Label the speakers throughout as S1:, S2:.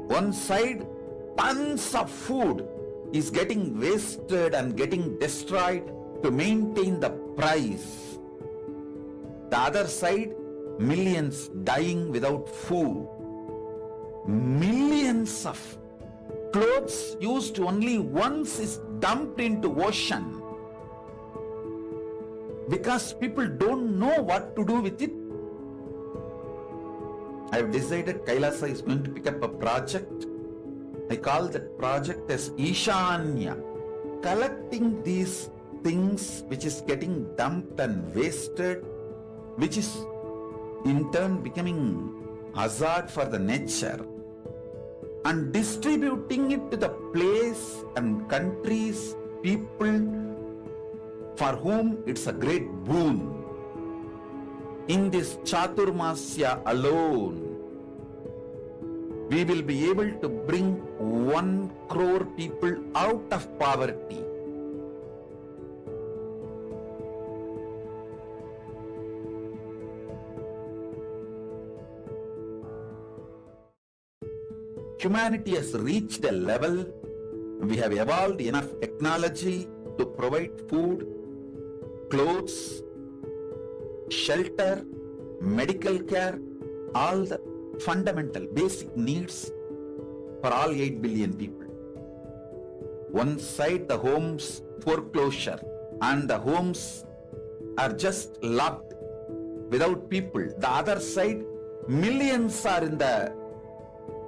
S1: One side, tons of food is getting wasted and getting destroyed to maintain the price. The other side, millions dying without food. Millions of clothes used only once is dumped into ocean because people don't know what to do with it. I have decided KAILASA is going to pick up a project. I call that project as Ishania. Collecting these things which is getting dumped and wasted, which is in turn becoming hazard for the nature, and distributing it to the place and countries, people for whom it's a great boon. In this Chaturmasya alone, we will be able to bring 1 crore people out of poverty. Humanity has reached a level, we have evolved enough technology to provide food, clothes, shelter, medical care, all the fundamental basic needs for all 8 billion people. One side, the homes foreclosure and the homes are just locked without people. The other side, millions are in the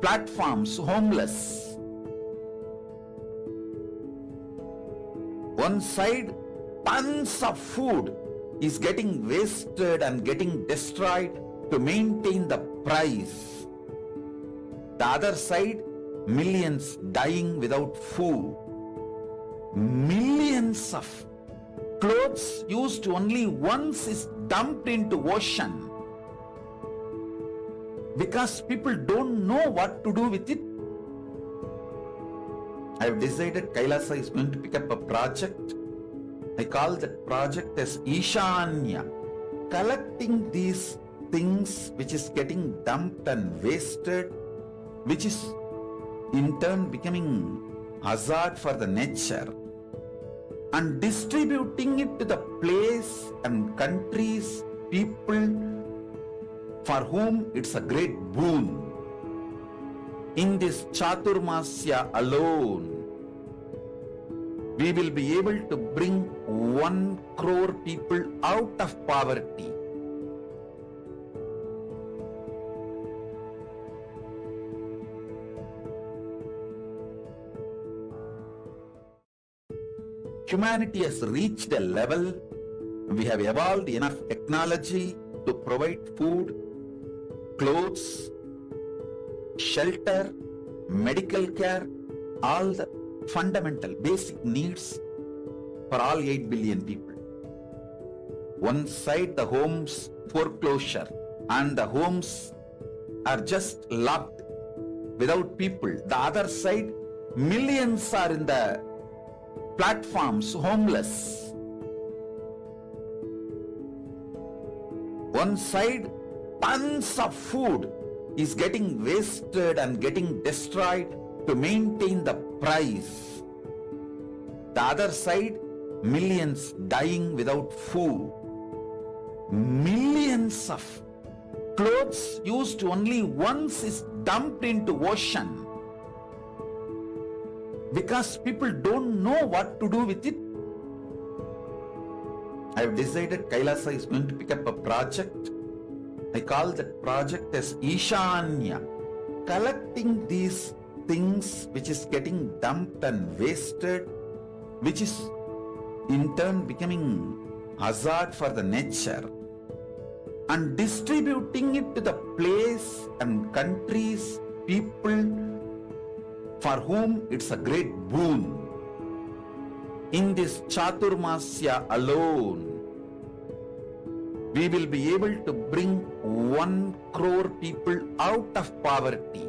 S1: platforms homeless. One side, tons of food is getting wasted and getting destroyed to maintain the price. The other side, millions dying without food. Millions of clothes used only once is dumped into ocean because people don't know what to do with it. I have decided KAILASA is going to pick up a project. I call that project as Ishania. Collecting these things which is getting dumped and wasted, which is in turn becoming hazard for the nature, and distributing it to the place and countries, people for whom it's a great boon. In this Chaturmasya alone, we will be able to bring 1 crore people out of poverty. Humanity has reached a level, we have evolved enough technology to provide food, clothes, shelter, medical care, all the fundamental basic needs for all 8 billion people. One side, the homes foreclosure and the homes are just locked without people. The other side, millions are in the platforms homeless. One side, tons of food is getting wasted and getting destroyed to maintain the price. The other side, millions dying without food. Millions of clothes used only once is dumped into ocean because people don't know what to do with it. I have decided KAILASA is going to pick up a project. I call that project as Ishania. Collecting these things which is getting dumped and wasted, which is in turn becoming hazard for the nature, and distributing it to the place and countries, people for whom it's a great boon. In this Chaturmasya alone, we will be able to bring 1 crore people out of poverty.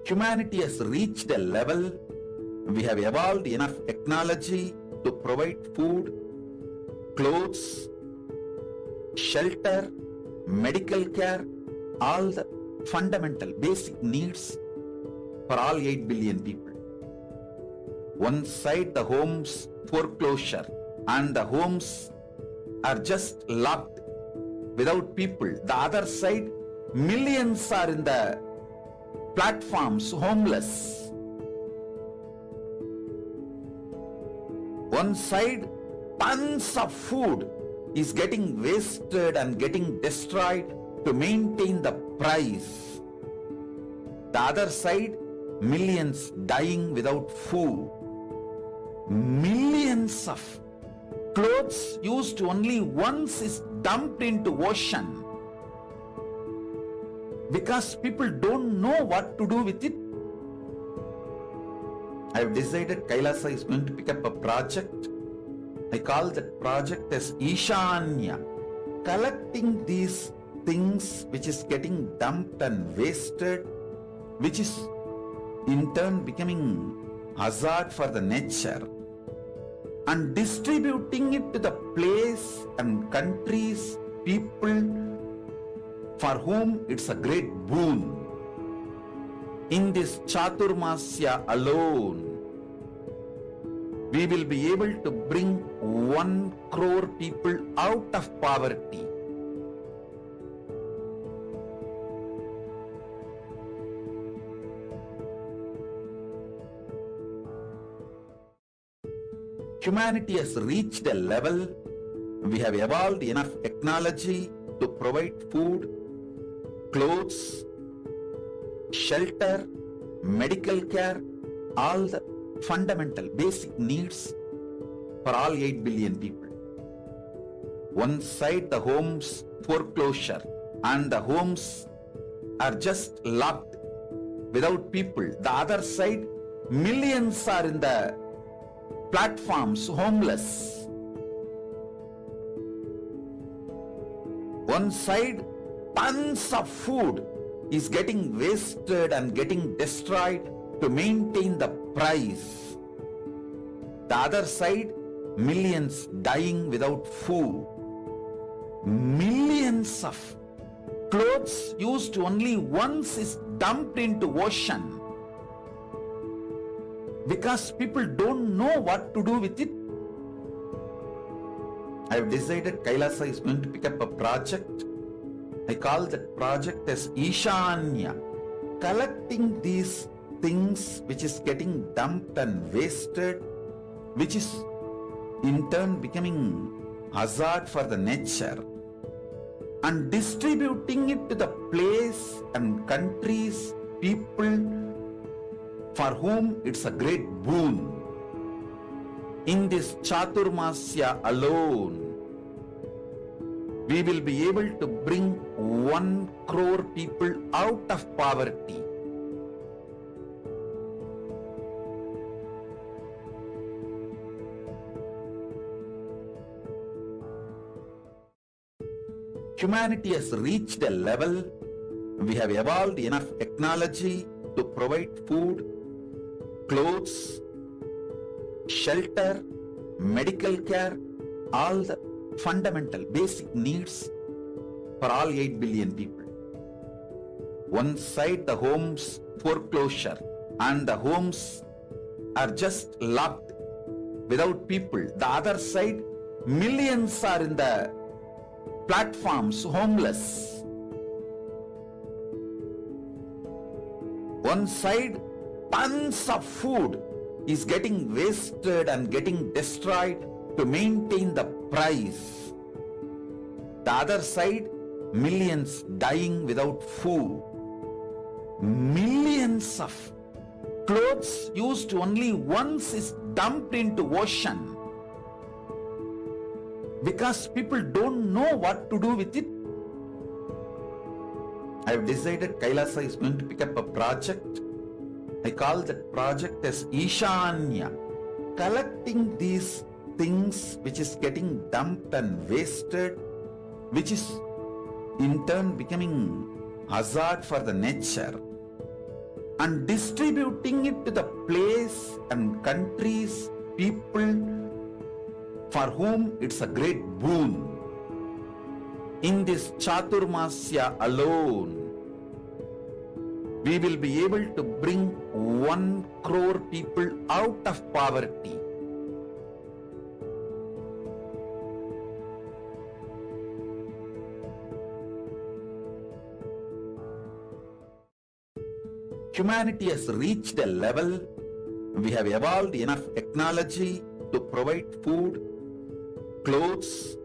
S1: Humanity has reached a level, We have evolved enough technology to provide food, clothes, shelter, medical care, all the fundamental basic needs for all 8 billion people. One side the homes foreclosure and the homes are just locked without people. The other side, millions are in the platforms homeless. One side, tons of food is getting wasted and getting destroyed to maintain the price. The other side, millions dying without food. Millions of clothes used only once is dumped into ocean because people don't know what to do with it. I have decided KAILASA is going to pick up a project. I call that project as Ishania, collecting these things which is getting dumped and wasted, which is in turn becoming hazard for the nature, and distributing it to the place and countries, people for whom it's a great boon. In this Chaturmasya alone, we will be able to bring 1 crore people out of poverty. Humanity has reached a level, we have evolved enough technology to provide food, clothes, shelter, medical care, all the fundamental basic needs for all 8 billion people. One side the homes foreclosure and the homes are just locked without people. The other side, millions are in the platforms homeless. One side, tons of food is getting wasted and getting destroyed to maintain the price. The other side, millions dying without food. Millions of clothes used only once is dumped into ocean because people don't know what to do with it. I have decided KAILASA is going to pick up a project. I call that project as Ishania, collecting these things which is getting dumped and wasted, which is in turn becoming hazard for the nature, and distributing it to the place and countries, people for whom it's a great boon. In this Chaturmasya alone, we will be able to bring 1 crore people out of poverty. Humanity has reached a level, we have evolved enough technology to provide food, clothes, shelter, medical care, all the fundamental basic needs for all 8 billion people. One side the homes foreclosure and the homes are just locked without people. The other side, millions are in the platforms homeless. One side, tons of food is getting wasted and getting destroyed to maintain the price. The other side, millions dying without food. Millions of clothes used only once is dumped into ocean because people don't know what to do with it. I have decided KAILASA is going to pick up a project. I call that project as Ishania, collecting these things which is getting dumped and wasted, which is in turn becoming hazard for the nature, and distributing it to the place and countries, people for whom it's a great boon. In this Chaturmasya alone, we will be able to bring 1 crore people out of poverty. Humanity has reached a level, we have evolved enough technology to provide food, clothes,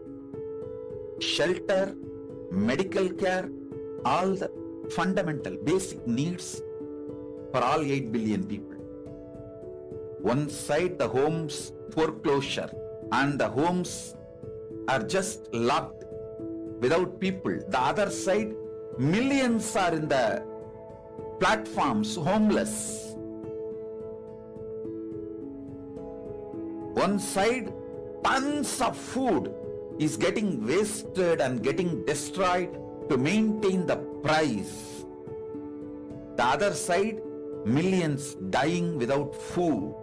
S1: shelter, medical care, all the fundamental basic needs for all 8 billion people. One side the homes foreclosure and the homes are just locked without people. The other side, millions are in the platforms homeless. One side, tons of food is getting wasted and getting destroyed to maintain the price. The other side, millions dying without food.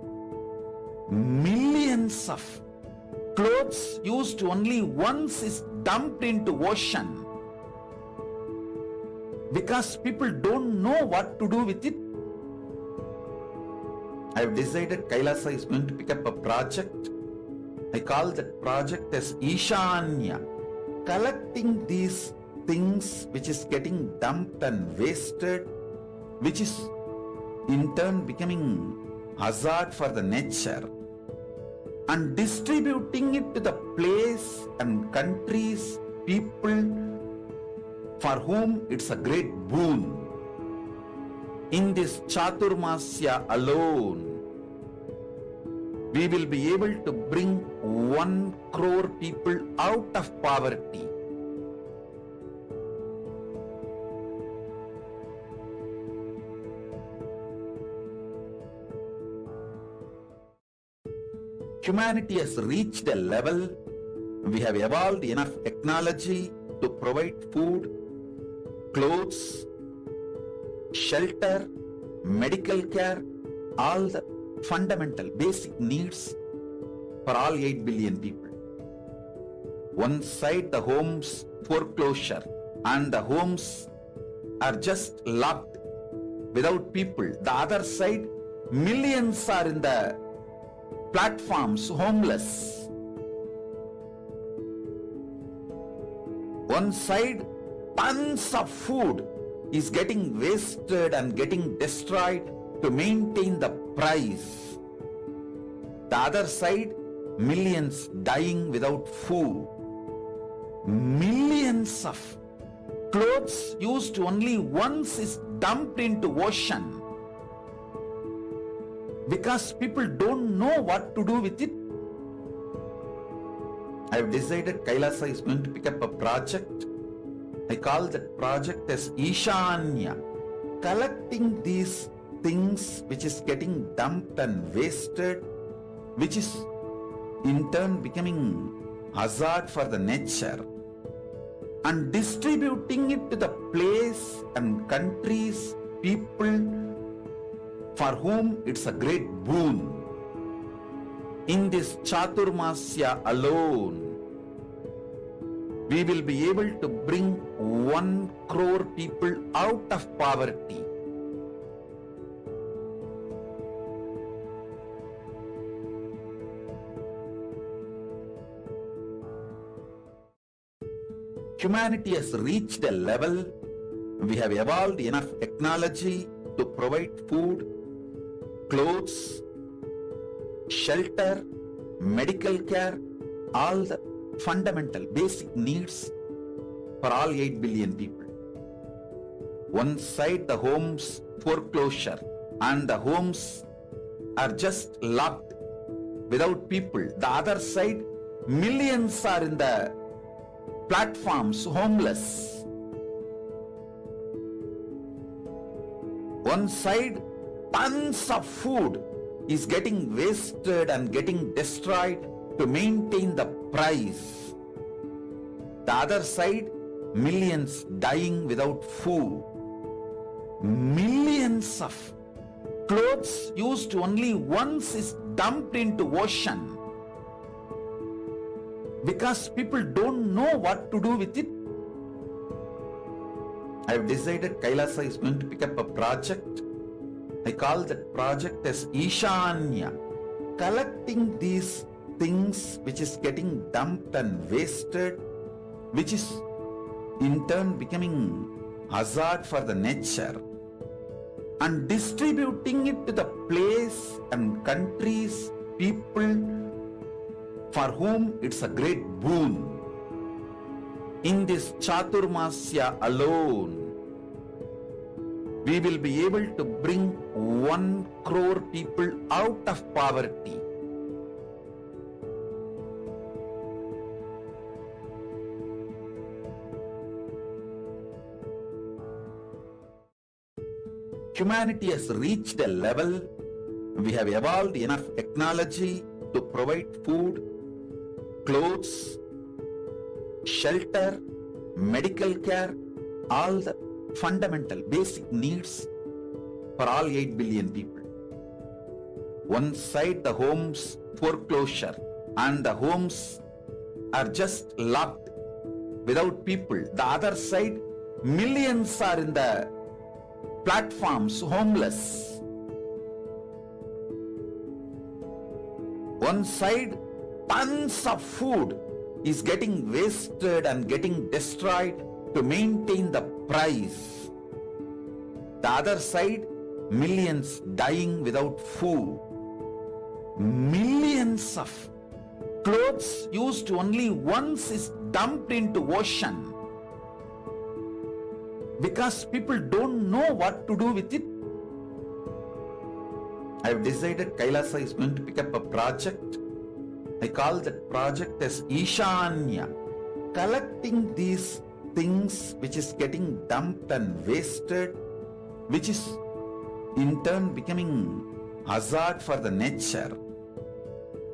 S1: Millions of clothes used only once is dumped into ocean because people don't know what to do with it. I have decided KAILASA is going to pick up a project. I call that project as Ishania, collecting these things which is getting dumped and wasted, which is in turn becoming hazard for the nature, and distributing it to the place and countries, people for whom it's a great boon. In this Chaturmasya alone, we will be able to bring 1 crore people out of poverty. Humanity has reached a level, we have evolved enough technology to provide food, clothes, shelter, medical care, all the fundamental basic needs for all 8 billion people. One side the homes foreclosure and the homes are just locked without people. The other side, millions are in the platforms homeless. One side, tons of food is getting wasted and getting destroyed to maintain the price. The other side, millions dying without food. Millions of clothes used only once is dumped into ocean because people don't know what to do with it. I have decided KAILASA is going to pick up a project. I call that project as Ishania, collecting these things which is getting dumped and wasted, which is in turn becoming hazard for the nature, and distributing it to the place and countries, people for whom it's a great boon. In this Chaturmasya alone, we will be able to bring 1 crore people out of poverty. Humanity has reached a level, we have evolved enough technology to provide food, clothes, shelter, medical care, all the fundamental basic needs for all 8 billion people. One side the homes foreclosure and the homes are just locked without people. The other side, millions are in the platforms homeless. One side, tons of food is getting wasted and getting destroyed to maintain the price. The other side, millions dying without food. Millions of Clothes used only once is dumped into ocean because people don't know what to do with it. I've decided KAILASA is going to pick up a project. I call that project as Ishania, collecting these things which is getting dumped and wasted, which is in turn becoming hazard for the nature, and distributing it to the place and countries, people for whom it's a great boon. In this Chaturmasya alone, we will be able to bring 1 crore people out of poverty. Humanity has reached a level, we have evolved enough technology to provide food, clothes, shelter, medical care, all the fundamental basic needs for all 8 billion people. One side the homes foreclosure and the homes are just locked without people. The other side, millions are in the platforms homeless. One side, tons of food is getting wasted and getting destroyed to maintain the price. The other side, millions dying without food. Millions of clothes used only once is dumped into ocean because people don't know what to do with it. I've decided KAILASA is going to pick up a project. I call that project as Ishania, collecting these things which is getting dumped and wasted, which is in turn becoming hazard for the nature,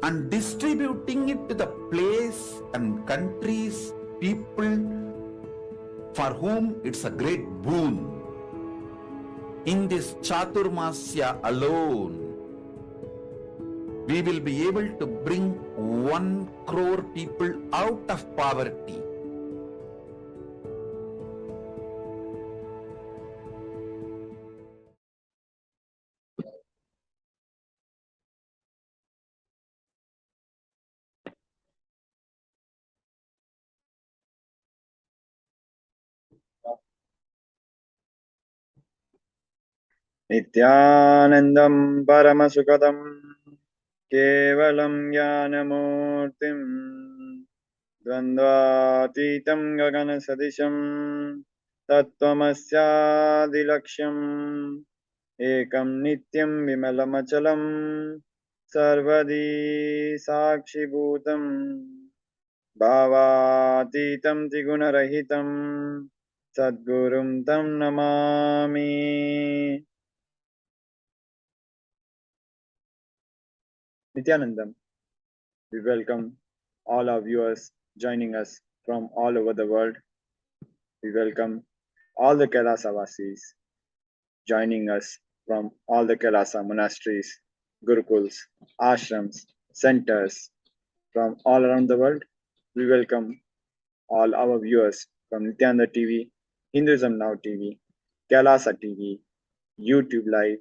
S1: and distributing it to the place and countries, people for whom it's a great boon. In this Chaturmasya alone, we will be able to bring 1 crore people out of poverty.
S2: Nithyanandam Paramashivoham Kevalam Jnanamurtim Dvandvatitam Gaganasadisham Tattvamasya Ekam Nityam Vimalamachalam Sarvadi Sakshibhutam Bhavatitam Tigunarahitam Sadgurum Tam Namami. Nithyanandam, we welcome all our viewers joining us from all over the world. We welcome all the KAILASA Vasis joining us from all the KAILASA monasteries, gurukuls, ashrams, centers from all around the world. We welcome all our viewers from Nithyananda TV, Hinduism Now TV, KAILASA TV, YouTube Live,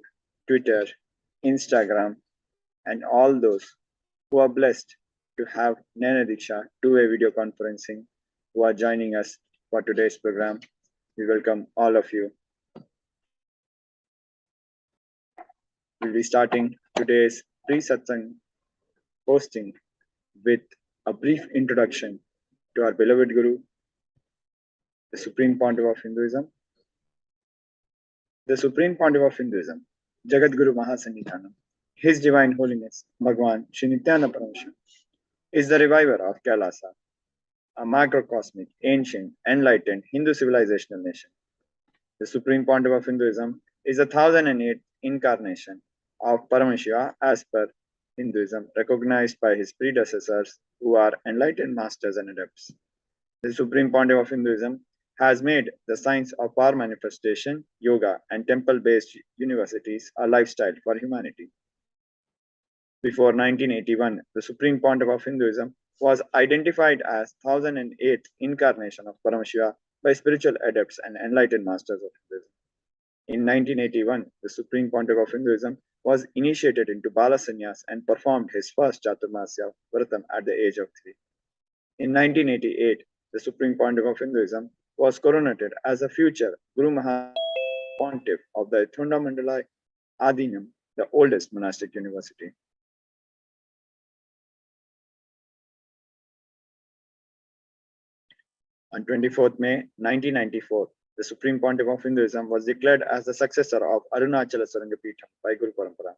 S2: Twitter, Instagram, and all those who are blessed to have Nana Diksha two-way video conferencing who are joining us for today's program. We welcome all of you. We'll be starting today's pre-Satsang posting with a brief introduction to our beloved Guru, the Supreme Pontiff of Hinduism. The Supreme Pontiff of Hinduism, Jagat Guru Mahasannidhanam, His Divine Holiness, Bhagwan Shri Nithyananda Paramashivam, is the reviver of KAILASA, a macrocosmic, ancient, enlightened Hindu civilizational nation. The Supreme Pontiff of Hinduism is the 1008th incarnation of Paramashiva as per Hinduism, recognized by his predecessors who are enlightened masters and adepts. The Supreme Pontiff of Hinduism has made the science of power manifestation, yoga, and temple-based universities a lifestyle for humanity. Before 1981, the Supreme Pontiff of Hinduism was identified as 1008th incarnation of Paramashiva by spiritual adepts and enlightened masters of Hinduism. In 1981, the Supreme Pontiff of Hinduism was initiated into Bala Sannyas and performed his first Chaturmasya Vratam at the age of 3. In 1988, the Supreme Pontiff of Hinduism was coronated as a future Guru Maha Pontiff of the Thundamandala Adinam, the oldest monastic university. On 24th May 1994, the Supreme Pontiff of Hinduism was declared as the successor of Arunachala Sarangapitham by Guru Parampara.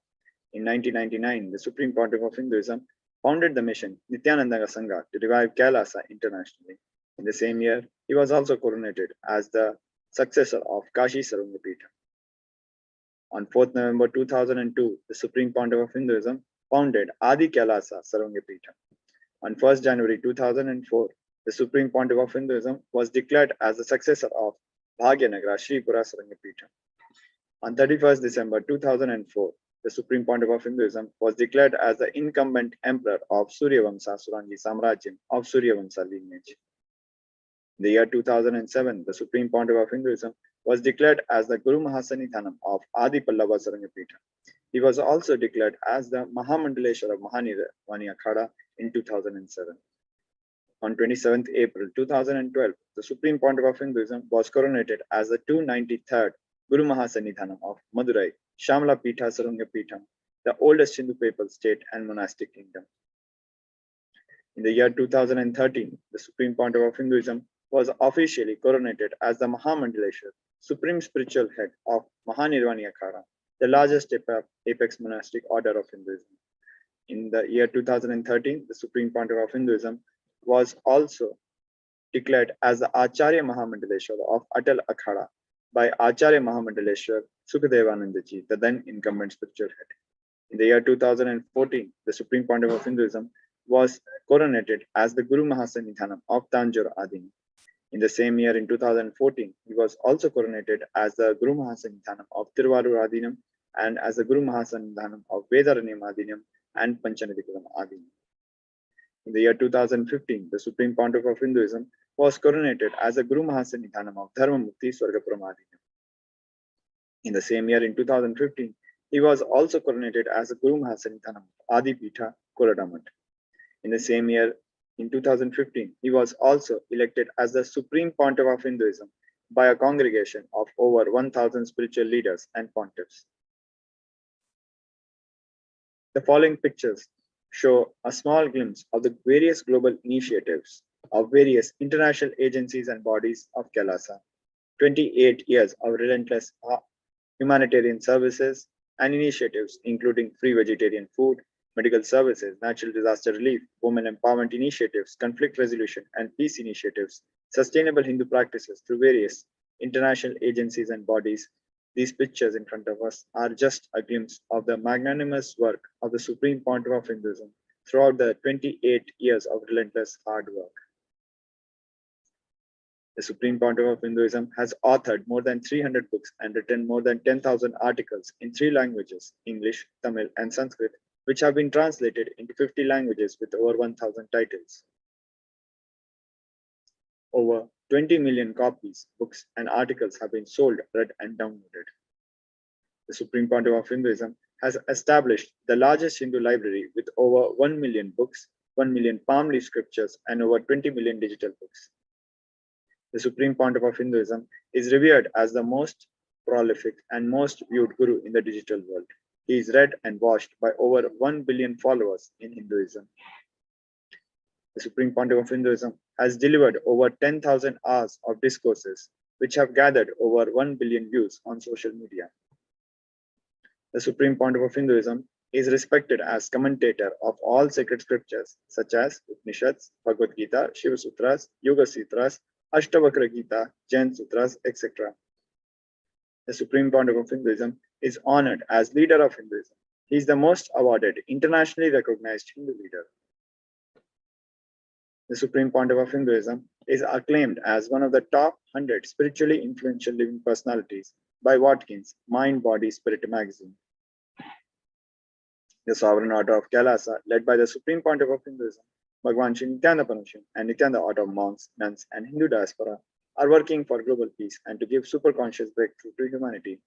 S2: In 1999, the Supreme Pontiff of Hinduism founded the mission Nithyananda Sangha to revive KAILASA internationally. In the same year, he was also coronated as the successor of Kashi Sarangapitham. On 4th November 2002, the Supreme Pontiff of Hinduism founded Adi KAILASA Sarangapitham. On 1st January 2004, the Supreme Pontiff of Hinduism was declared as the successor of Bhagyanagara Sripura Sarangapitham. On 31st December 2004, the Supreme Pontiff of Hinduism was declared as the incumbent emperor of Suryavamsa Surangi Samrajyam of Suryavamsa lineage. In the year 2007, the Supreme Pontiff of Hinduism was declared as the Guru Mahasanithanam of Adi Pallava Sarangapitham. He was also declared as the Mahamandaleshwara Mahanirvani Akhada in 2007. On 27th April 2012, the Supreme Pontiff of Hinduism was coronated as the 293rd Guru Mahasanithanam of Madurai, Shamla Pitha Sarangapitham, the oldest Hindu papal state and monastic kingdom. In the year 2013, the Supreme Pontiff of Hinduism was officially coronated as the Mahamandaleshwar, Supreme Spiritual Head of Mahanirvani Akhada, the largest apex monastic order of Hinduism. In the year 2013, the Supreme Pontiff of Hinduism was also declared as the Acharya Mahamandaleshwar of Atal Akhada by Acharya Mahamandaleshwar Sukadevanandaji, the then incumbent spiritual head. In the year 2014, the Supreme Pontiff of Hinduism was coronated as the Guru Mahasanithanam of Tanjore Adini. In the same year, in 2014, he was also coronated as the Guru Mahasanithanam of Tiruvarur Adinam and as the Guru Mahasanithanam of Vedaranyam Adinam and Panchanadikulam Adinam. In the year 2015, the Supreme Pontiff of Hinduism was coronated as the Guru Mahasanithanam of Dharmamukti Swargapuram Adinam. In the same year, in 2015, he was also coronated as the Guru Mahasanithanam of Adi Pitha Koladamat. In the same year, in 2015, he was also elected as the Supreme Pontiff of Hinduism by a congregation of over 1,000 spiritual leaders and pontiffs. The following pictures show a small glimpse of the various global initiatives of various international agencies and bodies of KAILASA, 28 years of relentless humanitarian services and initiatives including free vegetarian food, medical services, natural disaster relief, women empowerment initiatives, conflict resolution and peace initiatives, sustainable Hindu practices through various international agencies and bodies. These pictures in front of us are just a glimpse of the magnanimous work of the Supreme Pontiff of Hinduism throughout the 28 years of relentless hard work. The Supreme Pontiff of Hinduism has authored more than 300 books and written more than 10,000 articles in 3 languages, English, Tamil, and Sanskrit, which have been translated into 50 languages with over 1,000 titles. Over 20 million copies, books, and articles have been sold, read, and downloaded. The Supreme Pontiff of Hinduism has established the largest Hindu library with over 1 million books, 1 million palm leaf scriptures, and over 20 million digital books. The Supreme Pontiff of Hinduism is revered as the most prolific and most viewed guru in the digital world. He is read and watched by over 1 billion followers in Hinduism. The Supreme Pontiff of Hinduism has delivered over 10,000 hours of discourses, which have gathered over 1 billion views on social media. The Supreme Pontiff of Hinduism is respected as commentator of all sacred scriptures such as Upanishads, Bhagavad Gita, Shiva Sutras, Yoga Sutras, Ashtavakra Gita, Jain Sutras, etc. The Supreme Pontiff of Hinduism is honored as leader of Hinduism. He is the most awarded, internationally recognized Hindu leader. The Supreme Pontiff of Hinduism is acclaimed as one of the top 100 spiritually influential living personalities by Watkins' Mind, Body, Spirit magazine. The sovereign order of KAILASA, led by the Supreme Pontiff of Hinduism, Bhagwan Sri Nithyananda Paramashivam, and Nithyananda order of monks, nuns, and Hindu diaspora, are working for global peace and to give superconscious breakthrough to humanity.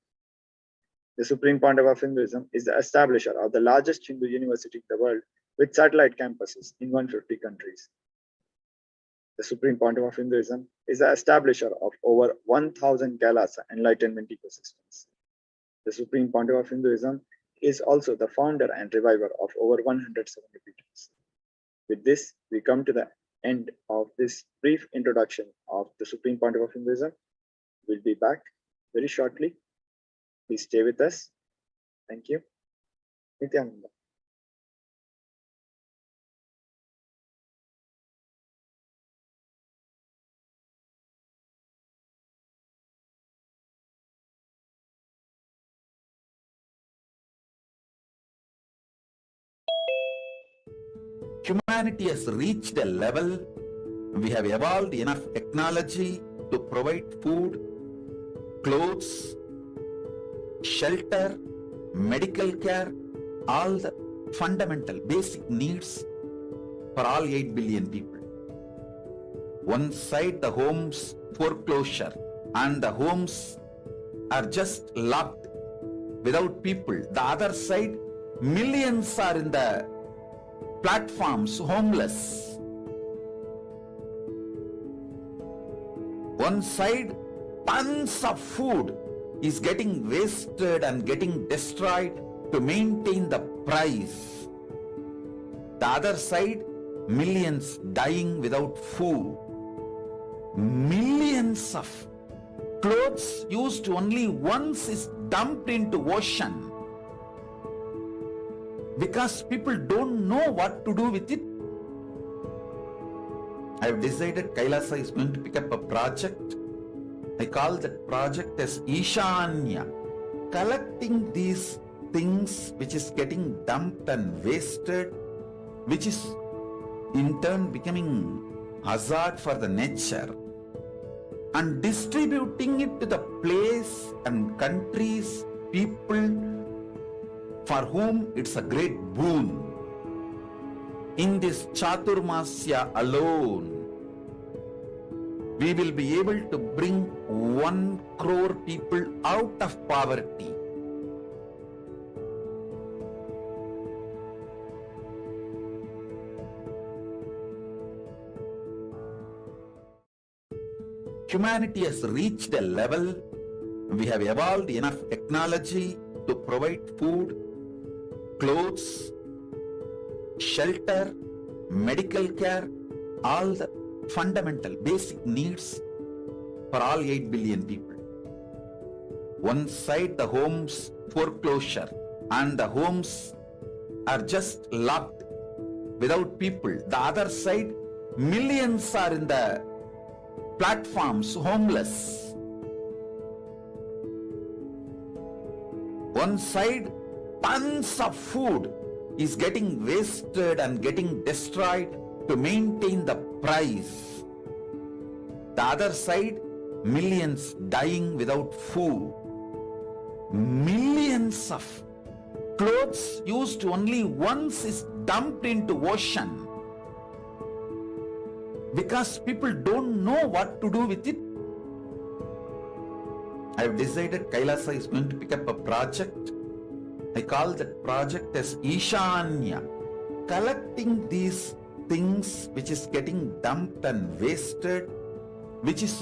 S2: The Supreme Pontiff of Hinduism is the establisher of the largest Hindu university in the world with satellite campuses in 150 countries. The Supreme Pontiff of Hinduism is the establisher of over 1,000 KAILASA Enlightenment ecosystems. The Supreme Pontiff of Hinduism is also the founder and reviver of over 170 pietas. With this, we come to the end of this brief introduction of the Supreme Pontiff of Hinduism. We'll be back very shortly. Please stay with us. Thank you. Nithyananda.
S1: Humanity has reached a level, we have evolved enough technology to provide food, clothes, shelter, medical care, all the fundamental basic needs for all 8 billion people. One side the homes foreclosure and the homes are just locked without people. The other side, millions are in the platforms homeless. One side, tons of food is getting wasted and getting destroyed to maintain the price. The other side, millions dying without food. Millions of clothes used only once is dumped into ocean because people don't know what to do with it. I have decided KAILASA is going to pick up a project. I call that project as Ishania, collecting these things which is getting dumped and wasted, which is in turn becoming hazard for the nature, and distributing it to the place and countries, people for whom it's a great boon. In this Chaturmasya alone, we will be able to bring 1 crore people out of poverty. Humanity has reached a level, we have evolved enough technology to provide food, clothes, shelter, medical care, all the fundamental basic needs for all 8 billion people. One side the homes foreclosure and the homes are just locked without people. The other side, millions are in the platforms homeless. One side, tons of food is getting wasted and getting destroyed to maintain the price. The other side, millions dying without food. Millions of clothes used only once is dumped into ocean because people don't know what to do with it. I have decided KAILASA is going to pick up a project. I call that project as Ishania, collecting these things which is getting dumped and wasted, which is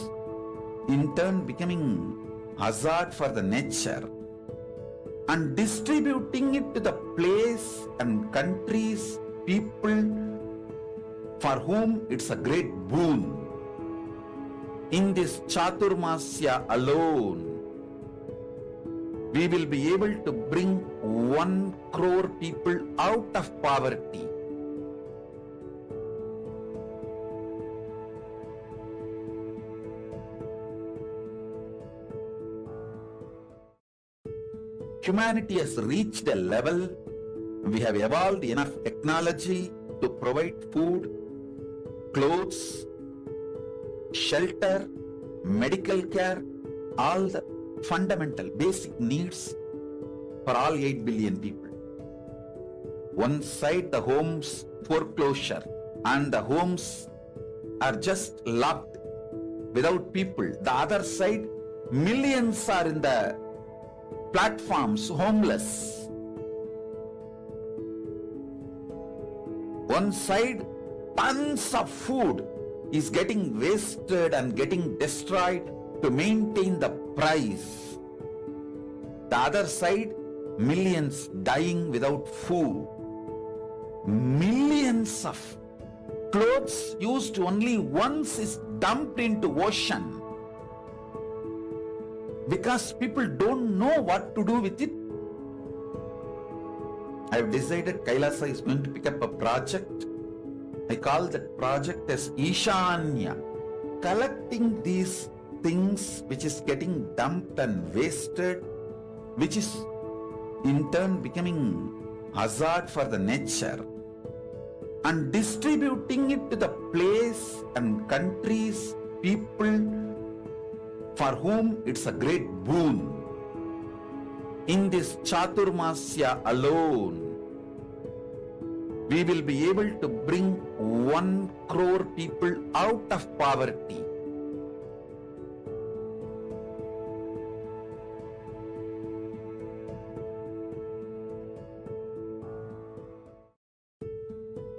S1: in turn becoming hazard for the nature, and distributing it to the place and countries, people for whom it's a great boon. In this Chaturmasya alone, we will be able to bring 1 crore people out of poverty. Humanity has reached a level, we have evolved enough technology to provide food, clothes, shelter, medical care, all the fundamental basic needs for all 8 billion people. One side the homes foreclosure and the homes are just locked without people. The other side, millions are in the platforms homeless. One side, tons of food is getting wasted and getting destroyed to maintain the price. The other side, millions dying without food. Millions of clothes used only once is dumped into ocean because people don't know what to do with it. I have decided KAILASA is going to pick up a project. I call that project as Ishania, collecting these things which is getting dumped and wasted, which is in turn becoming hazard for the nature, and distributing it to the place and countries, people for whom it's a great boon. In this Chaturmasya alone, we will be able to bring 1 crore people out of poverty.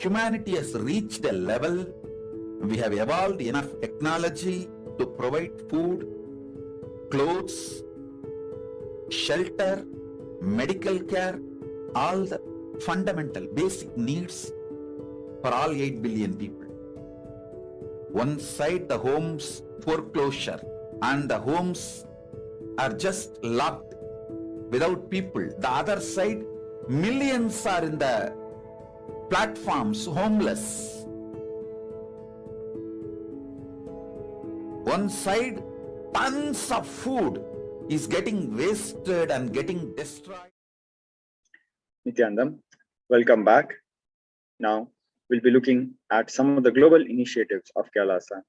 S1: Humanity has reached a level, we have evolved enough technology to provide food, clothes, shelter, medical care, all the fundamental basic needs for all 8 billion people. One side the homes foreclosure and the homes are just locked without people. The other side, millions are in the platforms homeless. One side, tons of food is getting wasted and getting destroyed.
S2: Nithyanandam, welcome back. Now, we'll be looking at some of the global initiatives of KAILASA.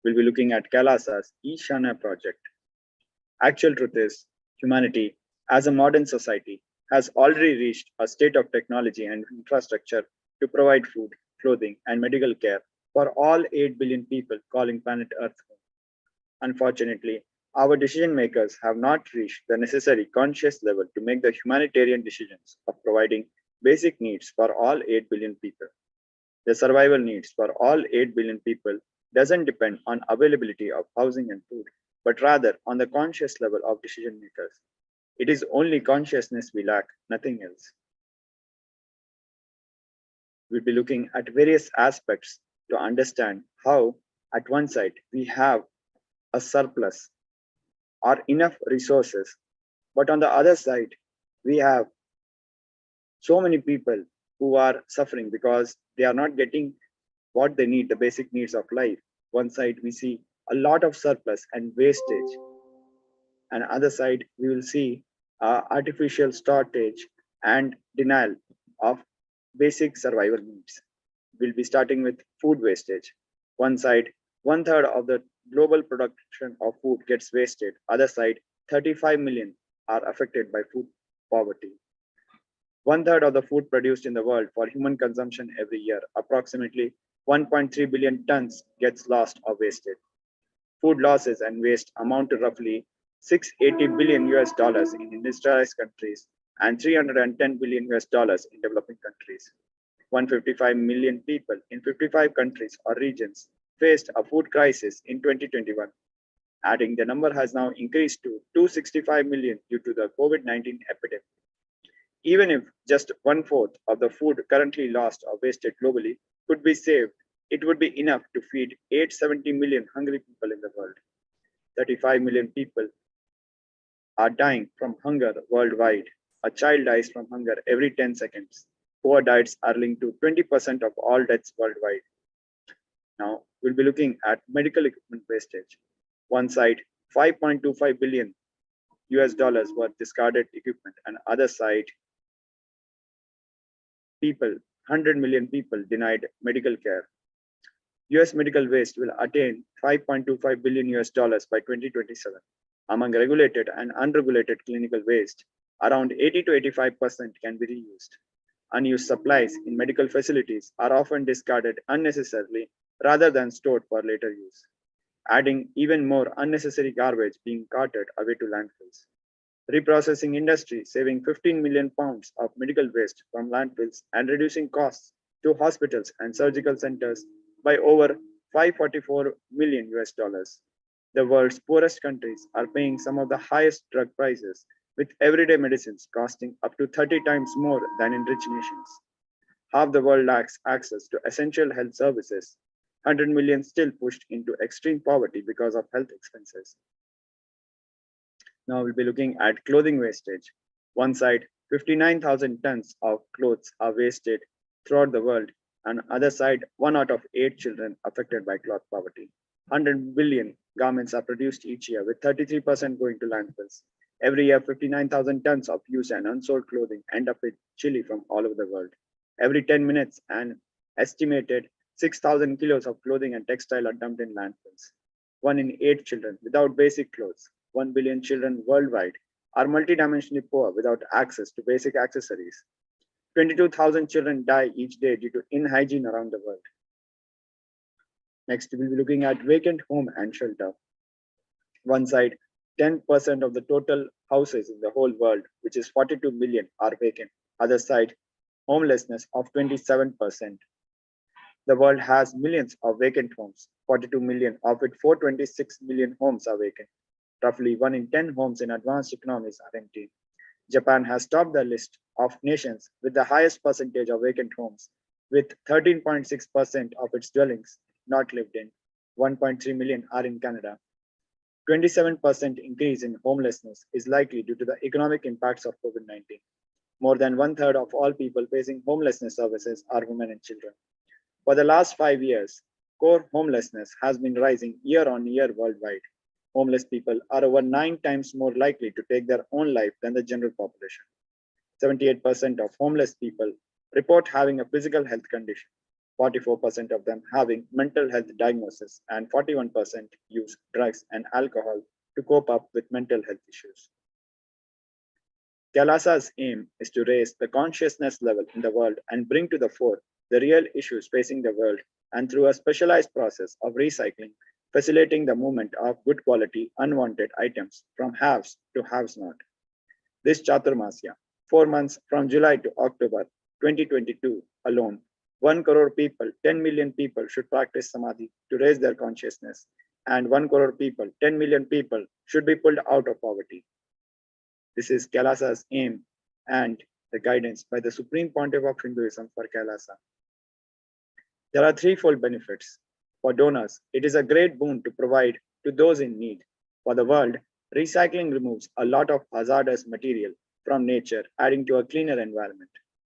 S2: We'll be looking at KAILASA's Ishania Project. Actual truth is, humanity as a modern society has already reached a state of technology and infrastructure to provide food, clothing, and medical care for all 8 billion people calling planet Earth home. Unfortunately, our decision makers have not reached the necessary conscious level to make the humanitarian decisions of providing basic needs for all 8 billion people. The survival needs for all 8 billion people doesn't depend on availability of housing and food, but rather on the conscious level of decision makers. It is only consciousness we lack, nothing else. We'll be looking at various aspects to understand how, at one side, we have a surplus or enough resources, but on the other side, we have so many people who are suffering because they are not getting what they need, the basic needs of life. One side, we see a lot of surplus and wastage, and other side, we will see artificial shortage and denial of basic survival needs. We'll be starting with food wastage. One side, 1/3 of the global production of food gets wasted. Other side, 35 million are affected by food poverty. 1/3 of the food produced in the world for human consumption every year, approximately 1.3 billion tons, gets lost or wasted. Food losses and waste amount to roughly $680 billion in industrialized countries and $310 billion in developing countries. 155 million people in 55 countries or regions faced a food crisis in 2021. Adding, the number has now increased to 265 million due to the COVID-19 epidemic. Even if just 1/4 of the food currently lost or wasted globally could be saved, it would be enough to feed 870 million hungry people in the world. 35 million people are dying from hunger worldwide. A child dies from hunger every 10 seconds. Poor diets are linked to 20% of all deaths worldwide. Now, we'll be looking at medical equipment wastage. One side, $5.25 billion were discarded equipment, and other side, 100 million people denied medical care. US medical waste will attain 5.25 billion US dollars by 2027. Among regulated and unregulated clinical waste, around 80 to 85% can be reused. Unused supplies in medical facilities are often discarded unnecessarily rather than stored for later use, adding even more unnecessary garbage being carted away to landfills. Reprocessing industry saving 15 million pounds of medical waste from landfills and reducing costs to hospitals and surgical centers by over 544 million US dollars. The world's poorest countries are paying some of the highest drug prices, with everyday medicines costing up to 30 times more than in rich nations. Half the world lacks access to essential health services. 100 million still pushed into extreme poverty because of health expenses. Now we'll be looking at clothing wastage. One side, 59,000 tons of clothes are wasted throughout the world, and other side, 1 out of 8 children affected by cloth poverty. 100 billion garments are produced each year, with 33% going to landfills. Every year, 59,000 tons of used and unsold clothing end up in Chile from all over the world. Every 10 minutes, an estimated 6,000 kilos of clothing and textile are dumped in landfills. 1 in 8 children without basic clothes. 1 billion children worldwide are multidimensionally poor without access to basic accessories. 22,000 children die each day due to inhygiene around the world. Next, we'll be looking at vacant home and shelter. One side, 10% of the total houses in the whole world, which is 42 million, are vacant. Other side, homelessness of 27%. The world has millions of vacant homes, 42 million, of which 426 million homes are vacant. Roughly 1 in 10 homes in advanced economies are empty. Japan has topped the list of nations with the highest percentage of vacant homes, with 13.6% of its dwellings not lived in. 1.3 million are in Canada. 27% increase in homelessness is likely due to the economic impacts of COVID-19. More than 1/3 of all people facing homelessness services are women and children. For the last 5 years, core homelessness has been rising year on year worldwide. Homeless people are over 9 times more likely to take their own life than the general population. 78% of homeless people report having a physical health condition, 44% of them having mental health diagnosis, and 41% use drugs and alcohol to cope up with mental health issues. KAILASA's aim is to raise the consciousness level in the world and bring to the fore the real issues facing the world, and through a specialized process of recycling, facilitating the movement of good quality unwanted items from haves to haves not. This Chaturmasya, 4 months from July to October 2022 alone, 1 crore people, 10 million people should practice Samadhi to raise their consciousness, and 1 crore people, 10 million people should be pulled out of poverty. This is KAILASA's aim and the guidance by the Supreme Pontiff of Hinduism for KAILASA. There are threefold benefits. For donors, it is a great boon to provide to those in need. For the world, recycling removes a lot of hazardous material from nature, adding to a cleaner environment.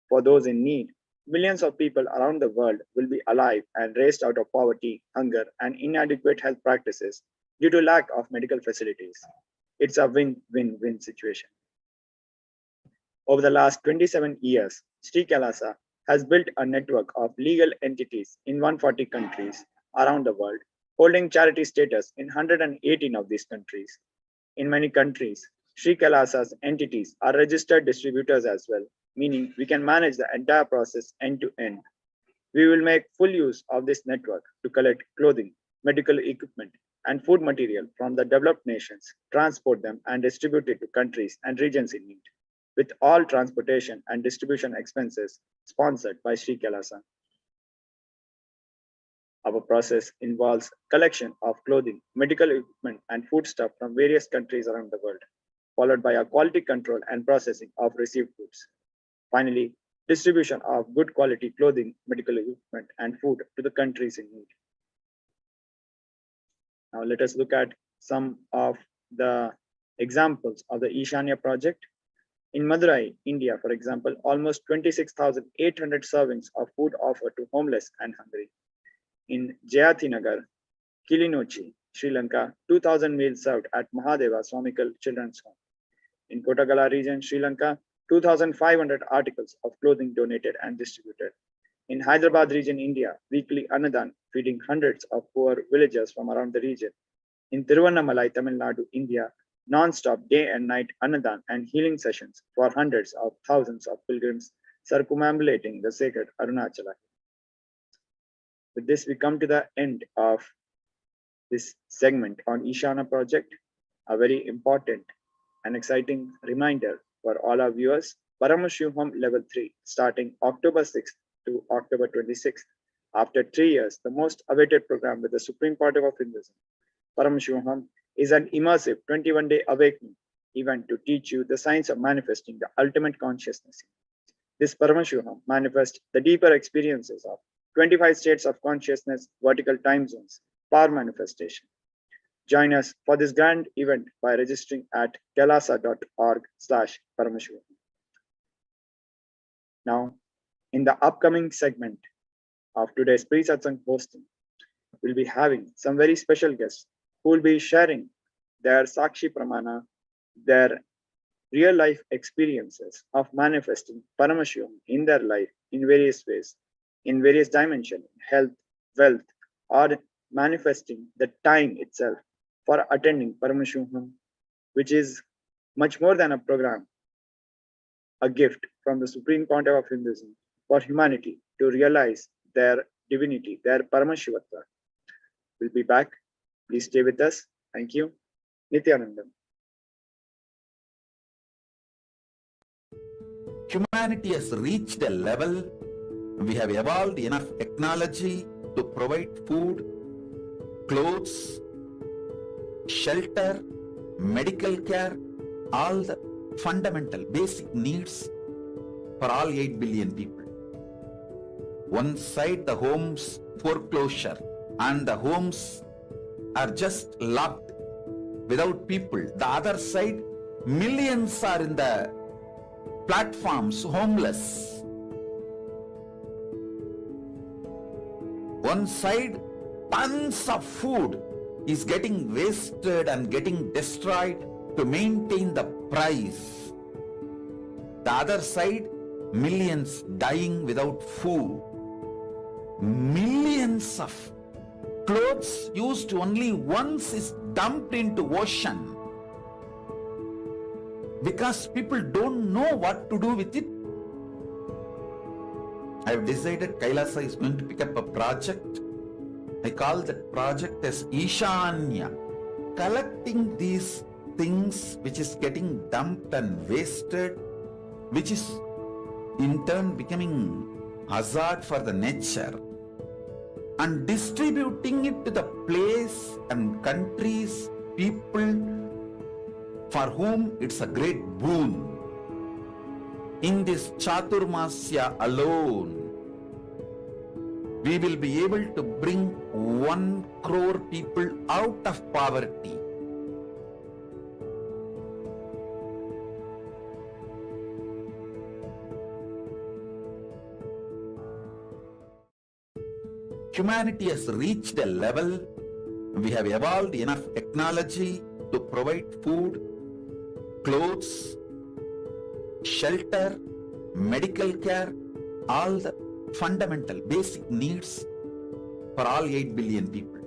S2: For those in need, millions of people around the world will be alive and raised out of poverty, hunger, and inadequate health practices due to lack of medical facilities. It's a win-win-win situation. Over the last 27 years, Sri KAILASA has built a network of legal entities in 140 countries around the world, holding charity status in 118 of these countries. In many countries, Sri KAILASA's entities are registered distributors as well, meaning we can manage the entire process end to end. We will make full use of this network to collect clothing, medical equipment, and food material from the developed nations, transport them, and distribute it to countries and regions in need, with all transportation and distribution expenses sponsored by Sri KAILASA. Our process involves collection of clothing, medical equipment, and foodstuff from various countries around the world, followed by a quality control and processing of received goods. Finally, distribution of good quality clothing, medical equipment, and food to the countries in need. Now let us look at some of the examples of the Ishania Project. In Madurai, India, for example, almost 26,800 servings of food offered to homeless and hungry. In Jayathinagar, Kilinochi, Sri Lanka, 2,000 meals served at Mahadeva Swamikal Children's Home. In Kotagala region, Sri Lanka, 2,500 articles of clothing donated and distributed. In Hyderabad region, India, weekly Annadan feeding hundreds of poor villagers from around the region. In Tiruvannamalai, Tamil Nadu, India, non-stop day and night Annadan and healing sessions for hundreds of thousands of pilgrims circumambulating the sacred Arunachala. With this, we come to the end of this segment on Ishania Project, a very important and exciting reminder for all our viewers. Paramashivoham Level 3, starting October 6th to October 26th. After 3 years, the most awaited program with the Supreme Pontiff of Hinduism, Paramashivoham, is an immersive 21-day awakening event to teach you the science of manifesting the ultimate consciousness. This Paramashivoham manifests the deeper experiences of 25 states of consciousness, vertical time zones, power manifestation. Join us for this grand event by registering at kailasa.org/Paramashivoham. Now, in the upcoming segment of today's pre-Satsang hosting, we'll be having some very special guests who will be sharing their Sakshi Pramana, their real life experiences of manifesting Paramashivam in their life in various ways, in various dimensions, health, wealth, or manifesting the time itself for attending Paramashivam, which is much more than a program, a gift from the Supreme Pontiff of Hinduism for humanity to realize their divinity, their Paramashivatva. We'll be back. Please stay with us. Thank you. Nithyanandam.
S1: Humanity has reached a level, we have evolved enough technology to provide food, clothes, shelter, medical care, all the fundamental basic needs for all 8 billion people. One side the homes foreclosure and the homes are just locked without people. The other side, millions are in the platforms homeless. One side, tons of food is getting wasted and getting destroyed to maintain the price. The other side, millions dying without food. Millions of clothes used only once is dumped into ocean because people don't know what to do with it. I have decided KAILASA is going to pick up a project. I call that project as Ishania, collecting these things which is getting dumped and wasted, which is in turn becoming hazard for the nature, and distributing it to the place and countries, people for whom it's a great boon. In this Chaturmasya alone, we will be able to bring 1 crore people out of poverty. Humanity has reached a level, we have evolved enough technology to provide food, clothes, shelter, medical care, all the fundamental basic needs for all 8 billion people.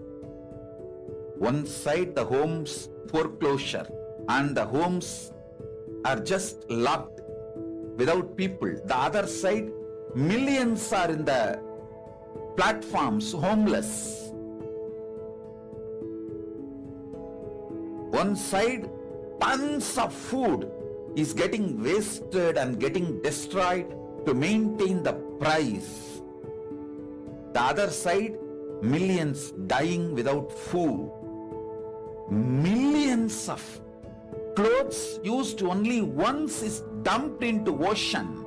S1: One side the homes foreclosure and the homes are just locked without people. The other side, millions are in the platforms homeless. One side, tons of food is getting wasted and getting destroyed to maintain the price. The other side, millions dying without food. Millions of clothes used only once is dumped into ocean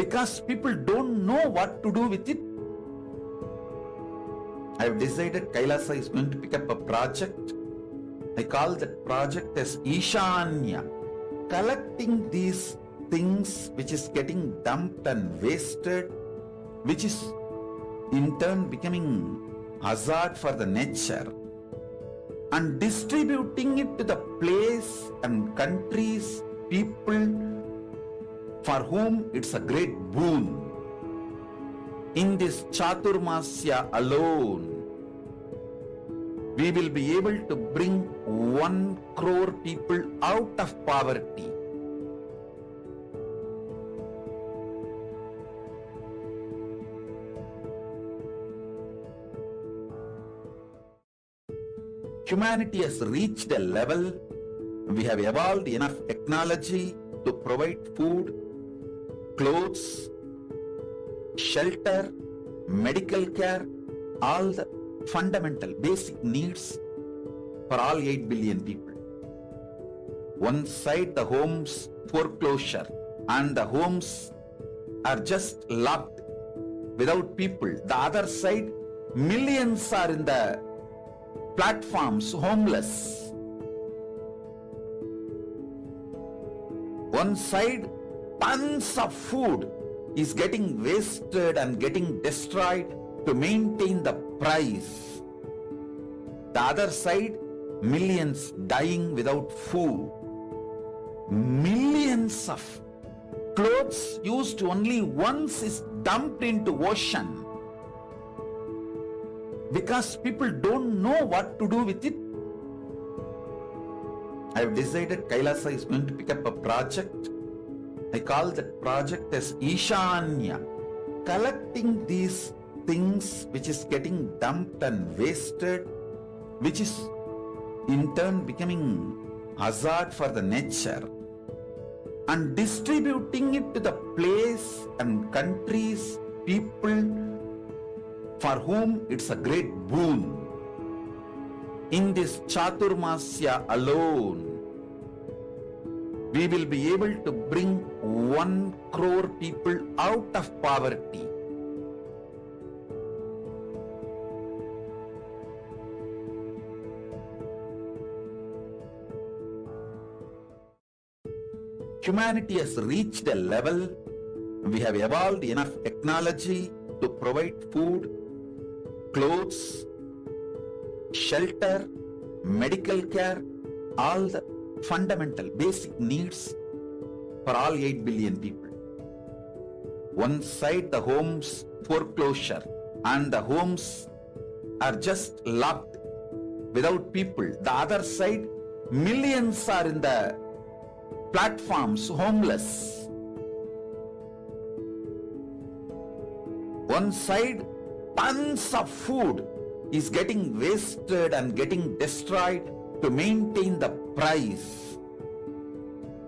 S1: because people don't know what to do with it. I have decided KAILASA is going to pick up a project. I call that project as Ishania, collecting these things which is getting dumped and wasted, which is in turn becoming hazard for the nature, and distributing it to the place and countries, people for whom it's a great boon. In this Chaturmasya alone, we will be able to bring 1 crore people out of poverty. Humanity has reached a level, we have evolved enough technology to provide food, clothes, shelter, medical care, all the fundamental basic needs for all 8 billion people. One side the homes foreclosure and the homes are just locked without people. The other side, millions are in the platforms homeless. One side, tons of food is getting wasted and getting destroyed to maintain the price. The other side, millions dying without food. Millions of clothes used only once is dumped into ocean because people don't know what to do with it. I have decided KAILASA is going to pick up a project. I call that project as Ishania, collecting these things which is getting dumped and wasted, which is in turn becoming hazard for the nature, and distributing it to the place and countries, people for whom it's a great boon. In this Chaturmasya alone, we will be able to bring 1 crore people out of poverty. Humanity has reached a level, we have evolved enough technology to provide food, clothes, shelter, medical care, all the fundamental basic needs for all 8 billion people. One side the homes foreclosure and the homes are just locked without people. The other side, millions are in the platforms homeless. One side, tons of food is getting wasted and getting destroyed to maintain the price.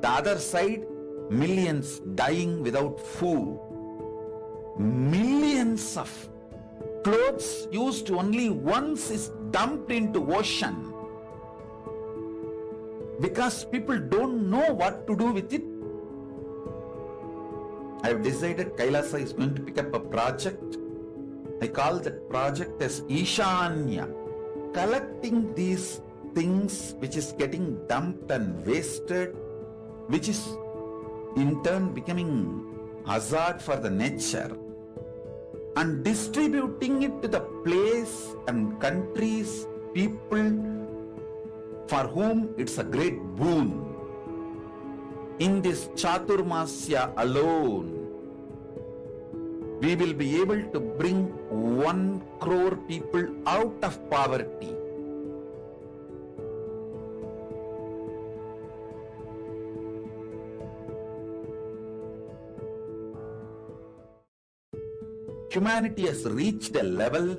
S1: The other side, millions dying without food. Millions of clothes used only once is dumped into ocean because people don't know what to do with it. I have decided KAILASA is going to pick up a project. I call that project as Ishania, collecting these things which is getting dumped and wasted, which is in turn becoming hazard for the nature, and distributing it to the place and countries, people for whom it's a great boon. In this Chaturmasya alone, we will be able to bring 1 crore people out of poverty. Humanity has reached a level,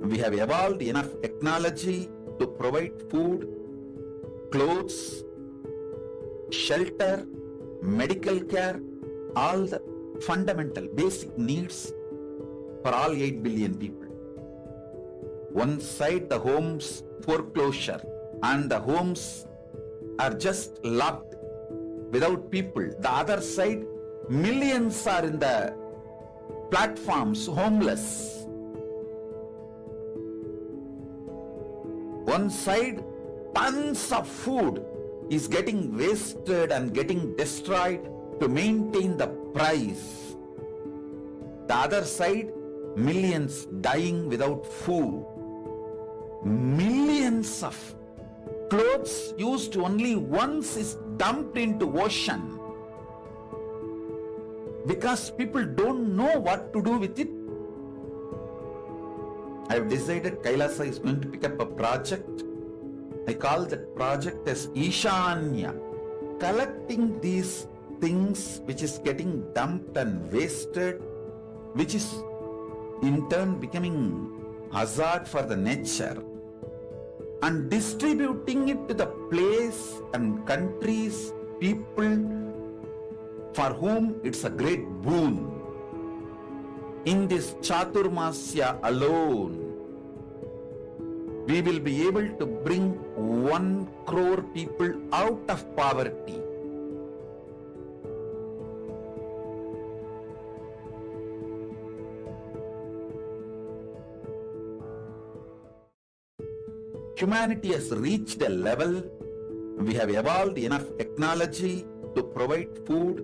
S1: we have evolved enough technology to provide food, clothes, shelter, medical care, all the fundamental basic needs for all 8 billion people. One side the homes foreclosure and the homes are just locked without people. The other side, millions are in the platforms homeless. One side, tons of food is getting wasted and getting destroyed to maintain the price. The other side, millions dying without food. Millions of clothes used only once is dumped into ocean because people don't know what to do with it. I've decided KAILASA is going to pick up a project. I call that project as Ishania, collecting these things which is getting dumped and wasted, which is in turn becoming hazard for the nature, and distributing it to the place and countries, people for whom it's a great boon. In this Chaturmasya alone, we will be able to bring 1 crore people out of poverty. Humanity has reached a level, we have evolved enough technology to provide food,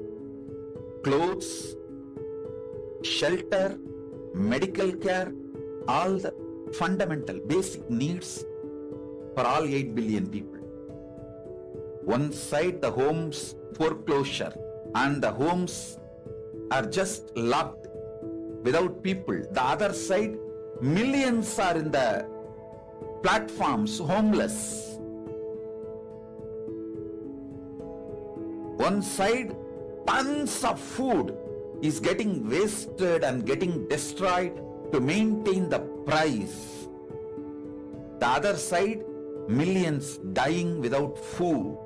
S1: clothes, shelter, medical care, all the fundamental basic needs for all 8 billion people. One side the homes foreclosure and the homes are just locked without people. The other side millions are in the platforms homeless. One side tons of food is getting wasted and getting destroyed to maintain the price. The other side, millions dying without food.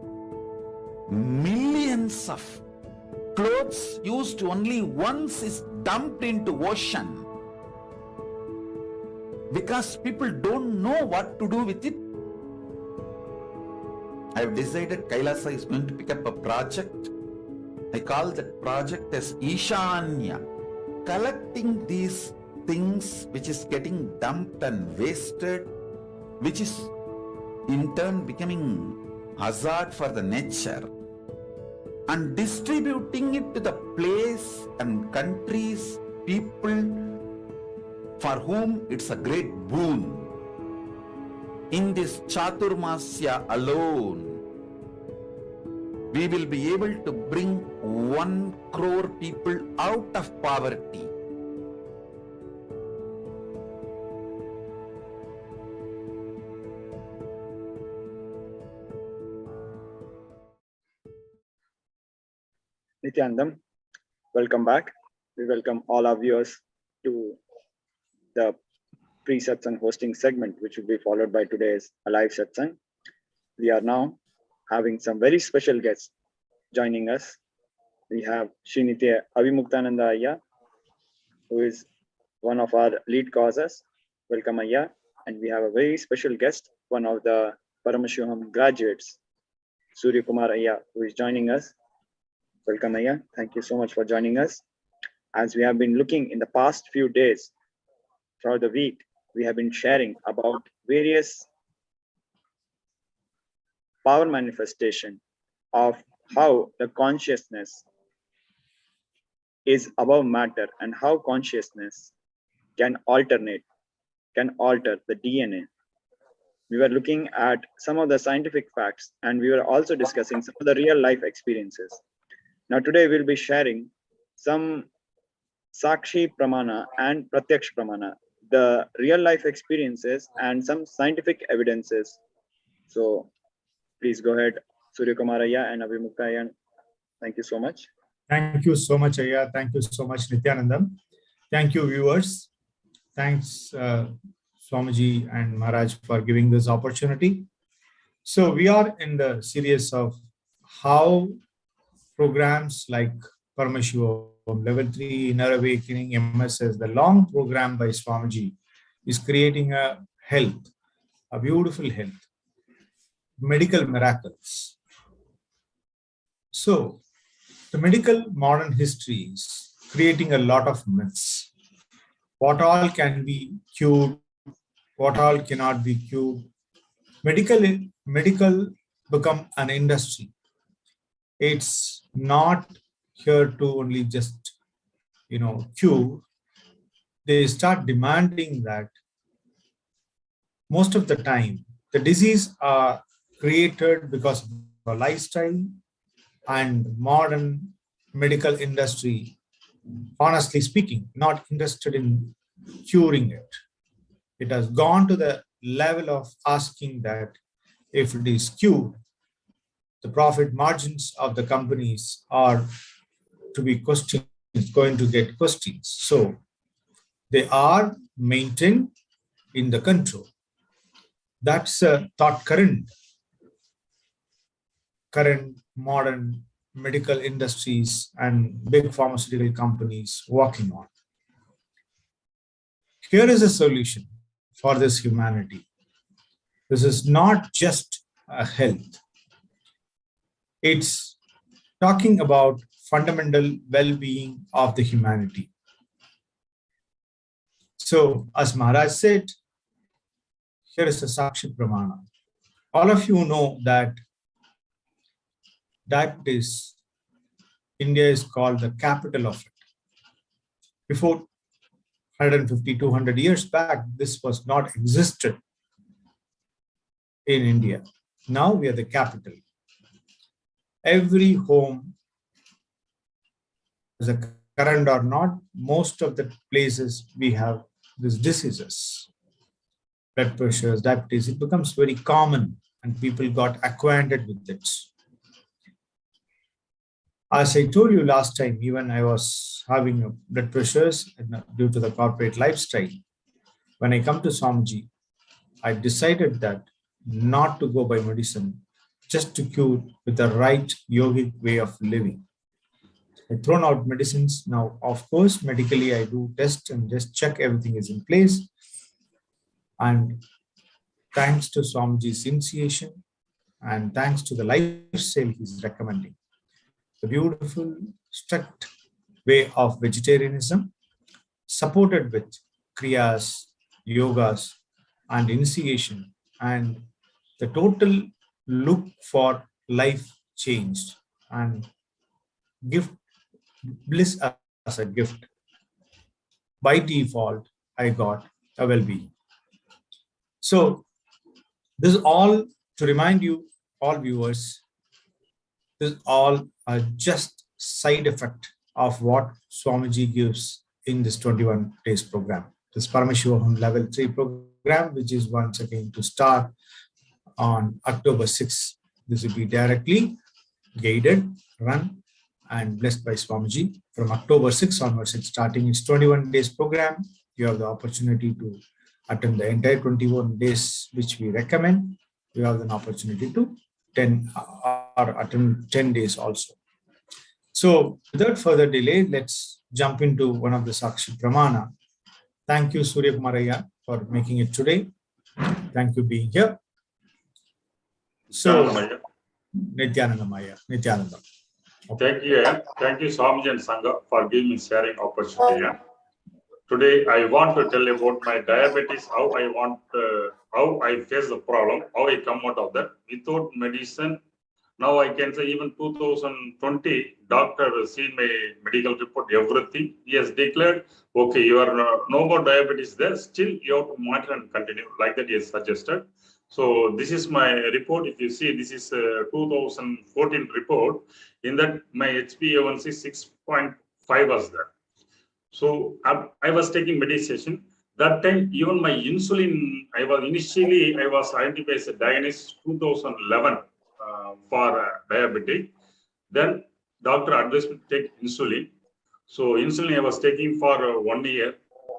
S1: Millions of clothes used only once is dumped into ocean because people don't know what to do with it. I've decided KAILASA is going to pick up a project. I call that project as Ishania, collecting these things which is getting dumped and wasted, which is in turn becoming hazard for the nature, and distributing it to the place and countries, people for whom it's a great boon. In this Chaturmasya alone, we will be able to bring 1 crore people out of poverty.
S2: Nithyanandam, welcome back. We welcome all our viewers to the pre-Satsang hosting segment, which will be followed by today's live Satsang. We are now having some very special guests joining us. We have Srinitya Avimuktananda Ayya, who is one of our lead causes. Welcome, Ayya. And we have a very special guest, one of the Paramashivoham graduates, Surya Kumar Ayya, who is joining us. Welcome, Ayya. Thank you so much for joining us. As we have been looking in the past few days, throughout the week, we have been sharing about various power manifestation of how the consciousness is above matter and how consciousness can alter the DNA. We were looking at some of the scientific facts, and we were also discussing some of the real life experiences. Now today we'll be sharing some Sakshi Pramana and Pratyaksh Pramana, the real life experiences and some scientific evidences. So please go ahead, Surya Kumar Ayya and Avimukta Ayya. Thank you so much.
S3: Thank you so much, Ayya. Thank you so much, Nithyanandam. Thank you, viewers. Thanks, Swamiji and Maharaj, for giving this opportunity. So we are in the series of how programs like Paramashivoham, Level 3, Inner Awakening, MSS, the long program by Swamiji is creating a health, a beautiful health, medical miracles. So the medical modern history is creating a lot of myths. What all can be cured, what all cannot be cured. Medical become an industry. It's not here to only just, cure. They start demanding that most of the time the disease are created because of a lifestyle, and modern medical industry, honestly speaking, not interested in curing it. It has gone to the level of asking that if it is skewed, the profit margins of the companies are to be questioned, going to get questions. So they are maintained in the control. That's a thought current modern medical industries and big pharmaceutical companies working on. Here is a solution for this humanity. This is not just a health. It's talking about fundamental well-being of the humanity. So, as Maharaj said, here is a Sakshi Pramana. All of you know that diabetes, India is called the capital of it. Before 150, 200 years back, this was not existed in India. Now we are the capital. Every home, as a current or not, most of the places we have these diseases, blood pressures, diabetes. It becomes very common and people got acquainted with it. As I told you last time, even I was having blood pressures due to the corporate lifestyle. When I come to Swamiji, I decided that not to go by medicine, just to cure with the right yogic way of living. I've thrown out medicines. Now, of course, medically I do test and just check everything is in place. And thanks to Swamiji's initiation and thanks to the lifestyle he's recommending, the beautiful, strict way of vegetarianism, supported with kriyas, yogas, and initiation, and the total look for life changed and gift bliss as a gift. By default, I got a well-being. So this is all to remind you, all viewers, this is all just side effect of what Swamiji gives in this 21 days program. This Paramashivoham level 3 program, which is once again to start on October 6th. This will be directly guided, run, and blessed by Swamiji. From October 6th onwards, it's starting its 21 days program. You have the opportunity to attend the entire 21 days, which we recommend. You have an opportunity to attend 10 days also. So without further delay, let's jump into one of the Sakshi Pramana. Thank you, Surya Kumaraya, for making it today. Thank you being here. So, Nithyananda Maya, Nithyananda.
S4: Okay. Thank you, Swamiji and Sangha, for giving me sharing opportunity. Today, I want to tell about my diabetes, how I face the problem, how I come out of that without medicine. Now I can say even 2020, doctor seen my medical report, everything. He has declared, okay, you are no more diabetes there, still you have to monitor and continue, like that he has suggested. So this is my report. If you see, this is 2014 report. In that, my HbA1c 6.5 was there. So I was taking medication. That time, even my insulin, I was identified as a diagnosis 2011 for diabetic. Then doctor advised me to take insulin. So insulin I was taking for 1 year.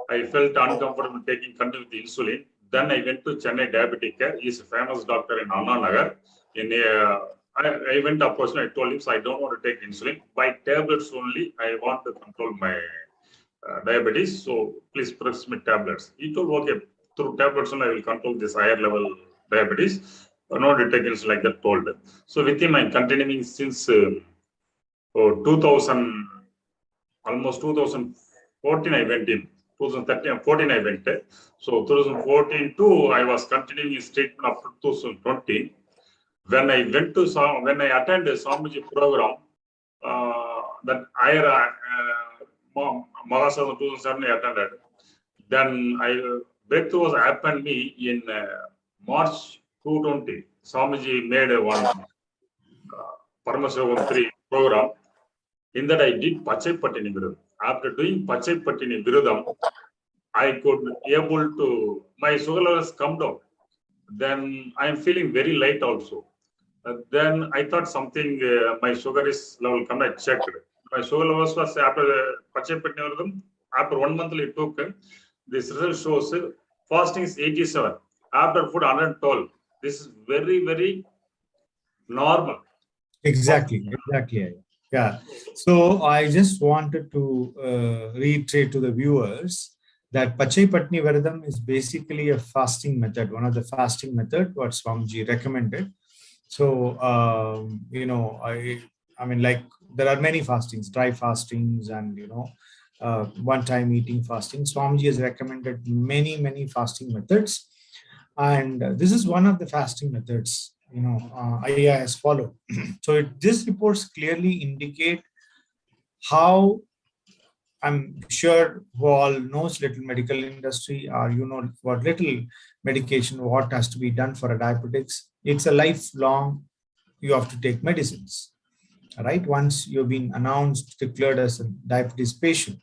S4: I felt uncomfortable taking continue with the insulin. Then I went to Chennai Diabetic Care. He is a famous doctor in Anna Nagar. I went to approach him. I told him, so I don't want to take insulin. By tablets only, I want to control my diabetes. So please prescribe me tablets. He told, okay, through tablets only I will control this higher level diabetes. No to take insulin, like that told. So with him, I'm continuing since 2000, almost 2014 I went in. 2013, 14 I went. So 2014 too, I was continuing his treatment up to 2020. When I attended Swamiji program, that Mahasana 2007 I attended. Then breakthrough was happened me in March 2020. Swamiji made one Paramashivoham 3 program. In that I did Pachai Patini Virudam. After doing Pachai Patini Virudam, I could able to, my sugar levels come down. Then I am feeling very light also. Then I thought something, my sugar is level come, I checked. My sugar levels was after 1 month it took, this result shows fasting is 87, after food 112. This is very, very normal.
S3: Exactly. Yeah. So I just wanted to reiterate to the viewers that Pachai Patni Varadam is basically a fasting method, one of the fasting method what Swamiji recommended. So I mean, like, there are many fastings, dry fastings, and one-time eating fasting. Swamiji has recommended many fasting methods, and this is one of the fasting methods IA has followed. So these reports clearly indicate how, I'm sure who all knows little medical industry, or what little medication, what has to be done for a diabetics. It's a lifelong, you have to take medicines, right? Once you've been announced, declared as a diabetes patient,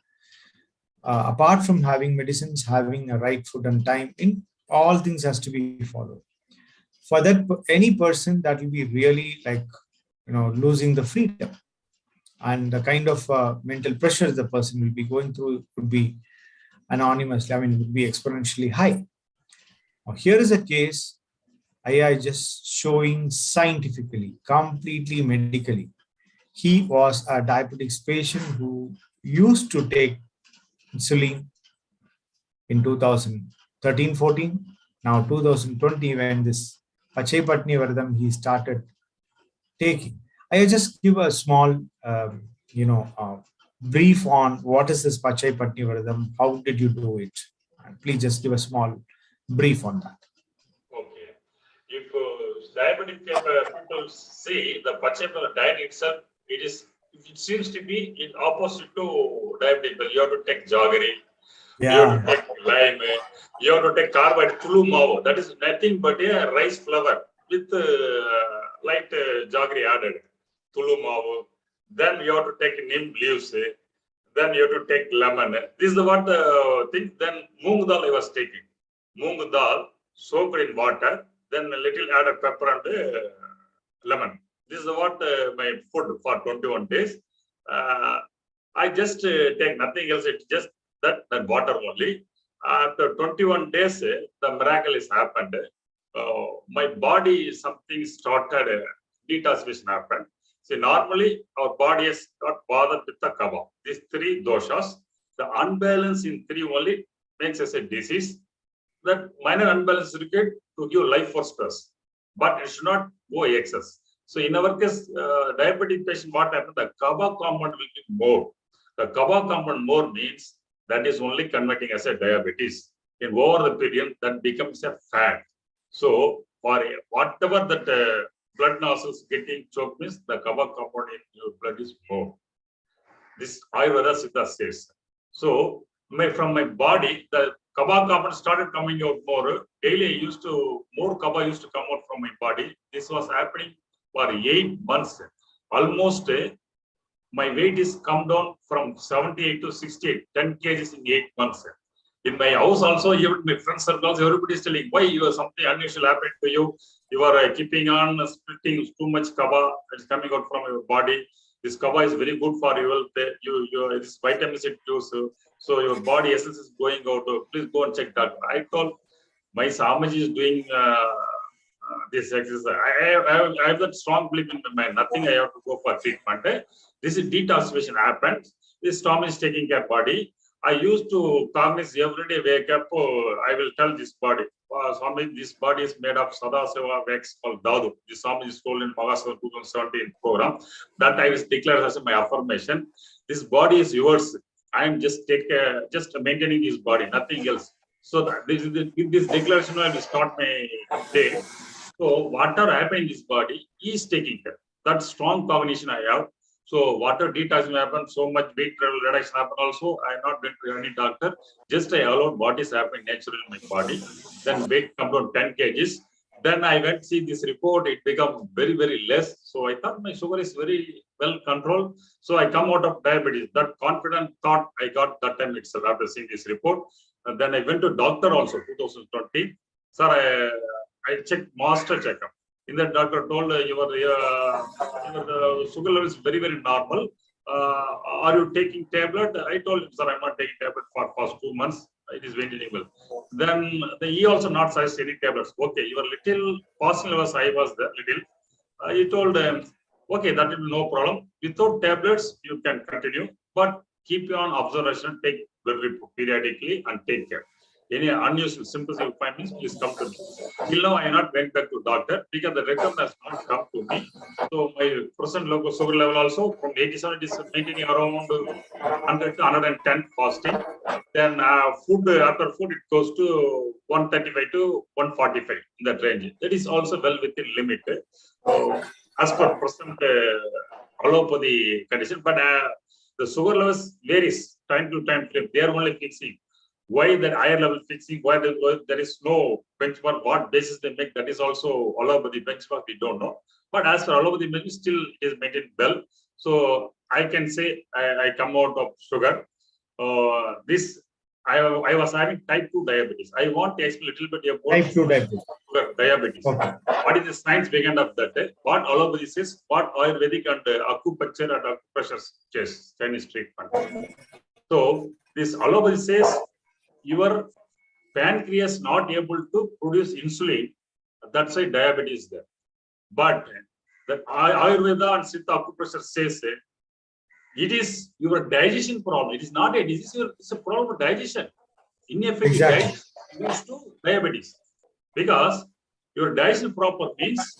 S3: apart from having medicines, having a right food and time in, all things has to be followed. For that, any person, that will be really like, losing the freedom, and the kind of mental pressures the person will be going through would be anonymously, I mean, would be exponentially high. Now, here is a case I just showing scientifically, completely medically. He was a diabetics patient who used to take insulin in 2013-14. Now 2020, when this Pachai Patni Varadam he started taking. I just give a small, brief on what is this Pachai Patni Varadam, how did you do it? And please just give a small brief on that.
S4: Okay. If diabetic people see the Pachai diet itself, it seems to be in opposite to diabetic. You have to take jaggery, you have to take lime, you have to take carbohydrate, tulu mavo. That is nothing but a rice flour with light jaggery added, tulu mavo. Then you have to take neem leaves. Then you have to take lemon. This is what thing. Then moong dal I was taking. Moong dal soaked in water, then a little added pepper and lemon. This is what my food for 21 days. I just take nothing else. It's just that water only. After 21 days, the miracle has happened. My body, something started, detoxification happened. See, normally our body has got bothered with the kava. These three doshas, the unbalance in three only makes us a disease. That minor unbalance is required to give life force stress, but it should not go excess. So in our case, diabetic patient, what happens? The kava compound will be more. The kava compound more means that is only converting as a diabetes. In over the period, that becomes a fat. So for whatever that blood nostrils getting choked means the kava compound in your blood is more. This Ayurveda Siddha says. So from my body, the kava compound started coming out more. Daily more kava used to come out from my body. This was happening for 8 months. Almost my weight is come down from 78 to 68, 10 kgs in 8 months. In my house also, even my friends circles, everybody is telling, why you have something unusual happened to you? You are keeping on splitting too much kava. It's coming out from your body. This kava is very good for you. This vitamin C juice. So your body essence is going out. Please go and check that. I told my Swamiji is doing this exercise. I have that strong belief in my mind. Nothing I have to go for treatment. This is detoxification happens. This Swamiji is taking care of body. I used to cognize every day, wake up, I will tell this body. Swami, this body is made of Sadaseva wax called Dadu. This Swami is told in Magasava 2017 program. That I will declare as my affirmation. This body is yours. I am just maintaining this body, nothing else. So this declaration will start my day. So whatever happened in this body, he is taking care. That strong cognition I have. So whatever detoxing happened, so much weight reduction happened also, I am not going to any doctor. Just I allowed what is happening naturally in my body. Then weight come down 10 kgs. Then I went to see this report, it became very, very less. So I thought my sugar is very well controlled. So I come out of diabetes. That confident thought I got that time itself after seeing this report. Then I went to doctor also, 2020. Sir, I checked master checkup. In that, doctor told your sugar level is very, very normal. Are you taking tablet? I told him, sir, I'm not taking tablet for past 2 months. It is maintaining well. Then he also not suggest any tablets. Okay, your little fasting levels I was there little. He told okay, that will be no problem. Without tablets, you can continue, but keep you on observation, take blood report periodically and take care. Any unusual symptoms you find, please come to me. Till now, I have not went back to doctor because the recommendation has not come to me. So my present local sugar level also from 87 is maintaining around 100 to 110 fasting. Then food, after food, it goes to 135 to 145 in that range. That is also well within limit. As per present allopathy condition, but the sugar levels varies time to time. They are only fixing. Why that higher level fixing? Why there is no benchmark? What basis they make? That is also allopathy benchmark. We don't know. But as for allopathy benchmark, still it is maintained well. So I can say I come out of sugar. I was having type 2 diabetes. I want to explain a little bit about
S3: Type 2 diabetes.
S4: Diabetes.
S3: Okay.
S4: What is the science behind of that? What allopathy says, what Ayurvedic and acupuncture and acupressure says, Chinese treatment. So this allopathy says your pancreas not able to produce insulin. That's why diabetes is there. But the Ayurveda and Siddha acupressure says it is your digestion problem. It is not a disease. It's a problem of digestion. Ineffective digestion leads to diabetes. Because your digestion proper means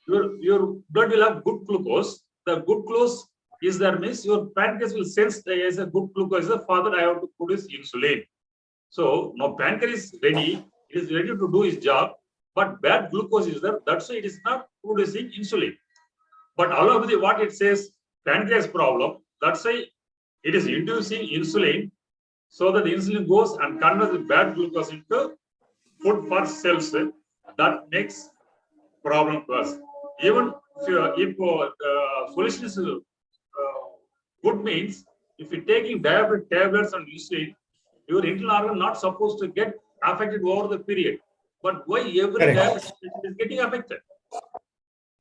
S4: your blood will have good glucose. The good glucose is there means your pancreas will sense there is a good glucose. The father, I have to produce insulin. So now pancreas is ready. It is ready to do its job. But bad glucose is there. That's why it is not producing insulin. But allopathy, what it says, pancreas problem. That's why it is inducing insulin. So that the insulin goes and converts the bad glucose into food for cells. That makes problem to us. Even if solution is good means, if you're taking diabetic tablets and insulin, your internal organ not supposed to get affected over the period. But why every diabetic is getting affected?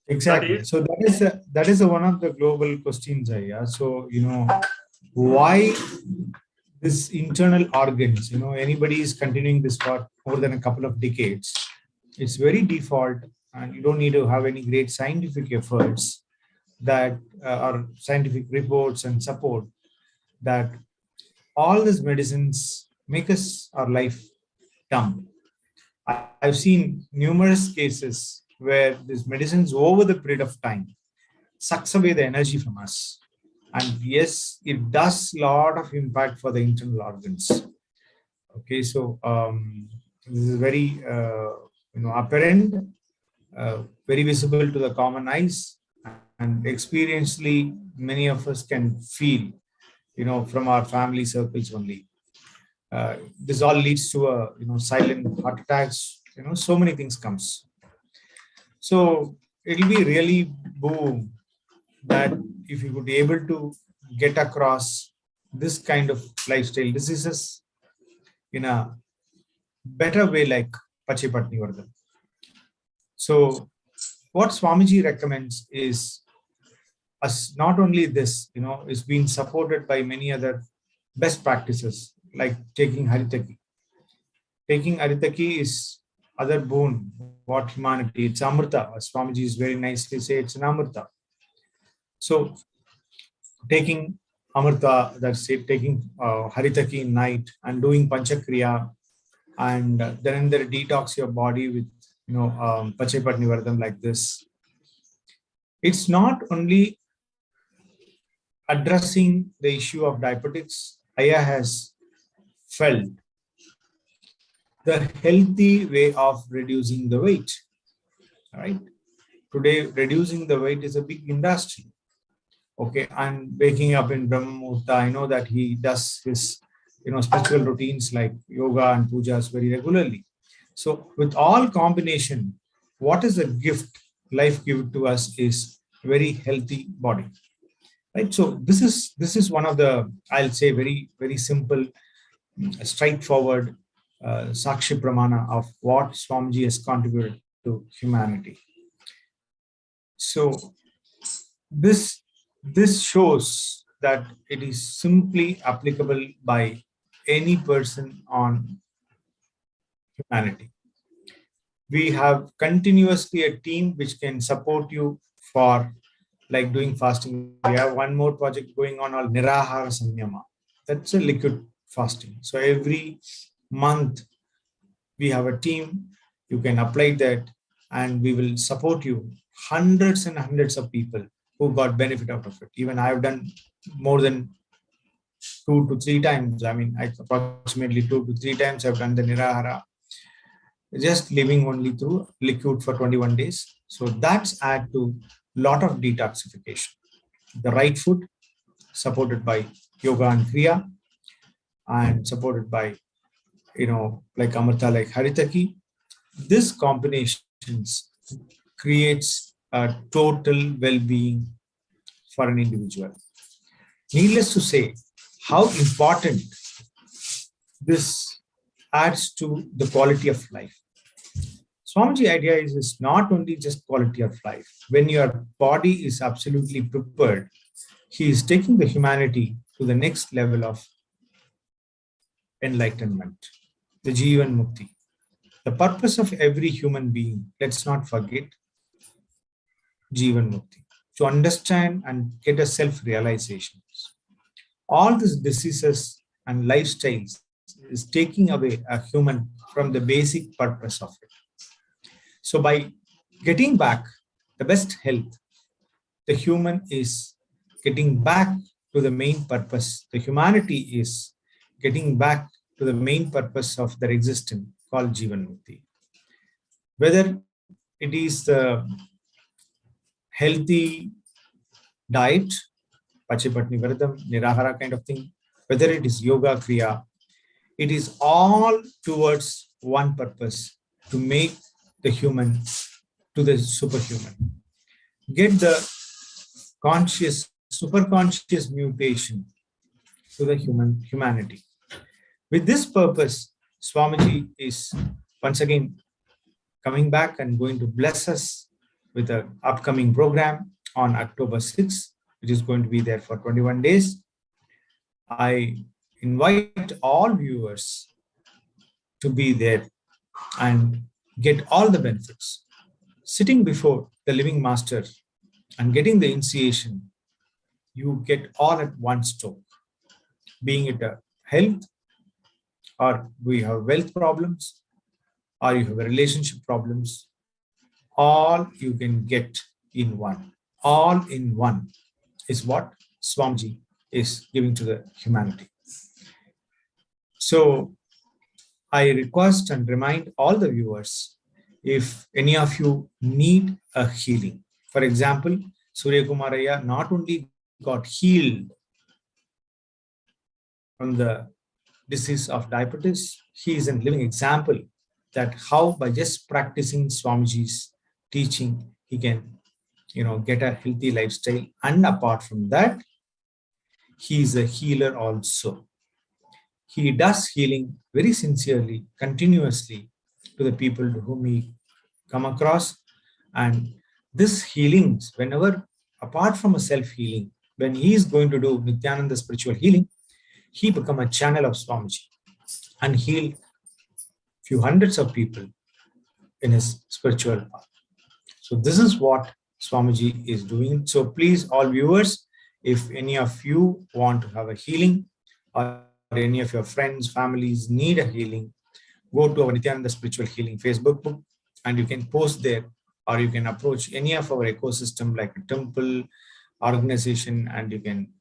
S3: Exactly. So that is one of the global questions. Yeah. So why this internal organs? Anybody is continuing this for more than a couple of decades. It's very default, and you don't need to have any great scientific efforts that or scientific reports and support that all these medicines make our life dumb. I've seen numerous cases where these medicines over the period of time sucks away the energy from us. And yes, it does a lot of impact for the internal organs. Okay, so this is very apparent, very visible to the common eyes, and experientially many of us can feel, from our family circles only. This all leads to silent heart attacks. So many things comes. So it'll be really boom that if you could be able to get across this kind of lifestyle diseases in a better way, like Pachipatni Vardhan. So what Swamiji recommends is us not only this, is being supported by many other best practices like taking Haritaki. Taking Haritaki is other boon, what humanity, it's Amrita. As Swamiji is very nicely say, it's an Amrita. So taking Amrita, that's it, taking Haritaki in night and doing Panchakriya, and then detox your body with Pachipatni Vardhan like this. It's not only addressing the issue of diabetics. Ayya has felt the healthy way of reducing the weight. All right. Today, reducing the weight is a big industry. Okay, and waking up in Brahma Muhurta, I know that he does his spiritual routines like yoga and pujas very regularly. So with all combination, what is the gift life gives to us is very healthy body, right? So this is one of the, I'll say, very, very simple straightforward Sakshi Pramana of what Swamiji has contributed to humanity. So this shows that it is simply applicable by any person on humanity. We have continuously a team which can support you for like doing fasting. We have one more project going on called Nirahara Samyama. That's a liquid fasting. So every month we have a team, you can apply that and we will support you. Hundreds and hundreds of people who got benefit out of it. Even I have done more than 2 to 3 times. I mean, approximately 2 to 3 times I've done the Nirahara, just living only through liquid for 21 days. So that's add to lot of detoxification. The right food supported by yoga and kriya and supported by, like Amrita, like Haritaki. This combinations creates a total well-being for an individual. Needless to say, how important this adds to the quality of life. Swamiji idea is not only just quality of life. When your body is absolutely prepared, he is taking the humanity to the next level of enlightenment, the Jivan Mukti. The purpose of every human being, let's not forget, Jivan Mukti, to understand and get a self-realization. All these diseases and lifestyles is taking away a human from the basic purpose of it. So by getting back the best health, the human is getting back to the main purpose. The humanity is getting back to the main purpose of their existence called Jivan Mukti. Whether it is the healthy diet, Pachipatni Varadam, Nirahara kind of thing, whether it is yoga, kriya, it is all towards one purpose, to make the human to the superhuman. Get the conscious, superconscious mutation to the humanity. With this purpose, Swamiji is once again coming back and going to bless us with an upcoming program on October 6th, which is going to be there for 21 days. I invite all viewers to be there and get all the benefits. Sitting before the living master and getting the initiation, you get all at one stroke. Being it a health, or we have wealth problems, or you have relationship problems, all you can get in one. All in one is what Swamiji is giving to the humanity. So I request and remind all the viewers, if any of you need a healing. For example, Surya Kumaraya not only got healed from the disease of diabetes, he is a living example that how by just practicing Swamiji's teaching, he can, get a healthy lifestyle. And apart from that, he is a healer also. He does healing very sincerely, continuously to the people to whom he come across. And this healings, whenever, apart from a self-healing, when he is going to do Nithyananda spiritual healing, he become a channel of Swamiji and heal few hundreds of people in his spiritual path. So this is what Swamiji is doing. So please, all viewers, if any of you want to have a healing, or any of your friends, families need a healing, go to our Nithyananda Spiritual Healing Facebook book and you can post there, or you can approach any of our ecosystem like a temple, organization, and you can,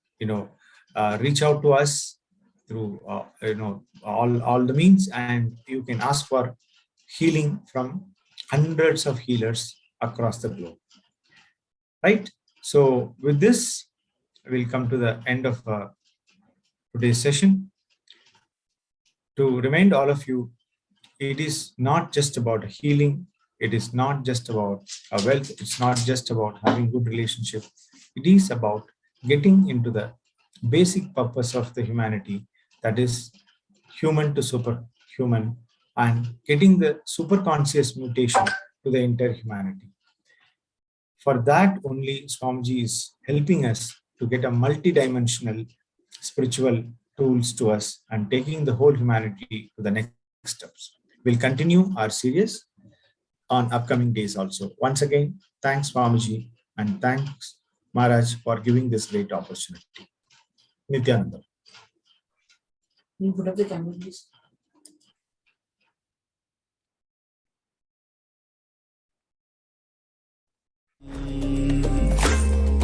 S3: reach out to us through, all the means, and you can ask for healing from hundreds of healers across the globe. Right? So with this, we'll come to the end of today's session. To remind all of you, it is not just about healing. It is not just about wealth. It's not just about having good relationship. It is about getting into the basic purpose of the humanity, that is human to superhuman, and getting the superconscious mutation to the entire humanity. For that only Swamiji is helping us to get a multidimensional spiritual tools to us and taking the whole humanity to the next steps. We'll continue our series on upcoming days also. Once again, thanks Swamiji and thanks Maharaj for giving this great opportunity. Nithyananda.
S5: Can you put up the camera, please?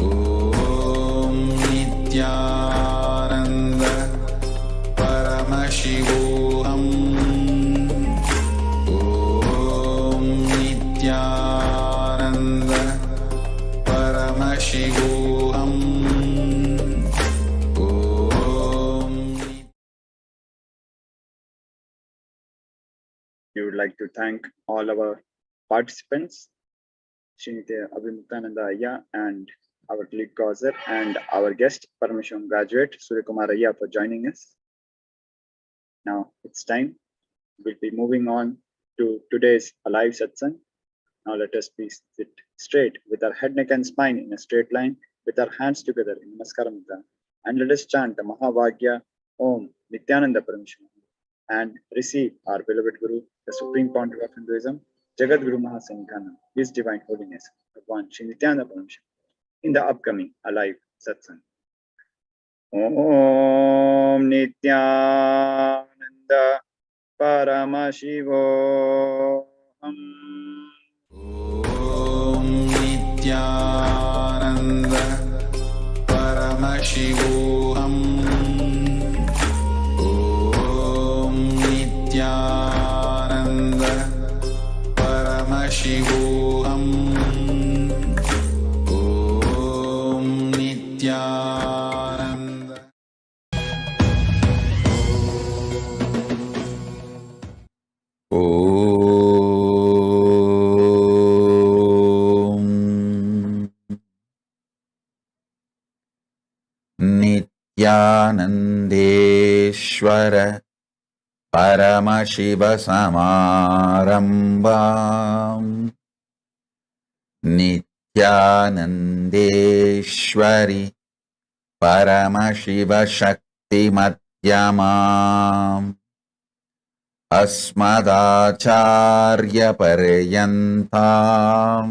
S1: Om Nithyananda Paramashivoham. Om Nithyananda Paramashivoham. Om.
S2: We would like to thank all our participants, Srinitya Abhimuktananda Ayya and our colleague Gauzer, and our guest Paramashivam graduate Suryakumar Ayya for joining us. Now it's time. We'll be moving on to today's Alive Satsang. Now let us please sit straight with our head, neck and spine in a straight line with our hands together in Namaskara Mudra, and let us chant the Mahavagya Om Nithyananda Paramashivam and receive our beloved Guru, the Supreme Pontiff of Hinduism, Jagat Guru Mahasanghana, His Divine Holiness, Bhagwan Shri Nithyananda Paramashivam, in the upcoming Alive Satsang. Om Nithyananda Paramashivoham.
S1: Om Nithyananda Paramashivoham. Om Nithyananda Paramashivoham. Om Nithyananda. Om Nithyanandeshwara Paramashivasamarambam. Nithyanandeshwari Paramashivashaktimadhyamam. Asmadacharya Paryantam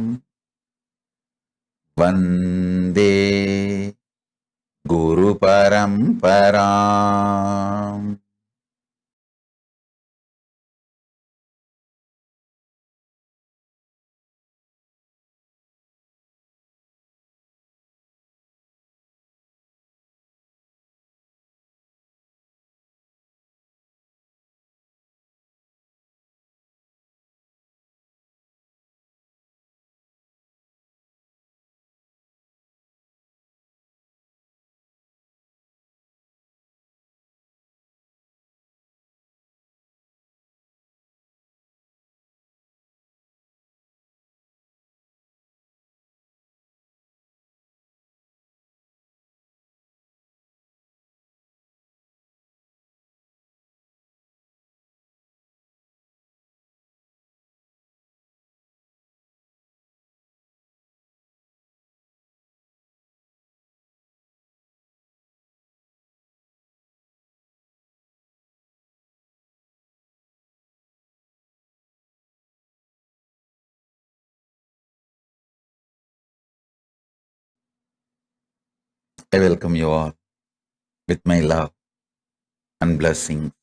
S1: Vande Guru Paramparam. I welcome you all with my love and blessing.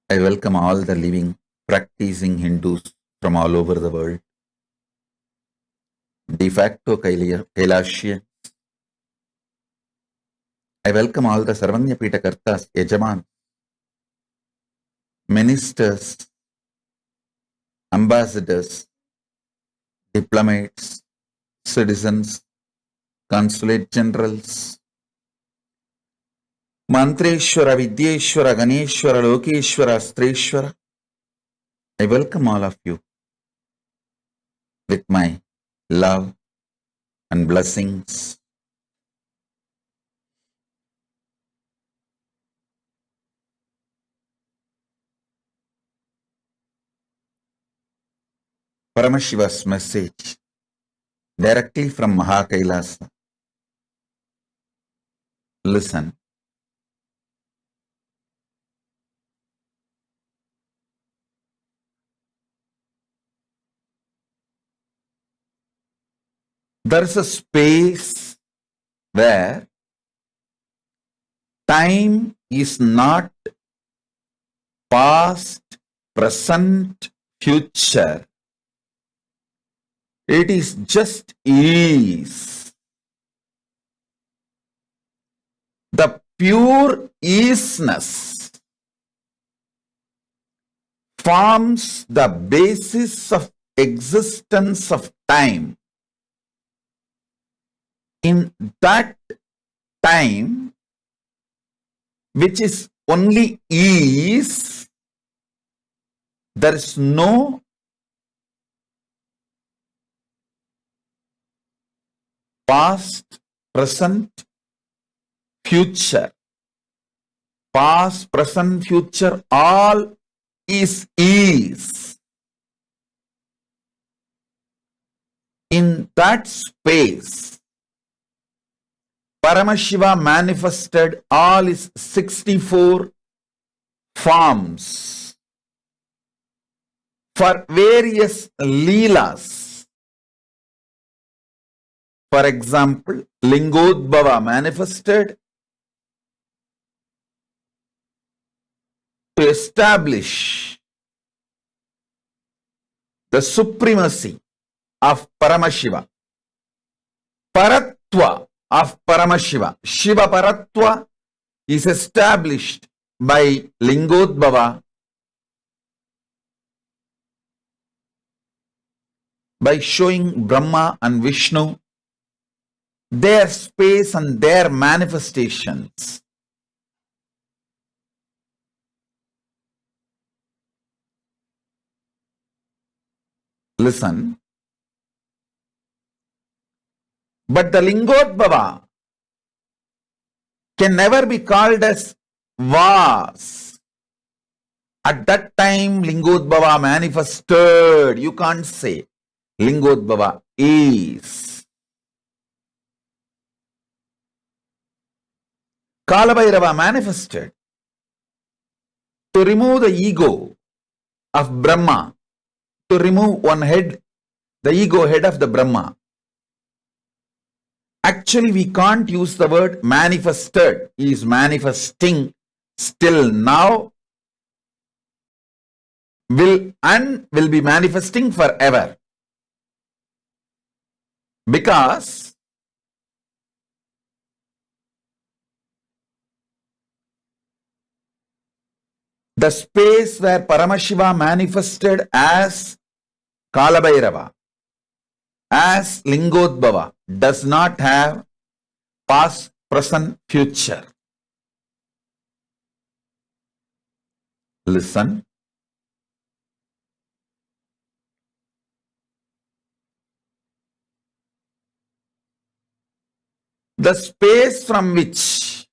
S1: I welcome all the living, practicing Hindus from all over the world, de facto Kailashya. I welcome all the Sarvanya Pita Kartas, Yajaman, ministers, ambassadors, diplomats, citizens, consulate generals, Mantreshwara, Vidyeshwara, Ganeshwara, Lokeshwara, Astreshwara. I welcome all of you with my love and blessings. Paramashiva's message directly from KAILASA. Listen. There is a space where time is not past, present, future. It is just is. The pure isness forms the basis of existence of time. In that time, which is only is, there is no past, present, future. Past, present, future, all is. In that space, Paramashiva manifested all his 64 forms for various leelas. For example, Lingodbhava manifested to establish the supremacy of Paramashiva. Paratva of Paramashiva, Shiva Paratva, is established by Lingodbhava by showing Brahma and Vishnu their space and their manifestations. Listen. But the Lingodbhava can never be called as was. At that time, Lingodbhava manifested. You can't say Lingodbhava is. Kalabhairava manifested to remove the ego of Brahma, to remove one head, the ego head of the Brahma. Actually, we can't use the word manifested. He is manifesting still now, will be manifesting forever. Because the space where Paramashiva manifested as Kalabhairava, as Lingodbhava, does not have past, present, future. Listen. The space from which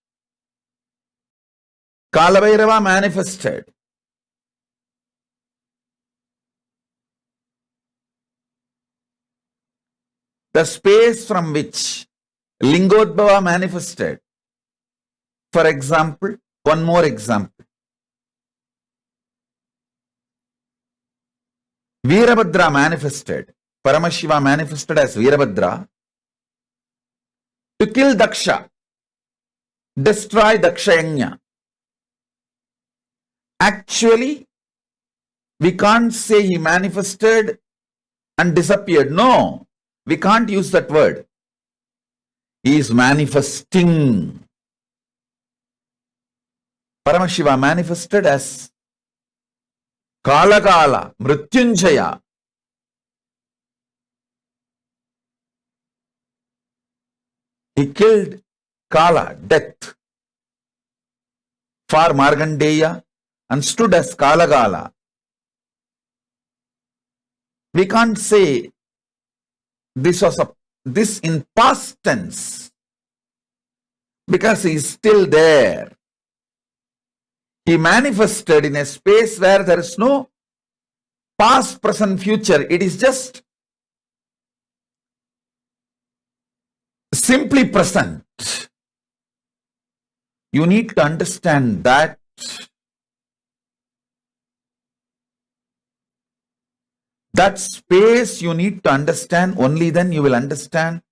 S1: Kalabhairava manifested the space from which Lingodbhava manifested. For example, one more example. Veerabhadra manifested. Paramashiva manifested as Veerabhadra to kill Daksha, destroy Dakshayanya. Actually, we can't say he manifested and disappeared. No. We can't use that word. He is manifesting. Paramashiva manifested as Kala, Mrityunjaya. He killed Kala, death, for Markandeya and stood as Kala. We can't say this in past tense because he is still there. He manifested in a space where there is no past, present, future. It is just simply present. You need to understand that space you need to understand. Only then you will understand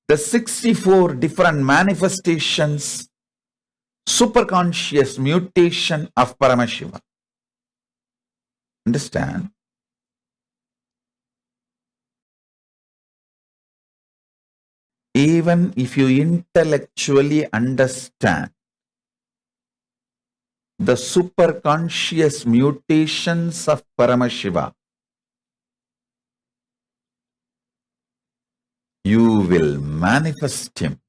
S1: the 64 different manifestations, superconscious mutation of Paramashiva. Understand? Even if you intellectually understand the superconscious mutations of Paramashiva, you will manifest him.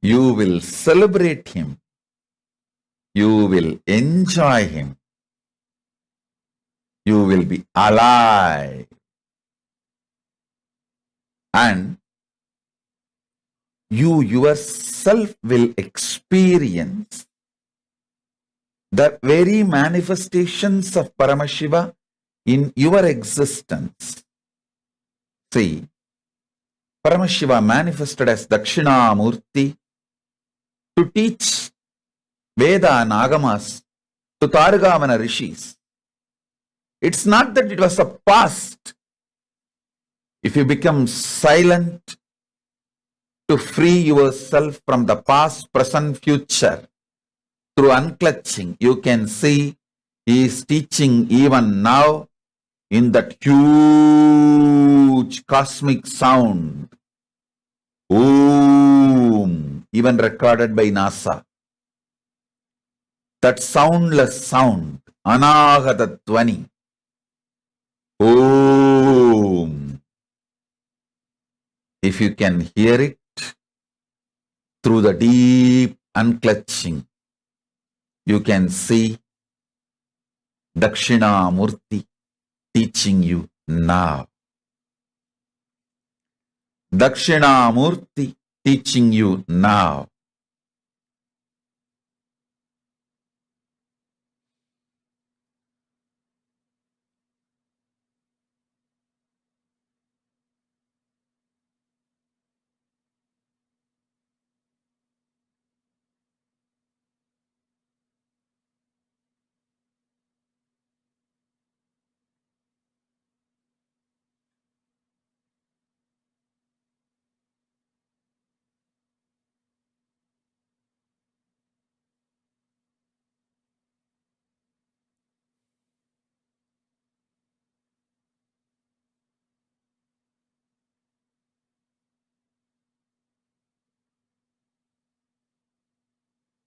S1: You will celebrate him. You will enjoy him. You will be alive. And you yourself will experience the very manifestations of Paramashiva in your existence. See, Paramashiva manifested as Dakshinamurti to teach Veda and Agamas to Targavana rishis. It's not that it was a past. If you become silent to free yourself from the past, present, future, through unclutching, you can see he is teaching even now in that huge cosmic sound. Om, even recorded by NASA. That soundless sound, Anahata Dhvani. Om. If you can hear it through the deep unclutching, you can see Dakshinamurti teaching you now. Dakshinamurti teaching you now.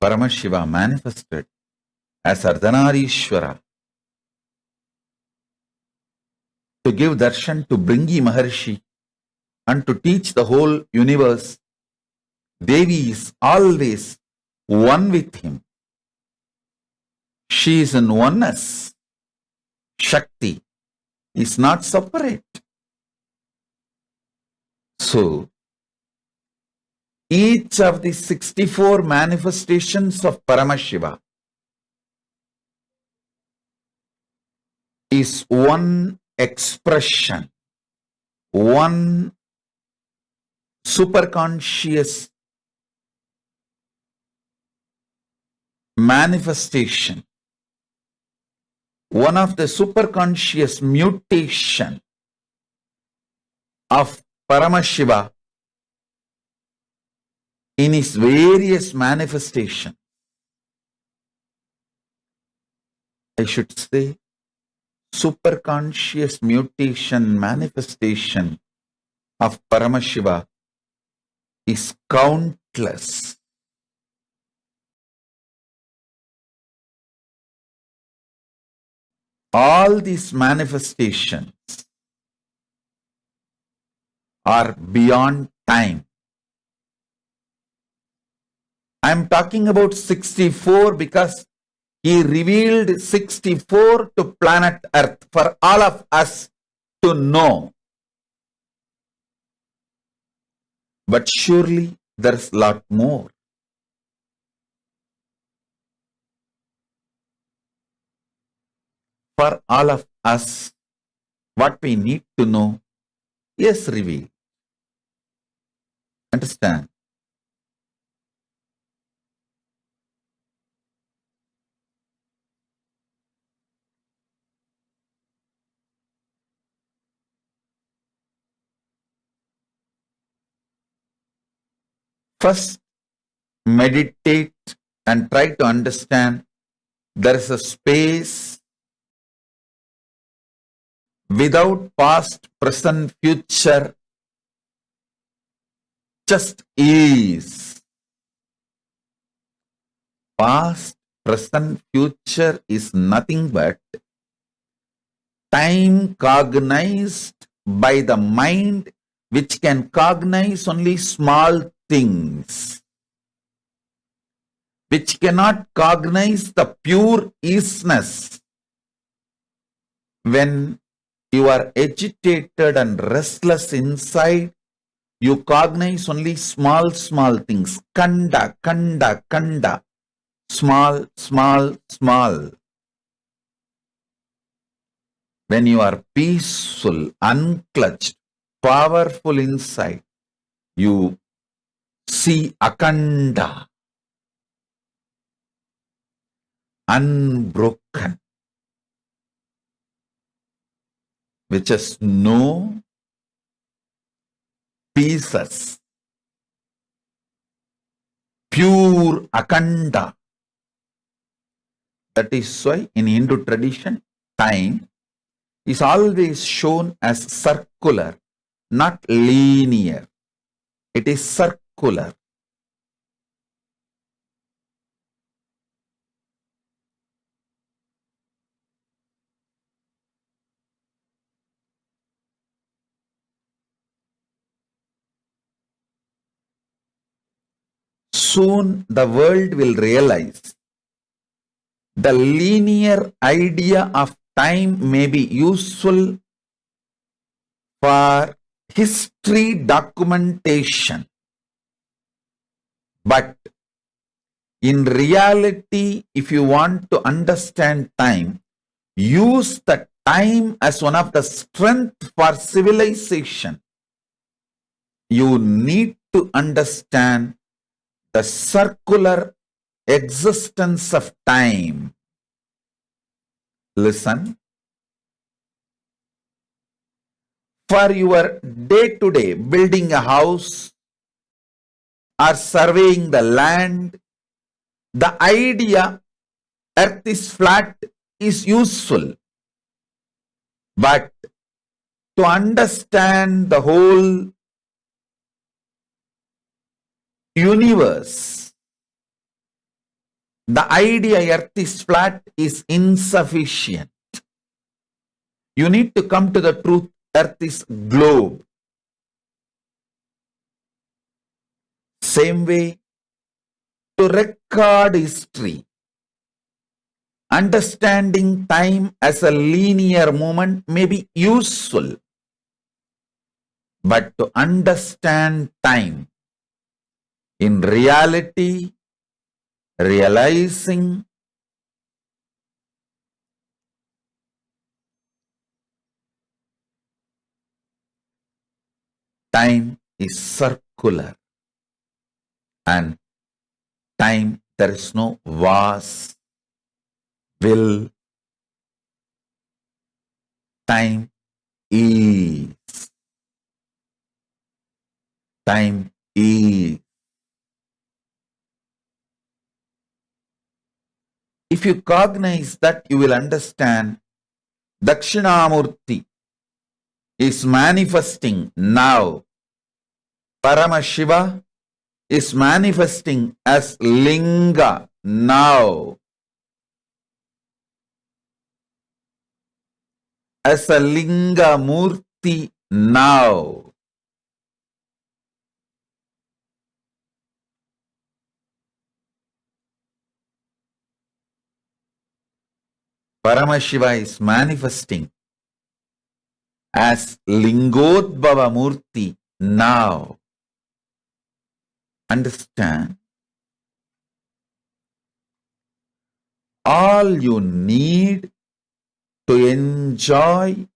S1: Paramashiva manifested as Ardhanarishwara to give darshan to Bringi Maharshi and to teach the whole universe. Devi is always one with him. She is in oneness. Shakti is not separate. So, each of the 64 manifestations of Paramashiva is one expression, one superconscious manifestation, one of the superconscious mutation of Paramashiva in his various manifestations. I should say superconscious mutation manifestation of Paramashiva is countless. All these manifestations are beyond time. I am talking about 64 because he revealed 64 to planet Earth for all of us to know. But surely there is a lot more. for all of us, what we need to know is revealed. Understand? First, meditate and try to understand there is a space without past, present, future, just is. Past, present, future is nothing but time cognized by the mind, which can cognize only small things, which cannot cognize the pure isness. When you are agitated and restless inside, you cognize only small things. Kanda, kanda, kanda. Small, small, small. When you are peaceful, unclutched, powerful inside, you see akanda, unbroken, which is no pieces, pure akanda. That is why in Hindu tradition, time is always shown as circular, not linear. It is circular. Soon the world will realize the linear idea of time may be useful for history documentation, but in reality, if you want to understand time, use the time as one of the strength for civilization. You need to understand the circular existence of time. Listen. For your day-to-day building a house or surveying the land, the idea earth is flat is useful. But to understand the whole universe, the idea earth is flat is insufficient. You need to come to the truth, earth is globe. Same way, to record history, understanding time as a linear movement may be useful. But to understand time in reality, realizing time is circular, and time there is no was, will, time is. Time is. If you cognize that, you will understand Dakshinamurti is manifesting now. Paramashiva is manifesting as Linga now. As a Linga Murti now. Paramashiva is manifesting as Lingodbhava Murti now. Understand? All you need to enjoy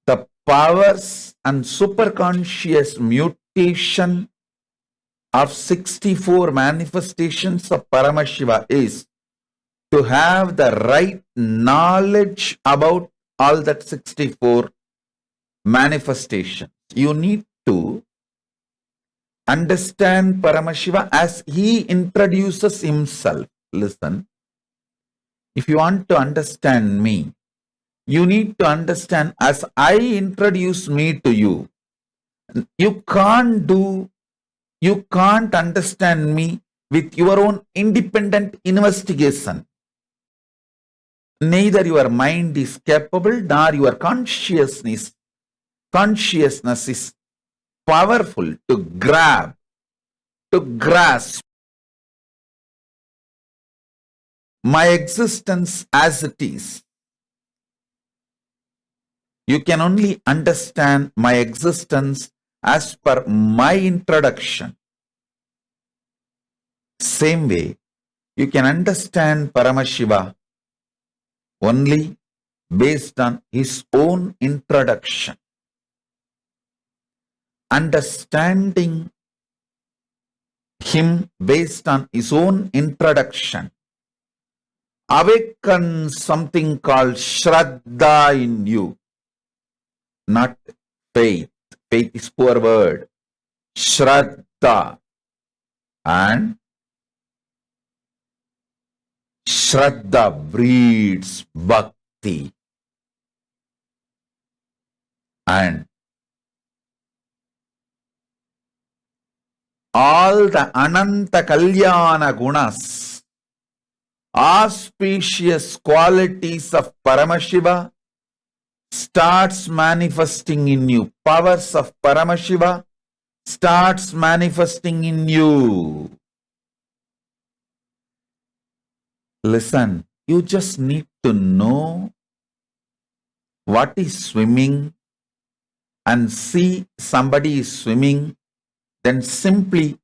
S1: the powers and superconscious mutation of 64 manifestations of Paramashiva is to have the right knowledge about all that 64 manifestations. You need to understand Paramashiva as he introduces himself. Listen, if you want to understand me, you need to understand as I introduce me to you. You can't understand me with your own independent investigation. Neither your mind is capable nor your consciousness is powerful to grasp my existence as it is. You can only understand my existence as per my introduction. Same way, you can understand Paramashiva only based on his own introduction. Understanding him based on his own introduction awakens something called Shraddha in you, not faith. Faith is poor word. Shraddha. And Shraddha breeds bhakti. And all the Ananta Kalyana Gunas, auspicious qualities of Paramashiva starts manifesting in you. Powers of Paramashiva starts manifesting in you. Listen, you just need to know what is swimming and see somebody is swimming, then simply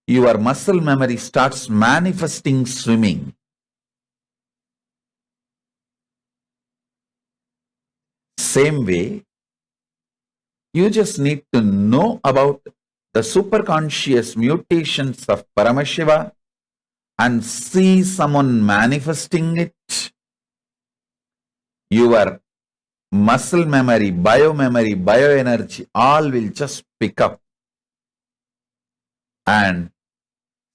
S1: your muscle memory starts manifesting swimming. Same way, you just need to know about the superconscious mutations of Paramashiva and see someone manifesting it. Your muscle memory, biomemory, bioenergy, all will just pick up. And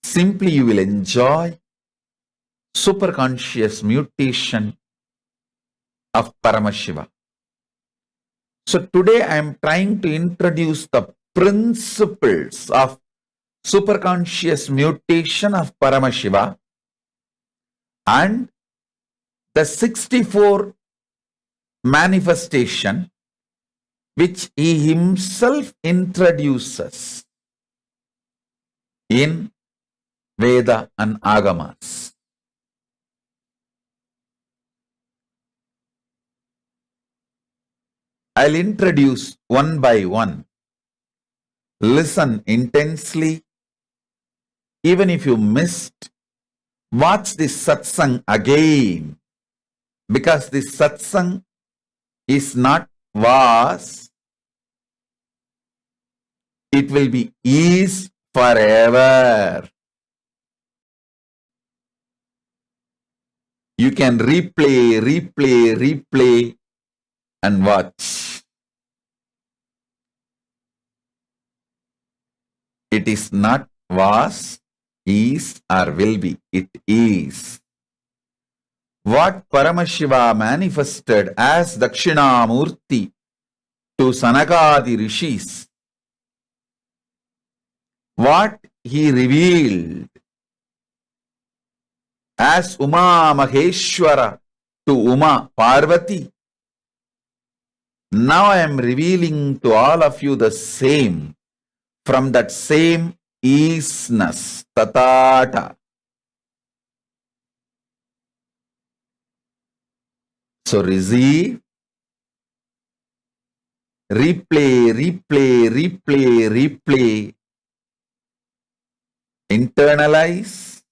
S1: simply you will enjoy superconscious mutation of Paramashiva. So today I am trying to introduce the principles of superconscious mutation of Paramashiva and the 64 manifestation which he himself introduces in Veda and Agamas. I'll introduce one by one. Listen intensely. Even if you missed, watch this satsang again, because this satsang is not was, it will be is forever. You can replay and watch. It is not was, is or will be. It is. What Paramashiva manifested as Dakshinamurti to Sanakadi Rishis, what he revealed as Uma Maheshwara to Uma Parvati, now I am revealing to all of you the same, from that same isness, tatata. So receive, replay, internalize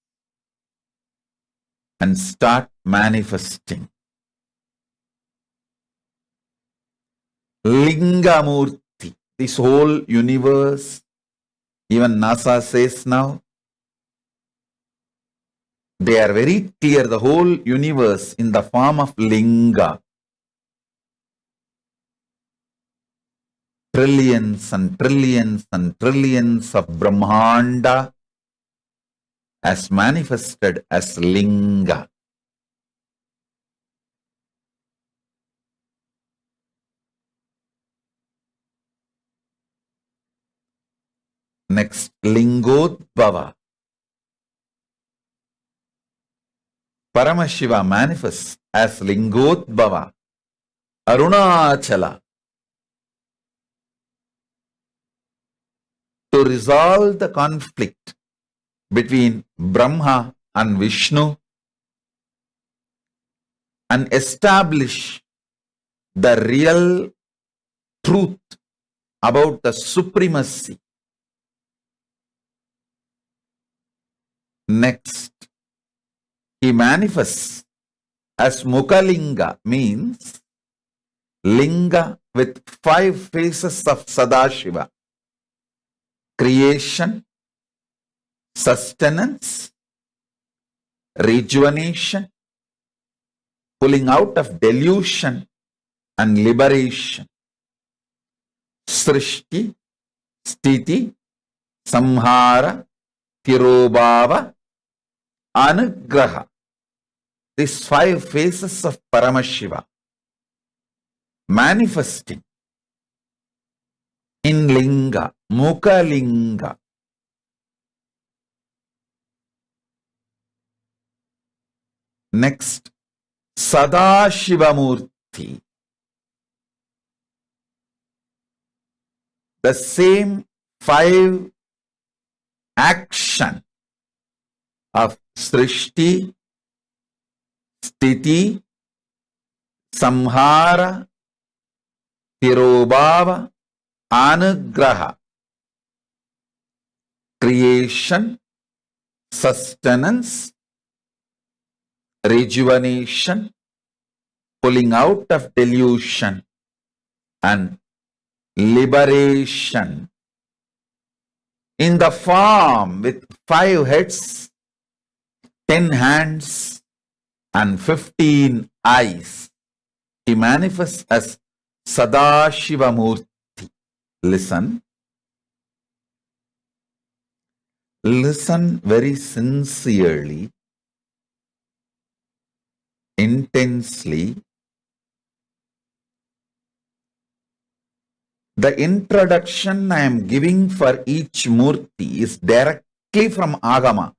S1: and start manifesting. Lingamurti. This whole universe, even NASA says now, they are very clear, the whole universe in the form of linga. Trillions and trillions and trillions of Brahmanda as manifested as linga. Next, Lingodbhava. Paramashiva manifests as Lingodbhava, Arunachala, to resolve the conflict between Brahma and Vishnu and establish the real truth about the supremacy. Next, he manifests as Mukhalinga, means linga with 5 faces of Sadashiva: creation, sustenance, rejuvenation, pulling out of delusion, and liberation. Srishti, Sthiti, Samhara, Tirobhava, Anugraha. These 5 faces of Paramashiva manifesting in linga, Mukhalinga. Next, Sadashivamurti. The same 5 action of Srishti, Sthiti, Samhara, Tirobhava, Anugraha. Creation, sustenance, rejuvenation, pulling out of delusion, and liberation. In the form with 5 heads, 10 hands, and 15 eyes, he manifests as Sadashivamurti. Listen. Listen very sincerely, intensely. The introduction I am giving for each Murti is directly from Agama,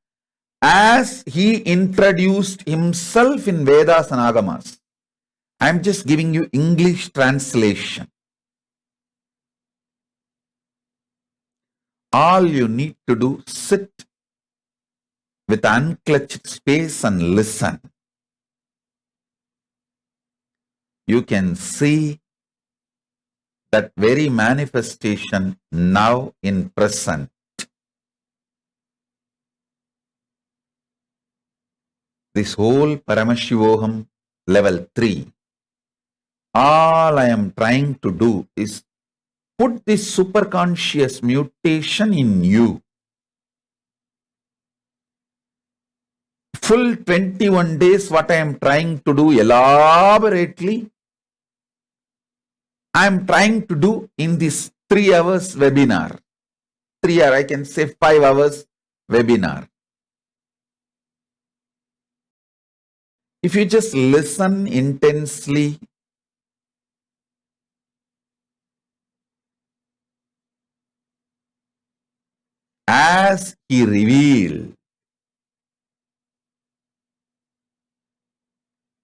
S1: as he introduced himself in Vedas and Agamas. I am just giving you English translation. All you need to do, sit with unclutched space and listen. You can see that very manifestation now in present. This whole Paramashivoham level 3, all I am trying to do is put this superconscious mutation in you. Full 21 days, what I am trying to do elaborately, I am trying to do in this 3 hours webinar. 3 hours, I can say 5 hours webinar. If you just listen intensely, as he revealed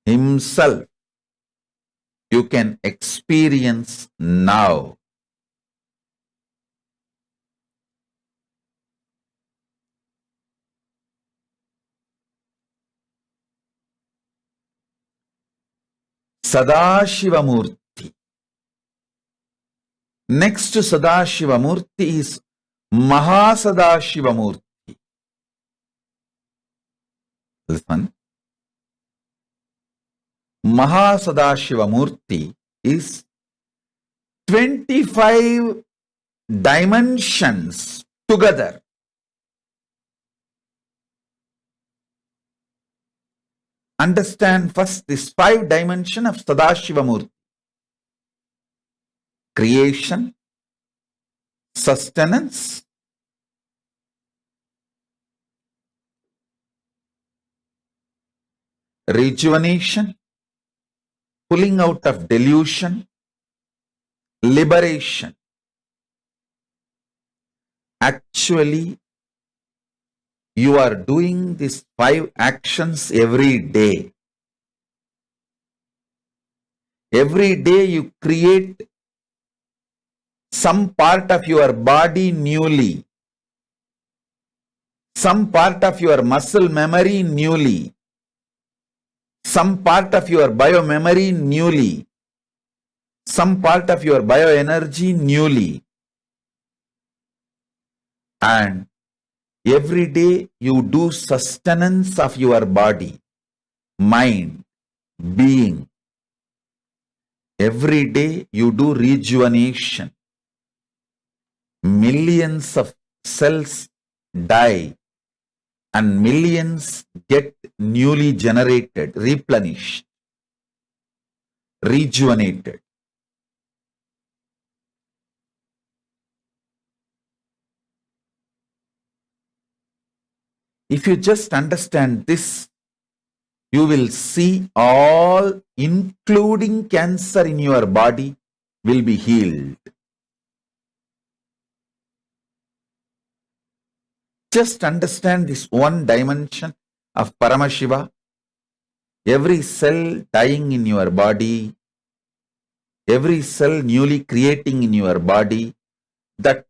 S1: himself, you can experience now. Sadashivamurti. Next to Sadashivamurti is Mahasadashivamurti. Listen. Mahasadashivamurti is 25 dimensions together. Understand first this 5 dimension of Sadashivamurti. Creation, sustenance, rejuvenation, pulling out of delusion, liberation. Actually, you are doing these 5 actions every day. Every day you create some part of your body newly, some part of your muscle memory newly, some part of your biomemory newly, some part of your bioenergy newly. And every day you do sustenance of your body, mind, being. Every day you do rejuvenation. Millions of cells die and millions get newly generated, replenished, rejuvenated. If you just understand this, you will see all, including cancer in your body, will be healed. Just understand this one dimension of Paramashiva. Every cell dying in your body, every cell newly creating in your body, that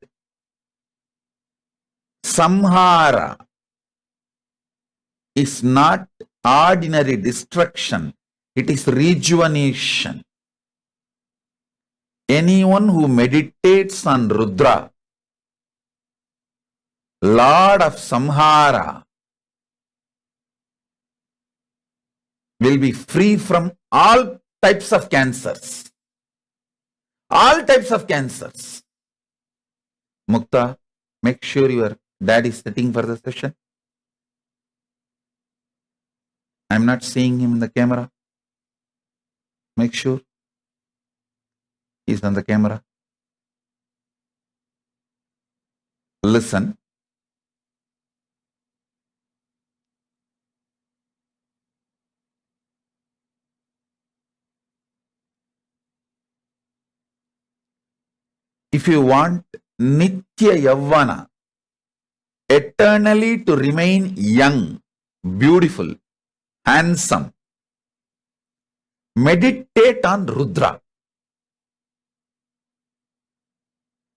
S1: samhara is not ordinary destruction, it is rejuvenation. Anyone who meditates on Rudra, Lord of Samhara, will be free from all types of cancers. All types of cancers. Mukta, make sure your dad is sitting for the session. I'm not seeing him in the camera. Make sure he's on the camera. Listen. If you want Nitya Yavana, eternally to remain young, beautiful, handsome, meditate on Rudra.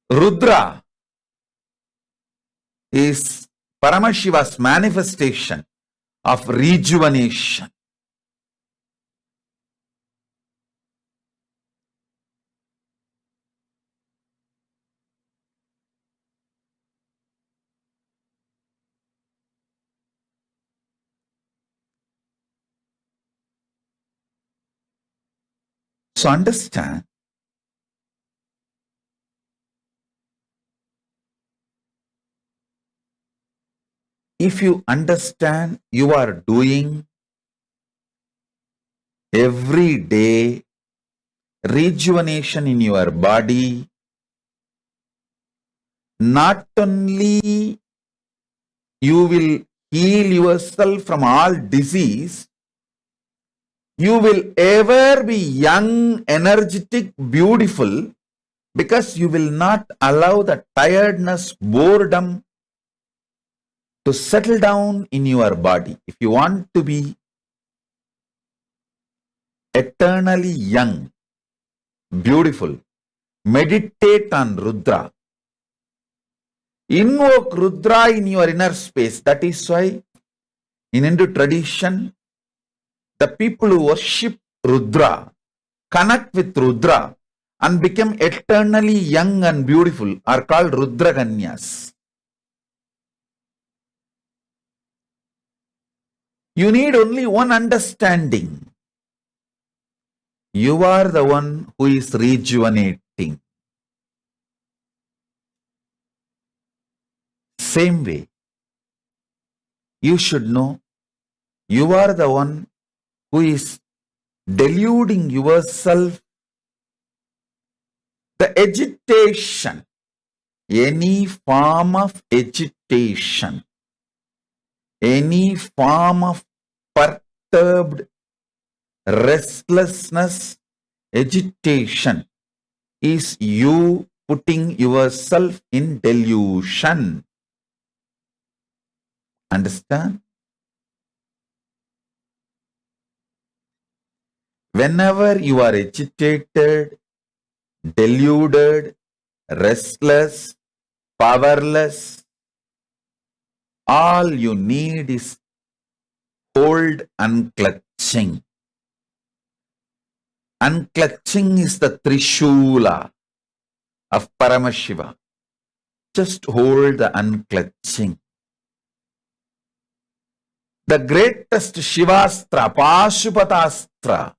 S1: Rudra is Paramashiva's manifestation of rejuvenation. So understand, if you understand you are doing every day rejuvenation in your body, not only you will heal yourself from all disease, you will ever be young, energetic, beautiful, because you will not allow the tiredness, boredom to settle down in your body. If you want to be eternally young, beautiful, meditate on Rudra. Invoke Rudra in your inner space. That is why in Hindu tradition, the people who worship Rudra, connect with Rudra and become eternally young and beautiful are called Rudra Kanyas. You need only one understanding. You are the one who is rejuvenating. Same way, you should know you are the one who is deluding yourself. The agitation, any form of agitation, any form of perturbed restlessness, agitation, is you putting yourself in delusion. Understand? Whenever you are agitated, deluded, restless, powerless, all you need is hold unclutching. Unclutching is the Trishula of Paramashiva. Just hold the unclutching. The greatest Shivastra, Pashupatastra,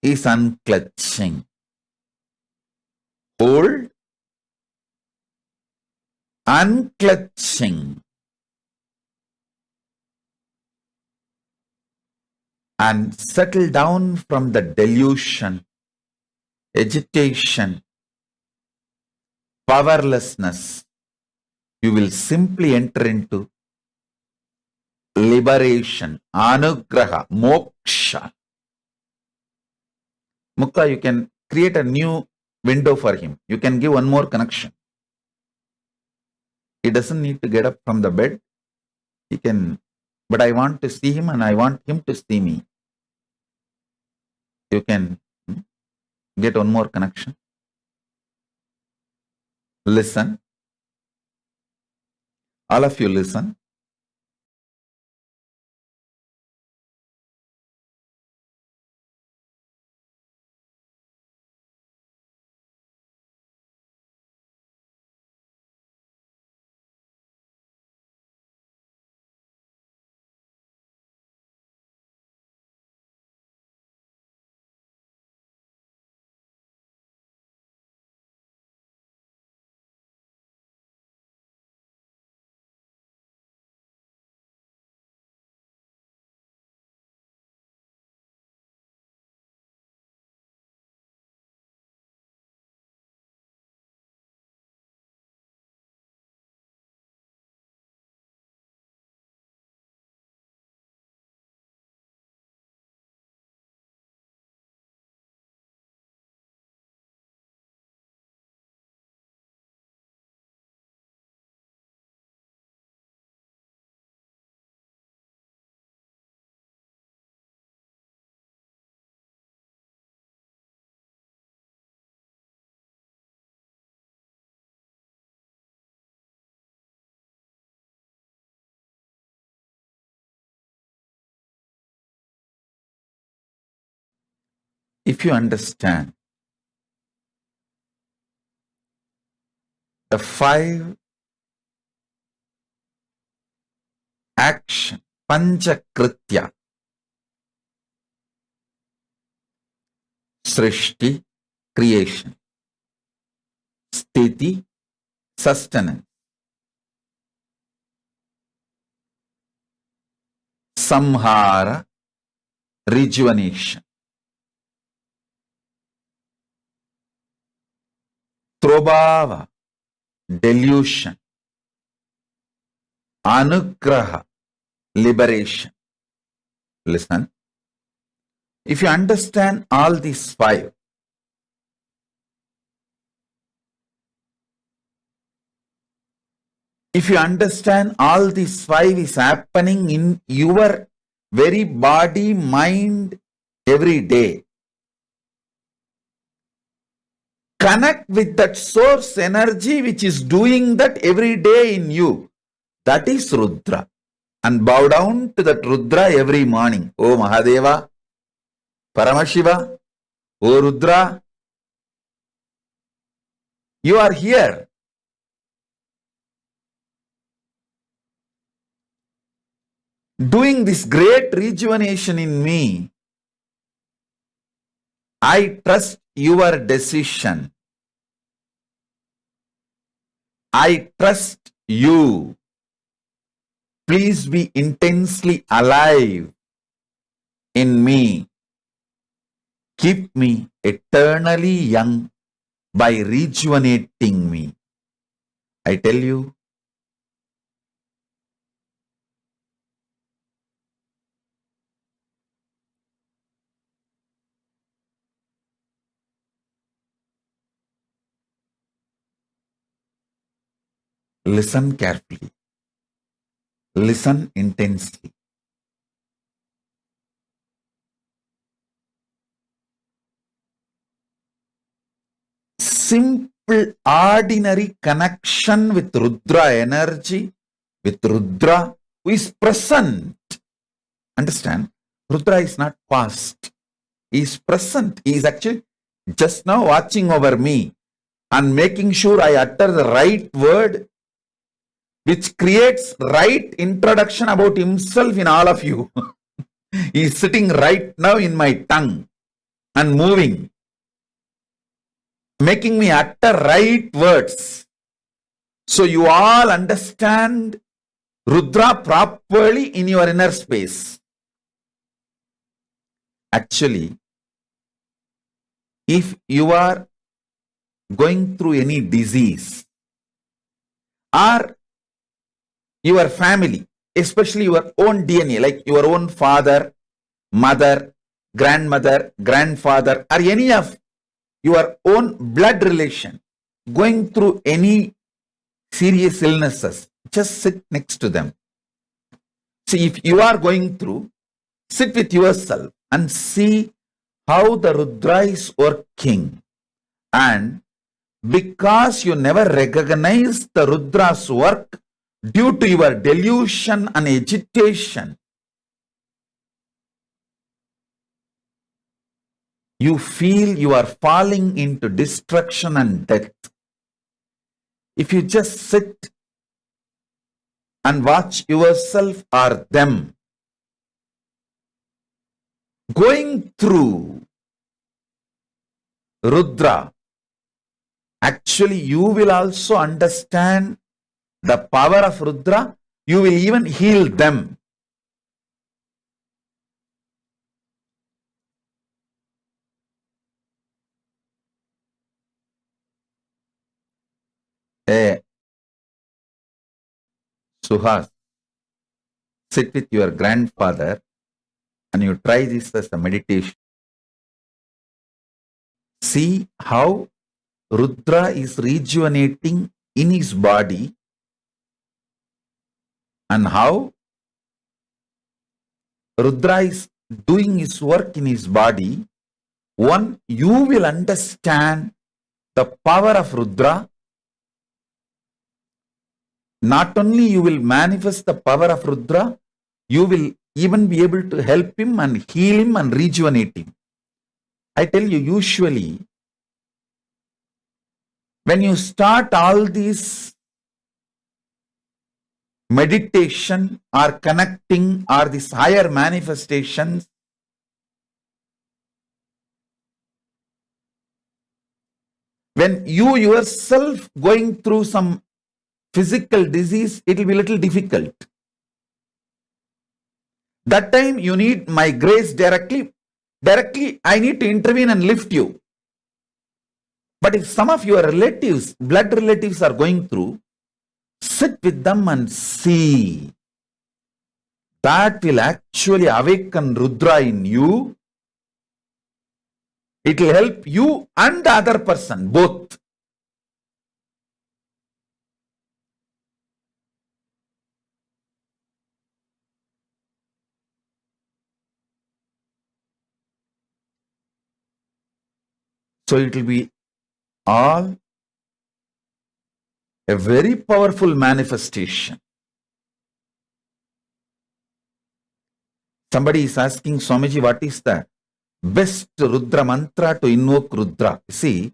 S1: is unclutching. Hold, unclutching, and settle down from the delusion, agitation, powerlessness. You will simply enter into liberation, anugraha, moksha. Mukta, you can create a new window for him. You can give one more connection. He doesn't need to get up from the bed. He can, but I want to see him and I want him to see me. You can get one more connection. Listen. All of you listen. If you understand the 5 action, Panchakritya, Srishti, creation, Sthiti, sustenance, Samhara, rejuvenation, Trobhava, delusion, Anugraha, liberation. Listen. If you understand all these 5, if you understand all these 5 is happening in your very body, mind, every day, connect with that source energy which is doing that every day in you. That is Rudra. And bow down to that Rudra every morning. Oh Mahadeva, Paramashiva, oh Rudra, you are here. Doing this great rejuvenation in me. I trust your decision. I trust you. Please be intensely alive in me. Keep me eternally young by rejuvenating me. I tell you, listen carefully. Listen intensely. Simple, ordinary connection with Rudra energy, with Rudra who is present. Understand? Rudra is not past. He is present. He is actually just now watching over me and making sure I utter the right word, which creates right introduction about himself in all of you. He is sitting right now in my tongue and moving, making me utter right words. So you all understand Rudra properly in your inner space. Actually, if you are going through any disease or your family, especially your own DNA, like your own father, mother, grandmother, grandfather, or any of your own blood relation going through any serious illnesses, just sit next to them. See, if you are going through, sit with yourself and see how the Rudra is working. And because you never recognize the Rudra's work due to your delusion and agitation, you feel you are falling into destruction and death. If you just sit and watch yourself or them going through Rudra, actually you will also understand the power of Rudra. You will even heal them. Suhas, sit with your grandfather and you try this as a meditation. See how Rudra is rejuvenating in his body and how Rudra is doing his work in his body. One, you will understand the power of Rudra. Not only you will manifest the power of Rudra, you will even be able to help him and heal him and rejuvenate him. I tell you, usually, when you start all these meditation or connecting or these higher manifestations, when you yourself going through some physical disease, it will be a little difficult. That time you need my grace directly. Directly, I need to intervene and lift you. But if some of your relatives, blood relatives are going through, sit with them and see. That will actually awaken Rudra in you. It will help you and the other person, both. So it will be all a very powerful manifestation. Somebody is asking Swamiji, what is the best Rudra mantra to invoke Rudra? See,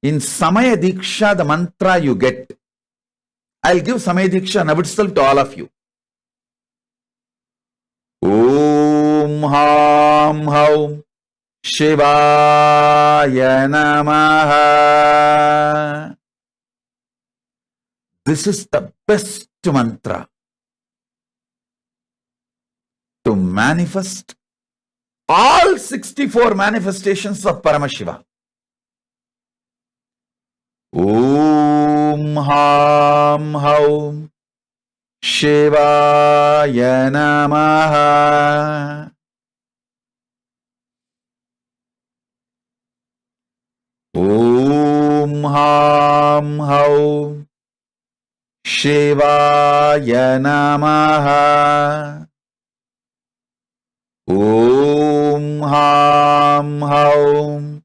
S1: in Samaya Diksha, the mantra you get, I'll give Samaya Diksha now itself to all of you. Om Ham Haum Shivaya Namaha. This is the best mantra to manifest all 64 manifestations of Paramashiva. Om Ham Haum Shivaya Namaha. Om Ham Haum Shivaya Namaha. Om Ham Haum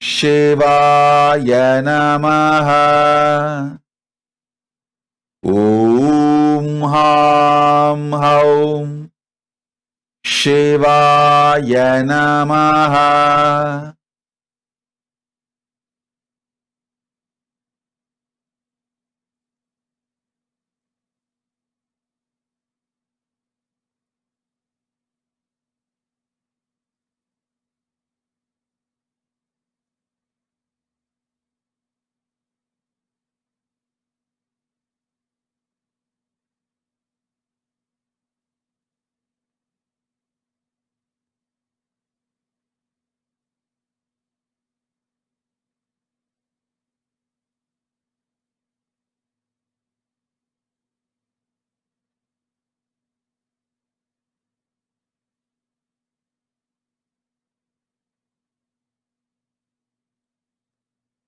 S1: Shivaya Namaha. Om Ham Haum Shivaya Namaha.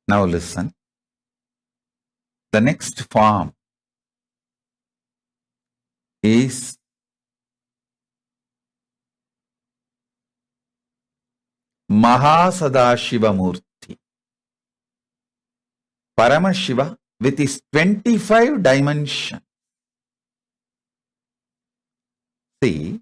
S1: Now listen. The next form is Mahasadashivamurti. Paramashiva with his 25 dimensions. See,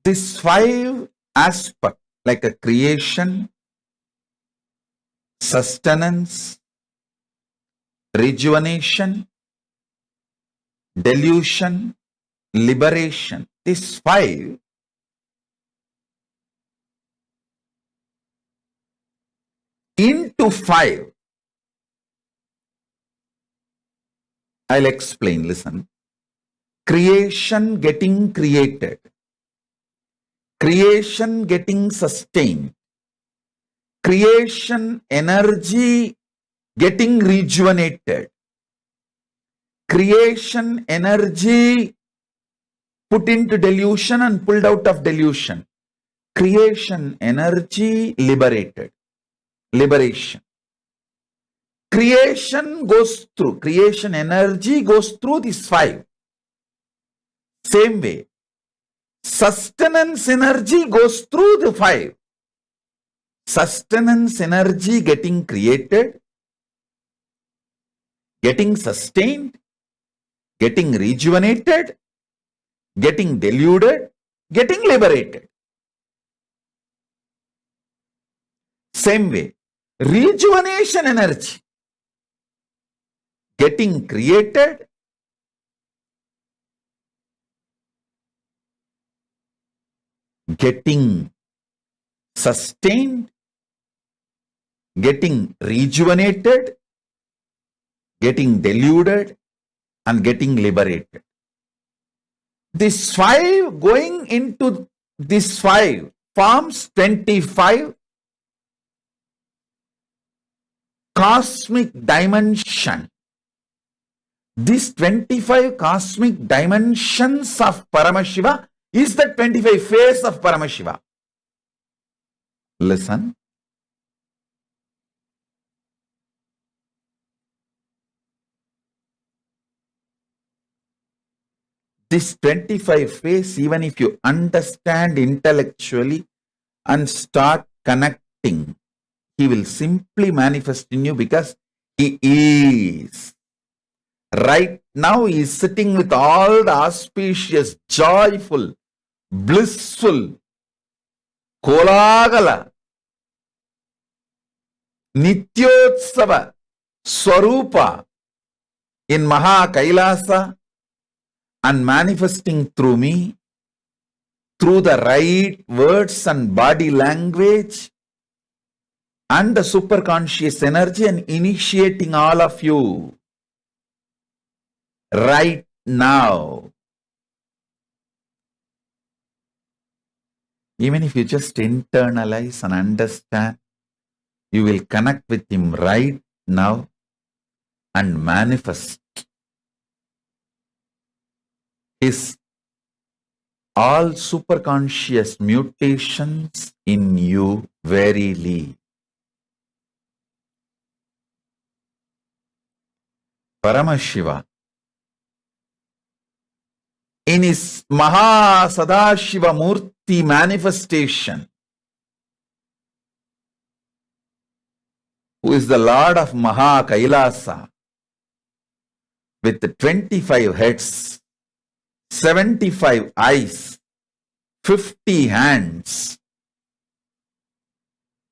S1: this 5 aspects like a creation, sustenance, rejuvenation, delusion, liberation. These 5 into 5. I'll explain, listen. Creation getting created. Creation getting sustained. Creation energy getting rejuvenated. Creation energy put into delusion and pulled out of delusion. Creation energy liberated. Liberation. Creation goes through, creation energy goes through these 5. Same way, sustenance energy goes through the 5. Sustenance energy getting created, getting sustained, getting rejuvenated, getting deluded, getting liberated. Same way, rejuvenation energy getting created, getting sustained, getting rejuvenated, getting deluded, and getting liberated. This 5 going into this 5 forms 25 cosmic dimension. These 25 cosmic dimensions of Paramashiva is the 25 face of Paramashiva. Listen. This 25 face, even if you understand intellectually and start connecting, he will simply manifest in you because he is. Right now he is sitting with all the auspicious, joyful, blissful, kolagala, nityotsava, swarupa, in Maha Kailasa and manifesting through me, through the right words and body language and the superconscious energy, and initiating all of you right now. Even if you just internalize and understand, you will connect with him right now and manifest his all superconscious mutations in you verily. Paramashiva, in his Maha Sadashiva Murti manifestation, who is the Lord of Maha Kailasa, with 25 heads, 75 eyes, 50 hands,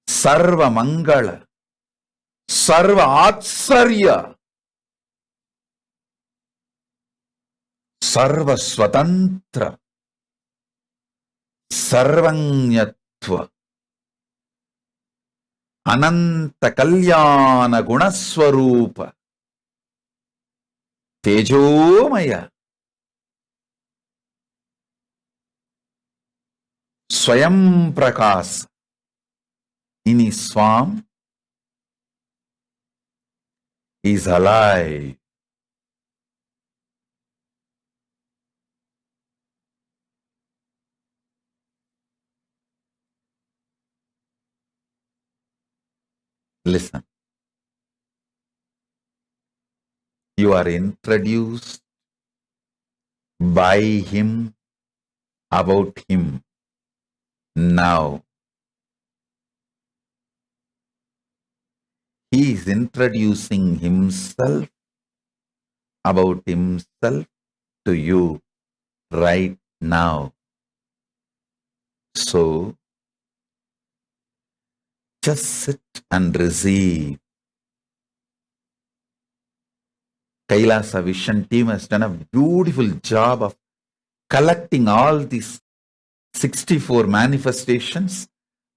S1: Sarva Mangala, Sarva Atsarya, Sarva Swatantra, Sarvanyatva, Ananta Kalyana Gunaswarupa, Tejomaya, Swayam Prakas, in his form, is alive. Listen, you are introduced by him, about him. Now, he is introducing himself, about himself to you right now. So, just sit and receive. Kailasa Vision team has done a beautiful job of collecting all these 64 manifestations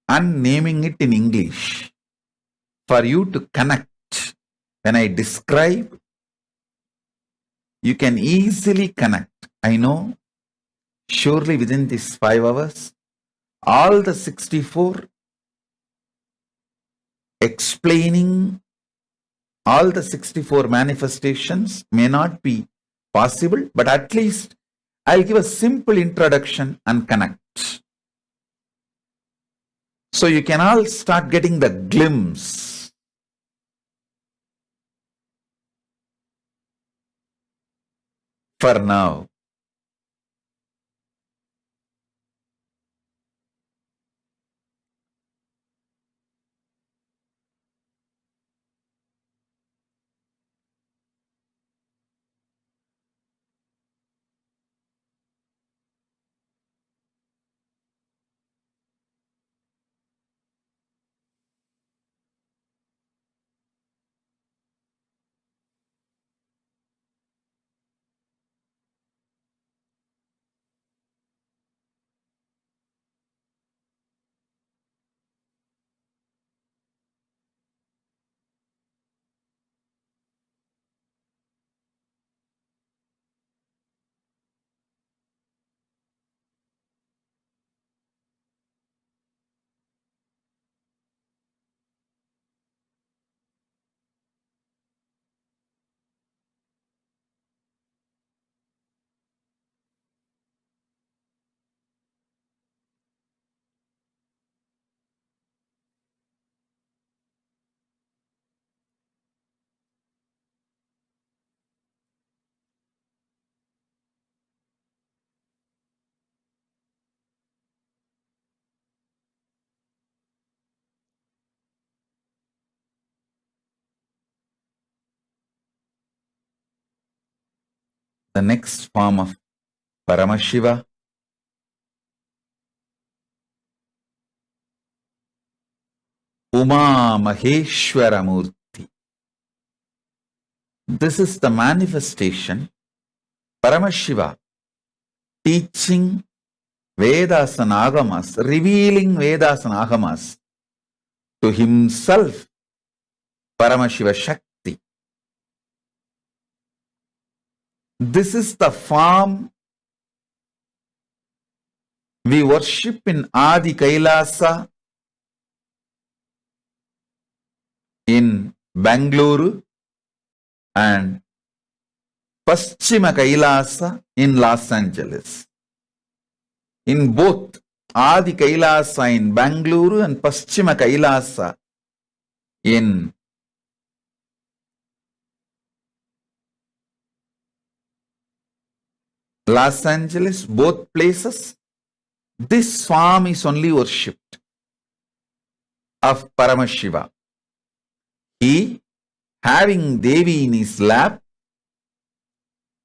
S1: and naming it in English for you to connect. When I describe, you can easily connect. I know, surely within these 5 hours, all the 64 explaining all the 64 manifestations may not be possible, but at least I'll give a simple introduction and connect. So you can all start getting the glimpse. For now, the next form of Paramashiva, Uma Maheshwara Murti. This is the manifestation. Paramashiva teaching Vedas and Agamas, revealing Vedas and Agamas to himself, Paramashiva Shakti. This is the form we worship in Adi Kailasa in Bangalore and Paschima Kailasa in Los Angeles. In both Adi Kailasa in Bangalore and Paschima Kailasa in Los Angeles, both places, this form is only worshipped of Paramashiva. He, having Devi in his lap,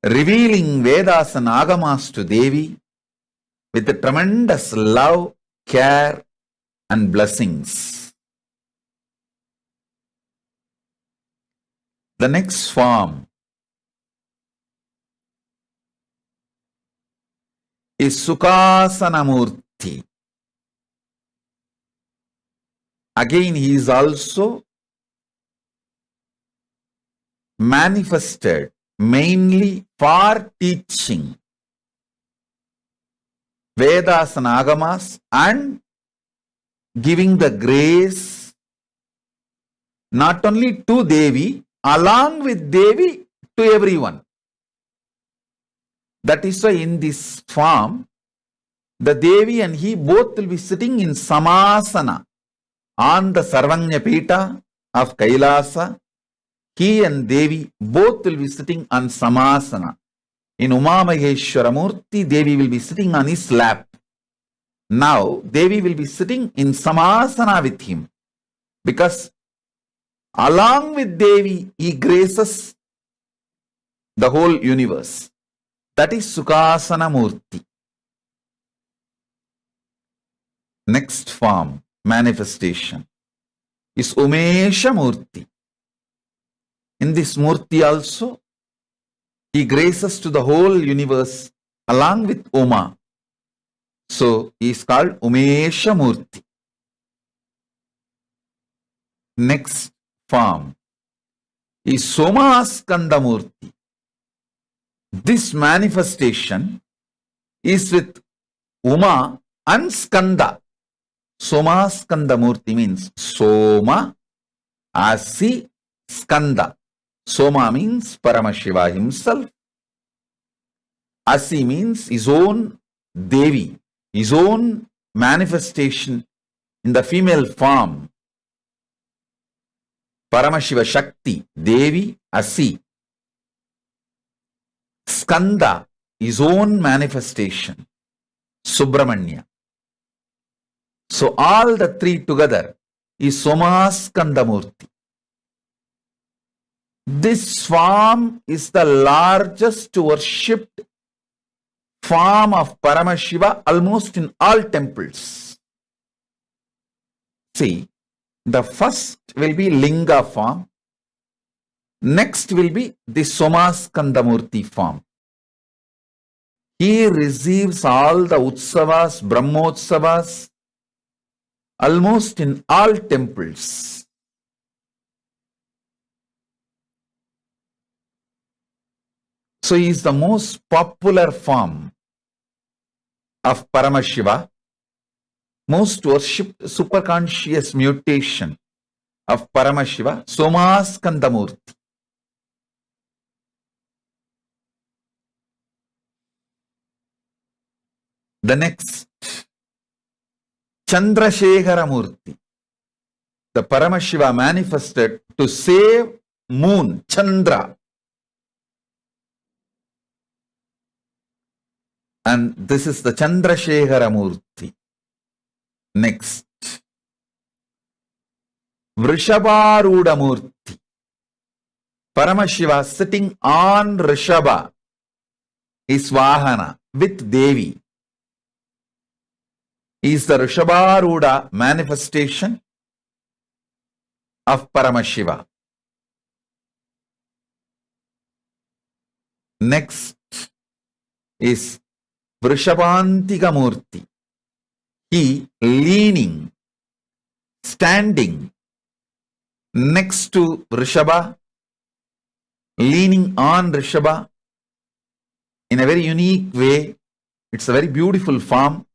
S1: revealing Vedas and Agamas to Devi with a tremendous love, care and blessings. The next form is Sukhasanamurti. Again, he is also manifested mainly for teaching Vedas and Agamas and giving the grace not only to Devi, along with Devi to everyone. That is why in this form, the Devi and he both will be sitting in Samasana on the Sarvanya Pita of Kailasa. He and Devi both will be sitting on Samasana. In Uma Maheshwara Murti, Devi will be sitting on his lap. Now, Devi will be sitting in Samasana with him because along with Devi, he graces the whole universe. That is Sukhasana Murti. Next form, manifestation, is Umesha Murti. In this Murti also, he graces to the whole universe along with Uma. So, he is called Umesha Murti. Next form is Somaskanda Murti. This manifestation is with Uma and Skanda. Somaskanda Murti means Soma, Asi, Skanda. Soma means Paramashiva himself. Asi means his own Devi, his own manifestation in the female form. Paramashiva Shakti, Devi, Asi. Skanda, his own manifestation, Subramanya. So all the three together is Somaskanda Murti. This form is the largest worshipped form of Paramashiva almost in all temples. See, the first will be Linga form. Next will be the Somaskanda Murti form. He receives all the Utsavas, Brahmotsavas, almost in all temples. So he is the most popular form of Paramashiva, most worshipped superconscious mutation of Paramashiva, Somaskanda Murti. The next, Chandrasekhara Murti. The Paramashiva manifested to save moon, Chandra. And this is the Chandrasekhara Murti. Next, Vrishabharuda Murti. Paramashiva sitting on Rishabha, his Vahana, with Devi. He is the Rishabharuda manifestation of Paramashiva. Next is Vrishabhantika Murti. He leaning, standing next to Rishabha, leaning on Rishabha in a very unique way. It's a very beautiful form.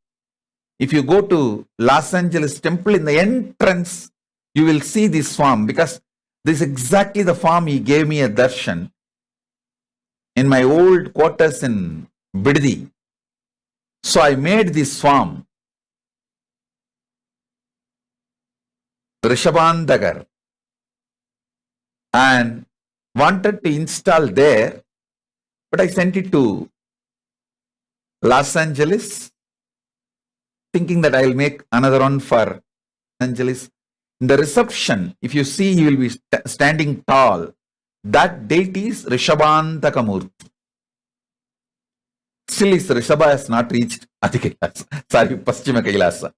S1: If you go to Los Angeles temple, in the entrance, you will see this form, because this is exactly the form he gave me a darshan in my old quarters in Biddi. So I made this form, Rishabhandagar, and wanted to install there, but I sent it to Los Angeles, thinking that I'll make another one for Los Angeles. In the reception, if you see, he will be standing tall. That deity is Rishabhantaka Murti. Still, his Rishabha has not reached Adi Kailasa. Sorry, Paschima Kailasa.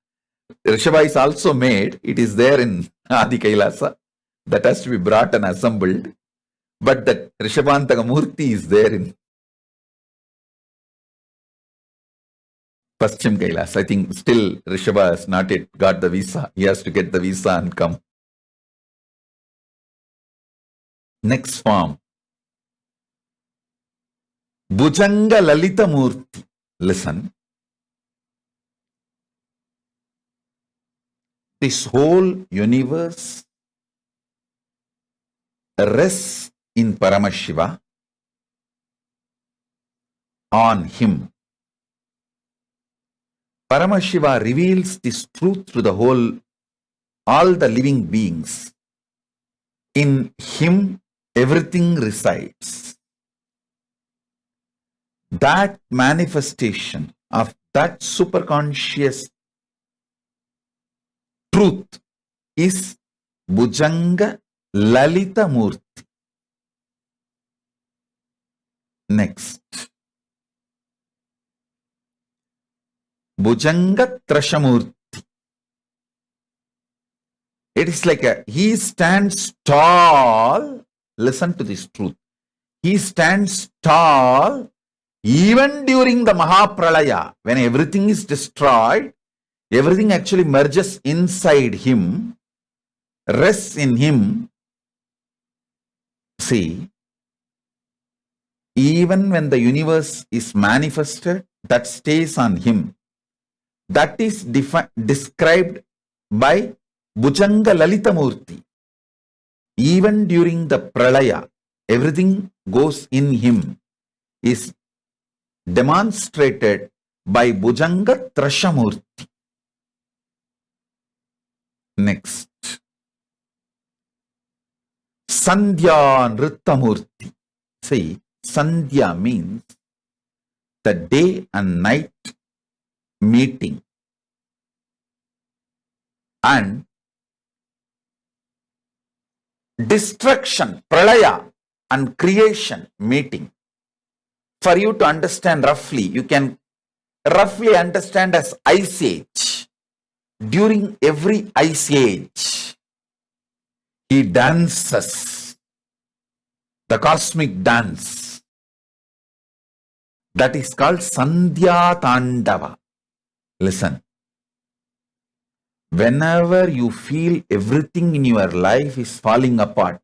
S1: Rishabha is also made. It is there in Adi Kailasa. That has to be brought and assembled. But that Rishabhantaka Murti is there in Paschim Kailas. I think still Rishabha has not yet got the visa. He has to get the visa and come. Next form. Bhujanga Lalita Murti. Listen. This whole universe rests in Paramashiva, on him. Paramashiva reveals this truth to the all the living beings. In him, everything resides. That manifestation of that superconscious truth is Bhujanga Lalita Murti. Next. Bhujanga Trashamurti. It is like he stands tall. Listen to this truth. He stands tall even during the Mahapralaya, when everything is destroyed, everything actually merges inside him, rests in him. See, even when the universe is manifested, that stays on him. That is described by Bhujanga Lalita Murti. Even during the Pralaya, everything goes in him, is demonstrated by Bhujanga Trashamurti. Next. Sandhya Nrittamurti. See, Sandhya means the day and night meeting, and destruction, pralaya, and creation meeting. For you to understand roughly, you can roughly understand as Ice Age. During every Ice Age, he dances the cosmic dance. That is called Sandhya Tandava. Listen. Whenever you feel everything in your life is falling apart,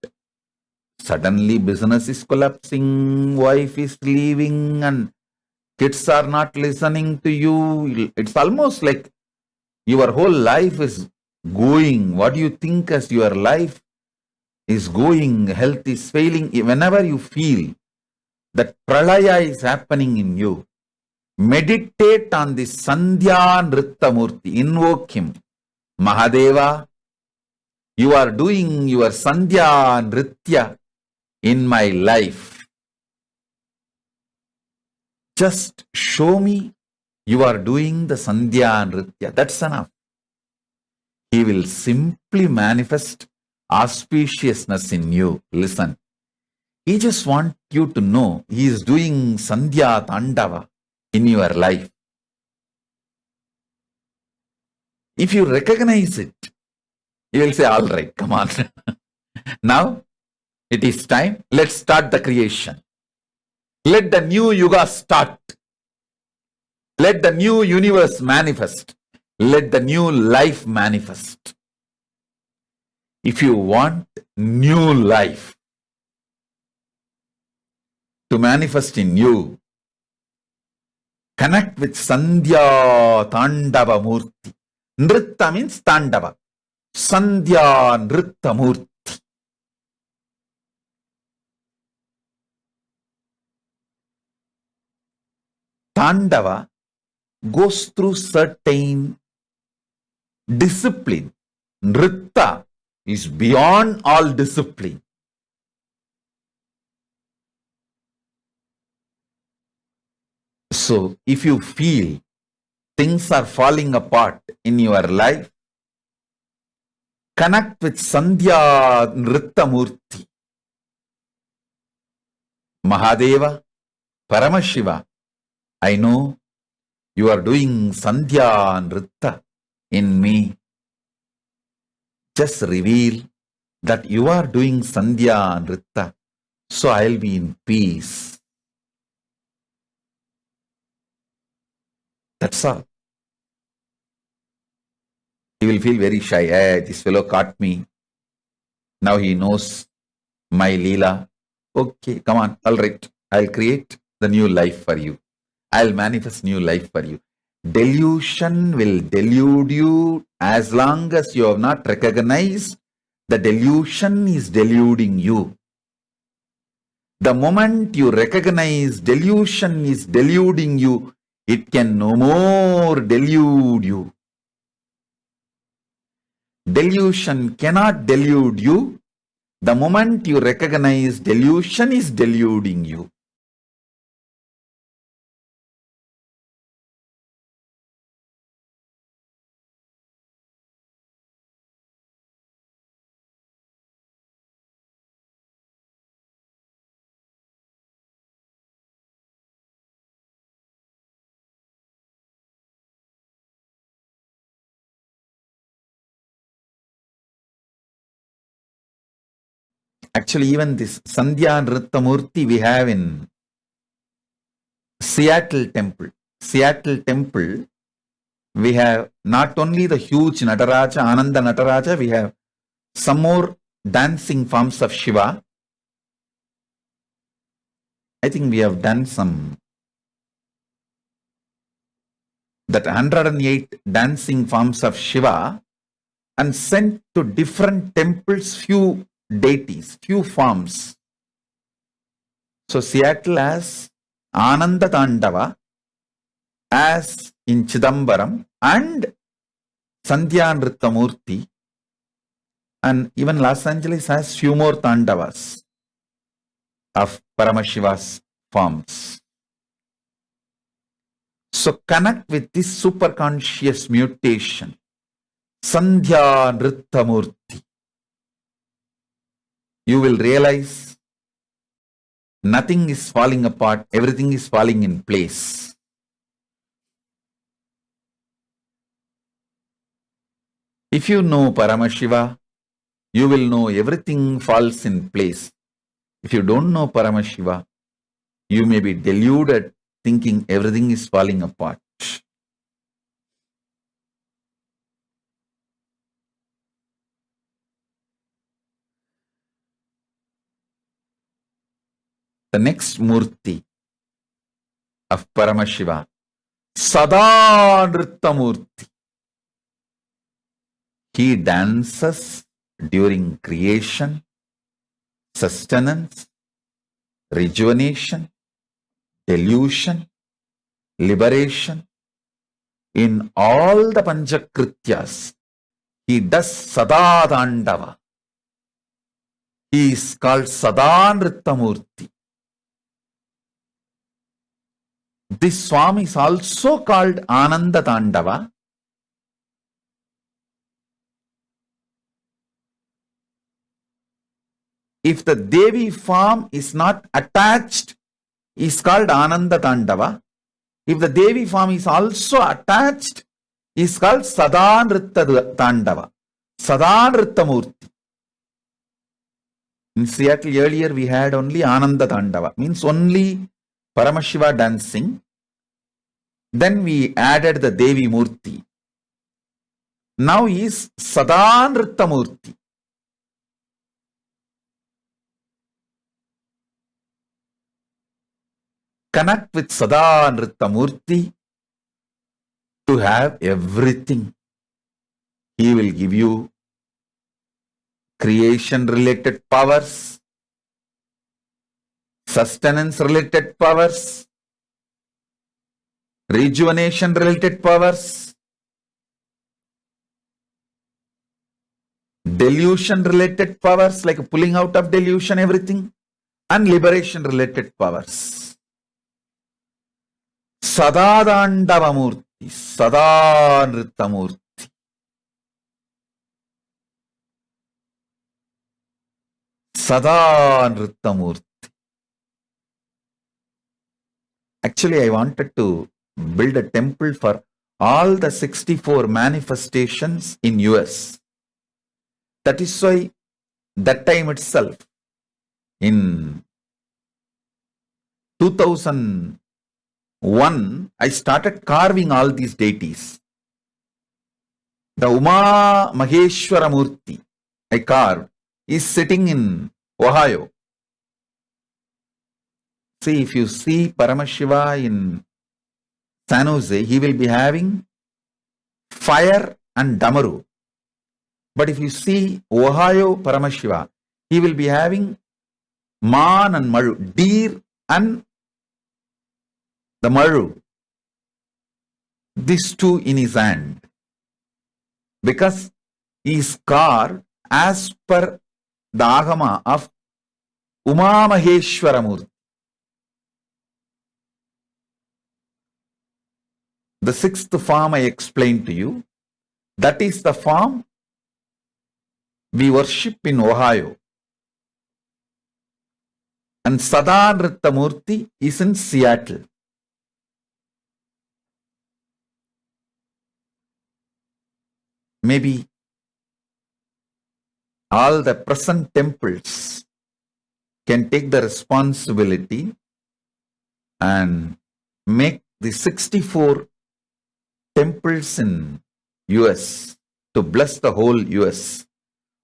S1: suddenly business is collapsing, wife is leaving, and kids are not listening to you. It's almost like your whole life is going. What do you think as your life is going? Health is failing. Whenever you feel that pralaya is happening in you, meditate on this Sandhya Nrittamurti. Invoke him. Mahadeva, you are doing your Sandhya Nritya in my life. Just show me you are doing the Sandhya Nritya. That's enough. He will simply manifest auspiciousness in you. Listen. He just wants you to know he is doing Sandhya Tandava in your life. If you recognize it, you will say, all right, come on. Now, it is time. Let's start the creation. Let the new yuga start. Let the new universe manifest. Let the new life manifest. If you want new life to manifest in you, connect with Sandhya Tandava Murti. Nritta means Tandava. Sandhya Nritta Murti. Tandava goes through certain discipline. Nritta is beyond all discipline. So, if you feel things are falling apart in your life, connect with Sandhya Nritta Murti. Mahadeva, Paramashiva, I know you are doing Sandhya Nritta in me. Just reveal that you are doing Sandhya Nritta, so I'll be in peace. That's all. He will feel very shy. Hey, this fellow caught me. Now he knows my Leela. Okay, come on. All right. I'll create the new life for you. I'll manifest new life for you. Delusion will delude you as long as you have not recognized the delusion is deluding you. The moment you recognize delusion is deluding you, it can no more delude you. Delusion cannot delude you. The moment you recognize delusion is deluding you. Actually, even this Sandhya Nritta Murti we have in Seattle Temple. Seattle Temple, we have not only the huge Nataraja, Ananda Nataraja, we have some more dancing forms of Shiva. I think we have done some, that 108 dancing forms of Shiva and sent to different temples few deities, few forms. So Seattle has Ananda Tandava, as in Chidambaram, and Sandhya Nritta Murti, and even Los Angeles has few more Tandavas of Paramashiva's forms. So connect with this superconscious mutation, Sandhya Nritta Murti. You will realize nothing is falling apart, everything is falling in place. If you know Paramashiva, you will know everything falls in place. If you don't know Paramashiva, you may be deluded thinking everything is falling apart. The next Murti of Paramashiva, Sada Nritta Murti. He dances during creation, sustenance, rejuvenation, delusion, liberation. In all the Panchakrityas, he does Sada Tandava. He is called Sada Nritta Murti. This Swami is also called Ananda Tandava. If the Devi form is not attached, is called Ananda Tandava. If the Devi form is also attached, is called Sada Nritta Tandava, Sada Nritta Murti. In Seattle earlier we had only Ananda Tandava, means only Paramashiva dancing. Then we added the Devi Murti. Now he is Sadanrita Murti. Connect with Sadanrita Murti to have everything. He will give you creation related powers, sustenance related powers, rejuvenation related powers, delusion related powers like pulling out of delusion, everything, and liberation related powers. Sadadandavamurti, Sadanritamurti. Sadanritamurti. Actually, I wanted to build a temple for all the 64 manifestations in US. That is why that time itself, in 2001, I started carving all these deities. The Uma Maheshwara Murti I carved is sitting in Ohio. See, if you see Paramashiva in San Jose, he will be having fire and Damaru. But if you see Ohio Paramashiva, he will be having Man and Maru, deer and the Maru. These two in his hand. Because he is carved as per the Agama of Uma Maheshwara Murti. The sixth form I explained to you, that is the form we worship in Ohio. And Sadanrita Murti is in Seattle. Maybe all the present temples can take the responsibility and make the 64 temples in US to bless the whole US.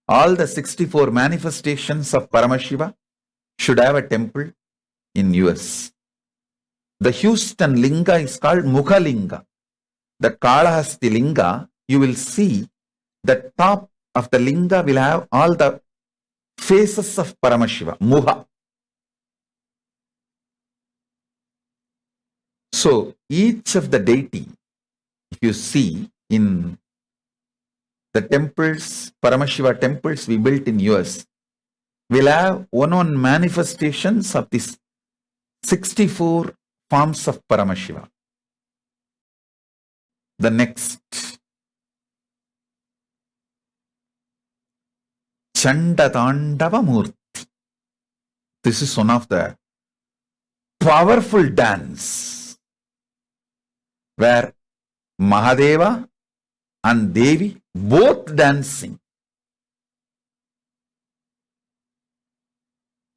S1: All the 64 manifestations of Paramashiva should have a temple in US. The Houston Linga is called Mukha Linga. The Kalahasti Linga, you will see the top of the Linga will have all the faces of Paramashiva, Muha. So each of the deity, if you see in the temples, Paramashiva temples we built in US, will have one manifestations of these 64 forms of Paramashiva. The next, Chandatandava Murti. This is one of the powerful dance where Mahadeva and Devi both dancing.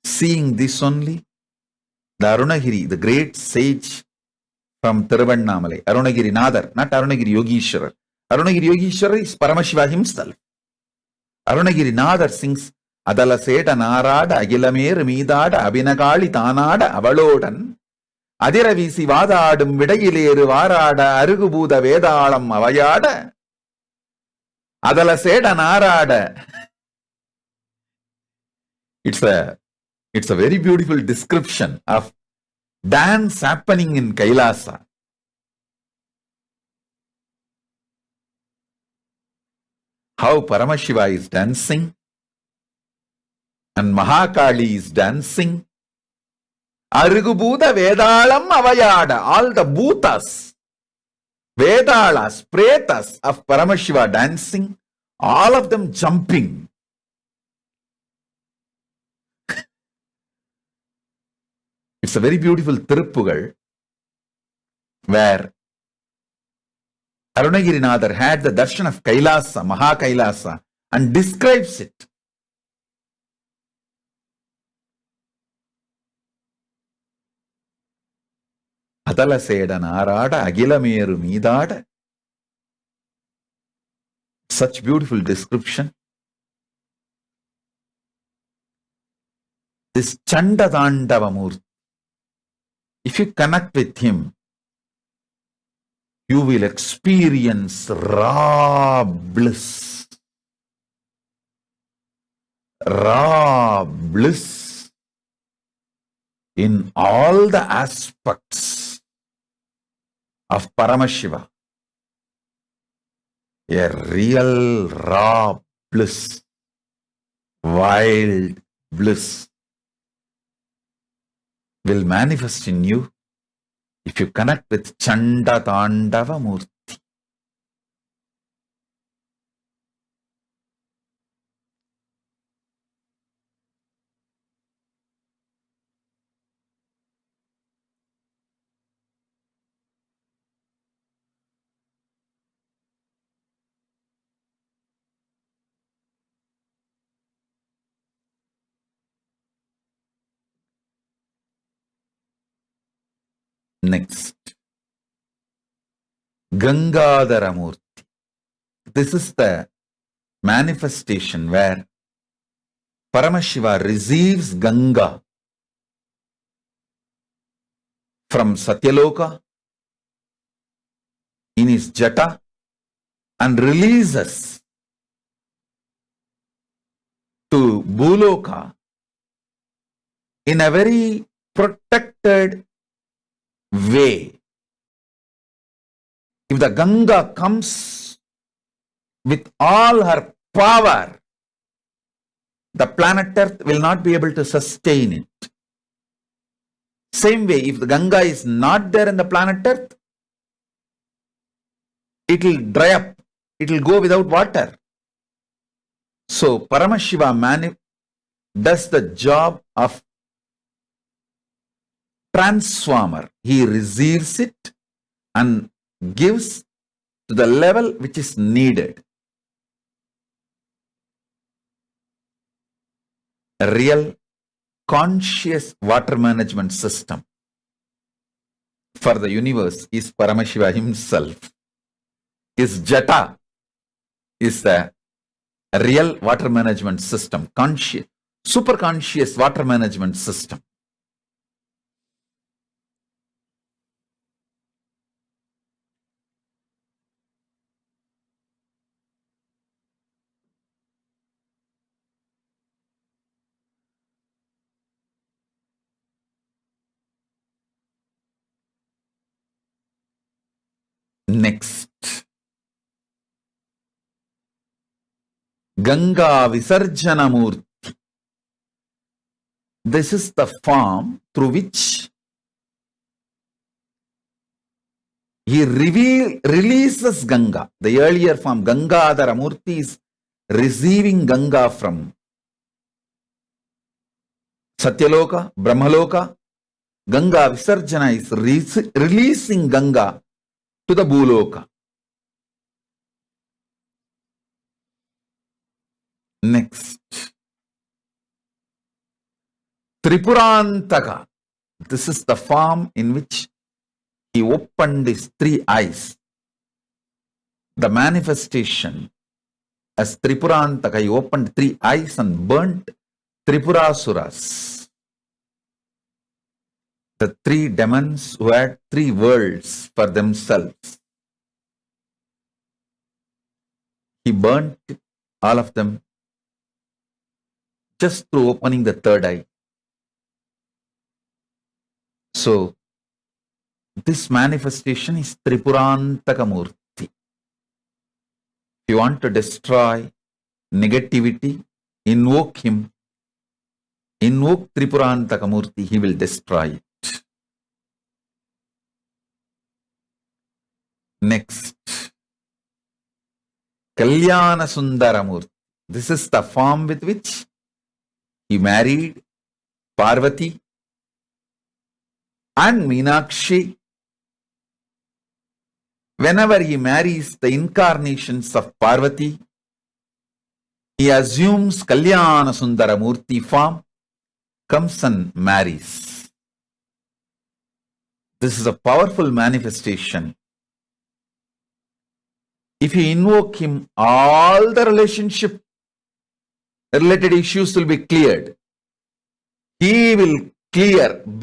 S1: Seeing this only, the Arunagiri, the great sage from Tiruvannamalai, Arunagiri Nadar, not Arunagiri Yogeshwarar. Arunagiri Yogeshwarar is Paramashiva himself. Arunagiri Nadar sings, Adala Seta Narada, Agilamer, Midada, Abinakali, Tanada, Avalodan, Adiravisi Vadadum, Vidagileru, Varada, Arugubuda, Vedalam, Avayada, Adala Seta Narada. It's a very beautiful description of dance happening in KAILASA. How Paramashiva is dancing and Mahakali is dancing. Arigubuda Vedalam Avayada, all the Bhutas, Vedalas, Pretas of Paramashiva dancing, all of them jumping. It's a very beautiful Tiruppugal where Arunagirinadar had the darshan of KAILASA, Mahakailasa, and describes it. Adala Sedanarada, Agilameru Midada. Such beautiful description. This Chandadandavamurti. If you connect with him, you will experience raw bliss. Raw bliss in all the aspects of Paramashiva. A real raw bliss, wild bliss will manifest in you if you connect with Chanda Tandava Murti. Next, Gangadhara Murti. This is the manifestation where Paramashiva receives Ganga from Satyaloka in his jata and releases to Bhuloka in a very protected way. If the Ganga comes with all her power, the planet Earth will not be able to sustain it. Same way, if the Ganga is not there in the planet Earth, it will dry up. It will go without water. So Paramashiva does the job of transformer. He receives it and gives to the level which is needed. A real conscious water management system for the universe is Paramashiva himself. His jata is the real water management system, conscious, super conscious water management system. Next, Ganga Visarjana Murti. This is the form through which he releases Ganga. The earlier form, Gangadhara Murti, is receiving Ganga from Satyaloka, Brahmaloka. Ganga Visarjana is releasing Ganga to the Bhuloka. Next, Tripurantaka. This is the form in which he opened his three eyes. The manifestation as Tripurantaka, he opened three eyes and burnt Tripurasuras. The three demons who had three worlds for themselves. He burnt all of them just through opening the third eye. So, this manifestation is Tripurantaka Murti. If you want to destroy negativity, invoke him. Invoke Tripurantaka Murti, he will destroy it. Next, Kalyana Sundara Murti. This is the form with which he married Parvati and Meenakshi. Whenever he marries the incarnations of Parvati, he assumes Kalyana Sundara Murti form, comes and marries. This is a powerful manifestation. If you invoke him, all the relationship related issues will be cleared. He will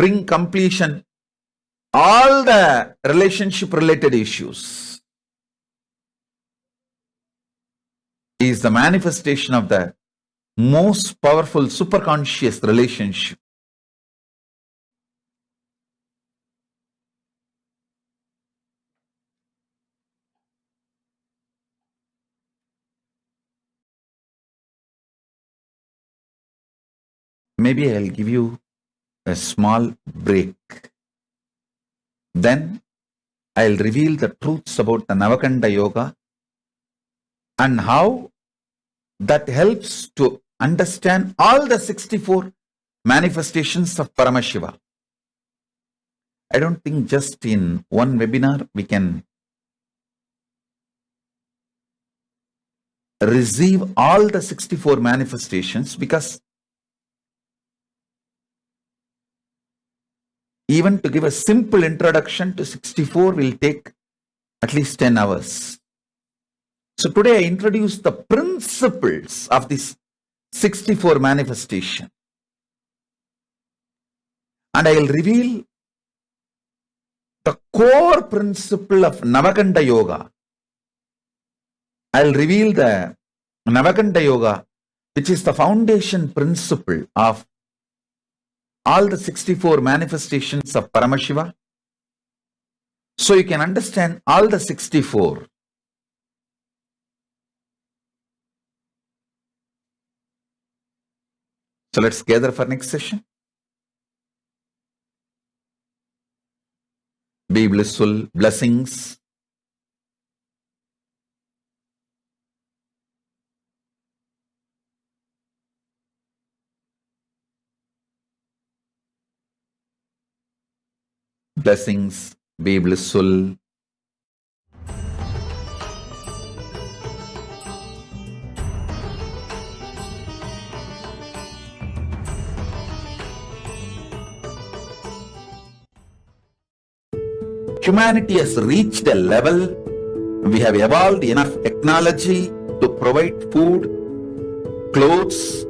S1: bring completion all the relationship related issues. He is the manifestation of the most powerful superconscious relationship. Maybe I'll give you a small break. Then I'll reveal the truths about the Navakanda Yoga and how that helps to understand all the 64 manifestations of Paramashiva. I don't think just in one webinar we can receive all the 64 manifestations, because even to give a simple introduction to 64 will take at least 10 hours. So today I introduce the principles of this 64 manifestation. And I will reveal the core principle of Navakanda Yoga. I will reveal the Navakanda Yoga, which is the foundation principle of all the 64 manifestations of Paramashiva. So you can understand all the 64. So let's gather for next session. Be blissful. Blessings. Blessings. Be blissful. Humanity has reached a level, we have evolved enough technology to provide food, clothes,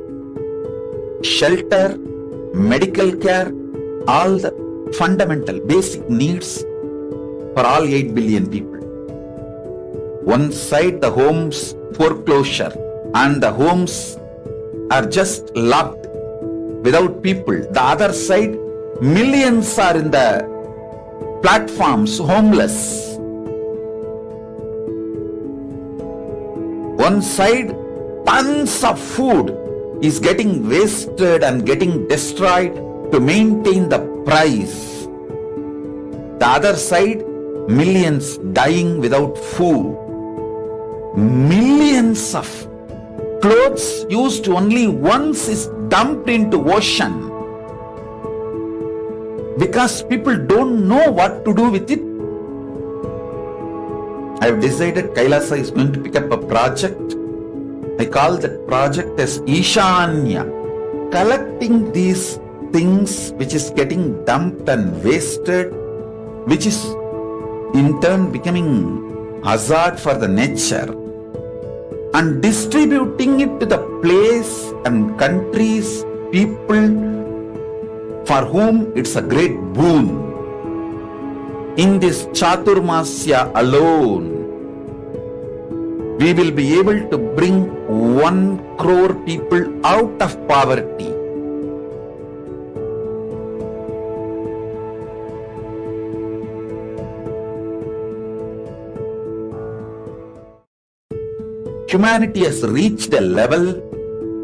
S1: shelter, medical care, all the fundamental basic needs for all 8 billion people. One side the homes foreclosure and the homes are just locked without people. The other side, millions are in the platforms homeless. One side, tons of food is getting wasted and getting destroyed to maintain the price. The other side, millions dying without food. Millions of clothes used only once is dumped into ocean because people don't know what to do with it. I have decided KAILASA is going to pick up a project. I call that project as Ishania, collecting these things which is getting dumped and wasted, which is in turn becoming hazard for the nature, and distributing it to the place and countries, people for whom it's a great boon. In this Chaturmasya alone, we will be able to bring 1 crore people out of poverty. Humanity has reached a level,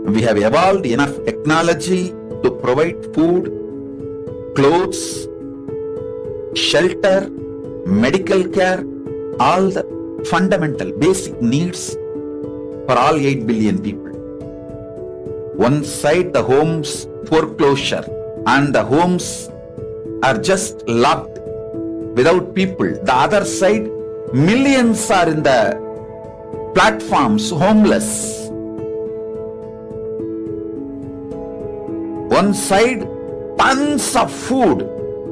S1: we have evolved enough technology to provide food, clothes, shelter, medical care, all the fundamental basic needs for all 8 billion people. One side the homes foreclosure and the homes are just locked without people. The other side, millions are in the platforms homeless. One side, tons of food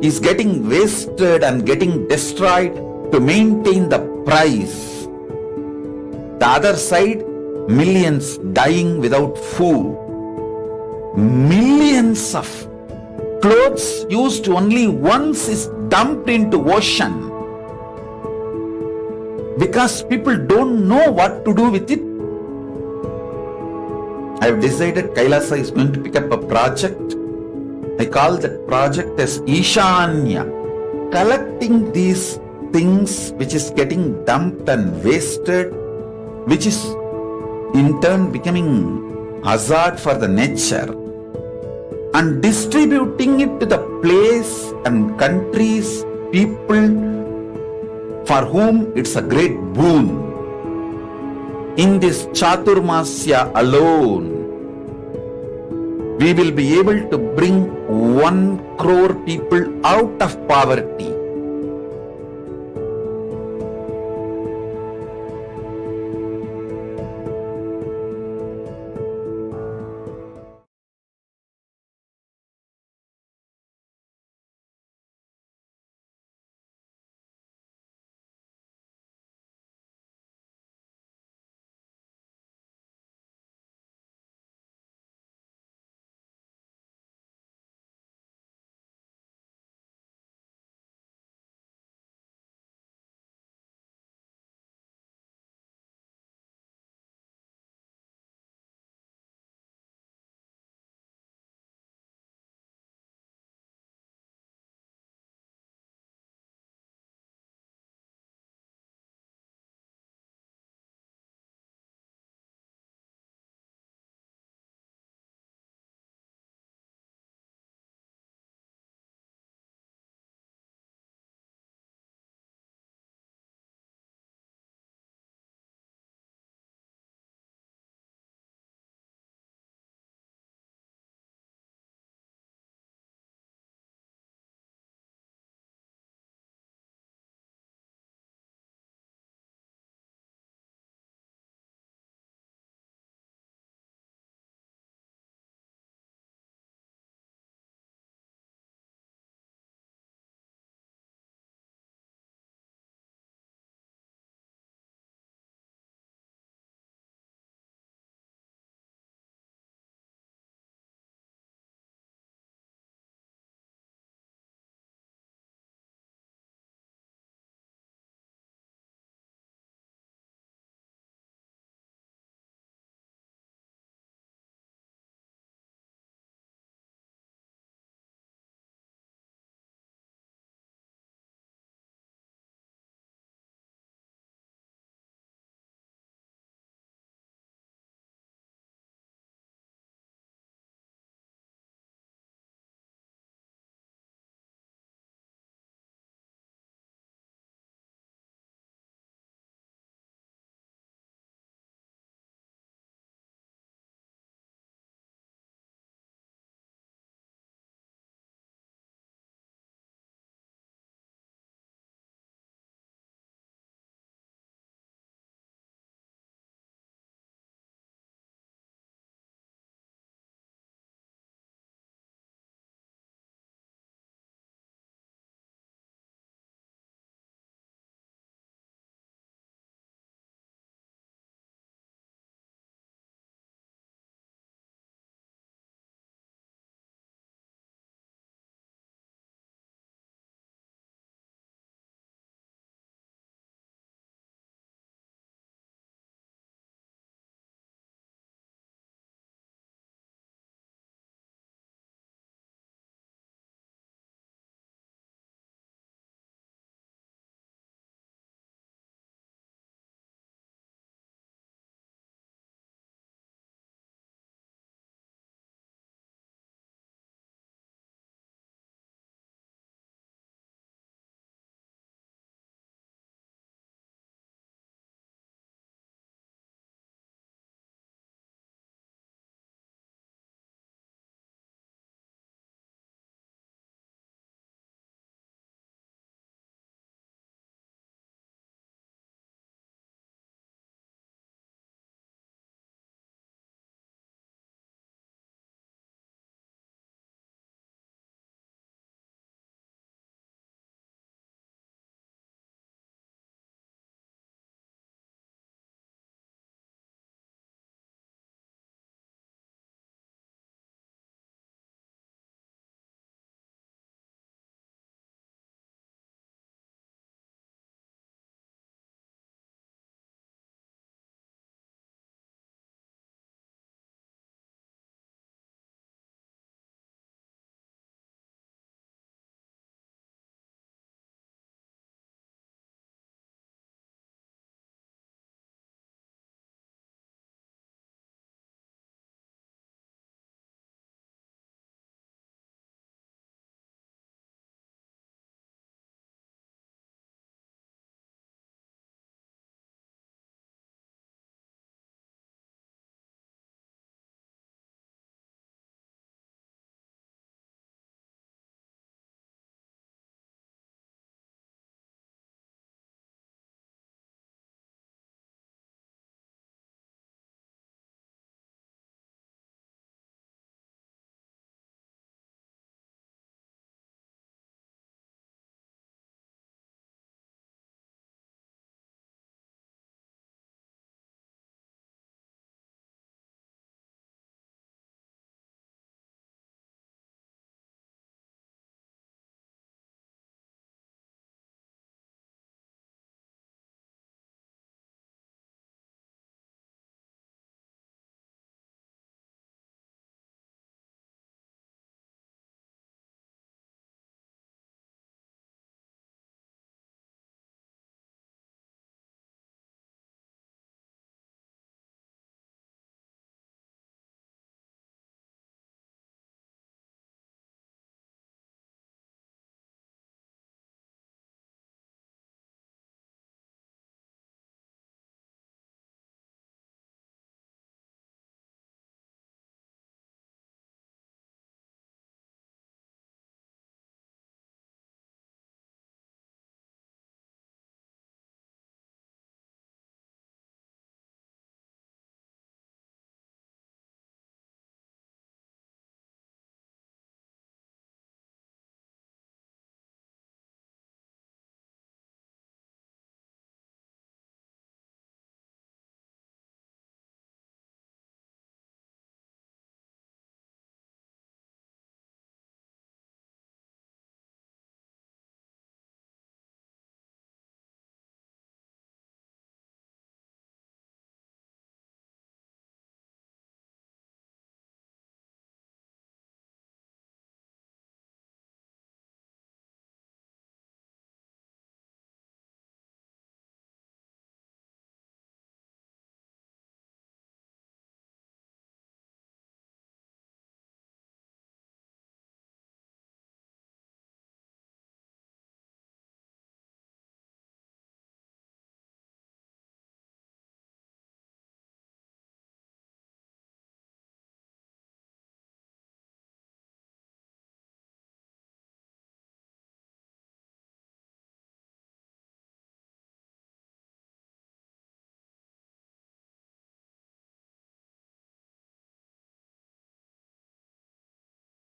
S1: is getting wasted and getting destroyed to maintain the price. The other side, millions dying without food. Millions of clothes used only once is dumped into ocean because people don't know what to do with it. I have decided KAILASA is going to pick up a project. I call that project as Ishania, collecting these things which is getting dumped and wasted, which is in turn becoming hazard for the nature, and distributing it to the place and countries, people for whom it's a great boon. In this Chaturmasya alone, we will be able to bring 1 crore people out of poverty.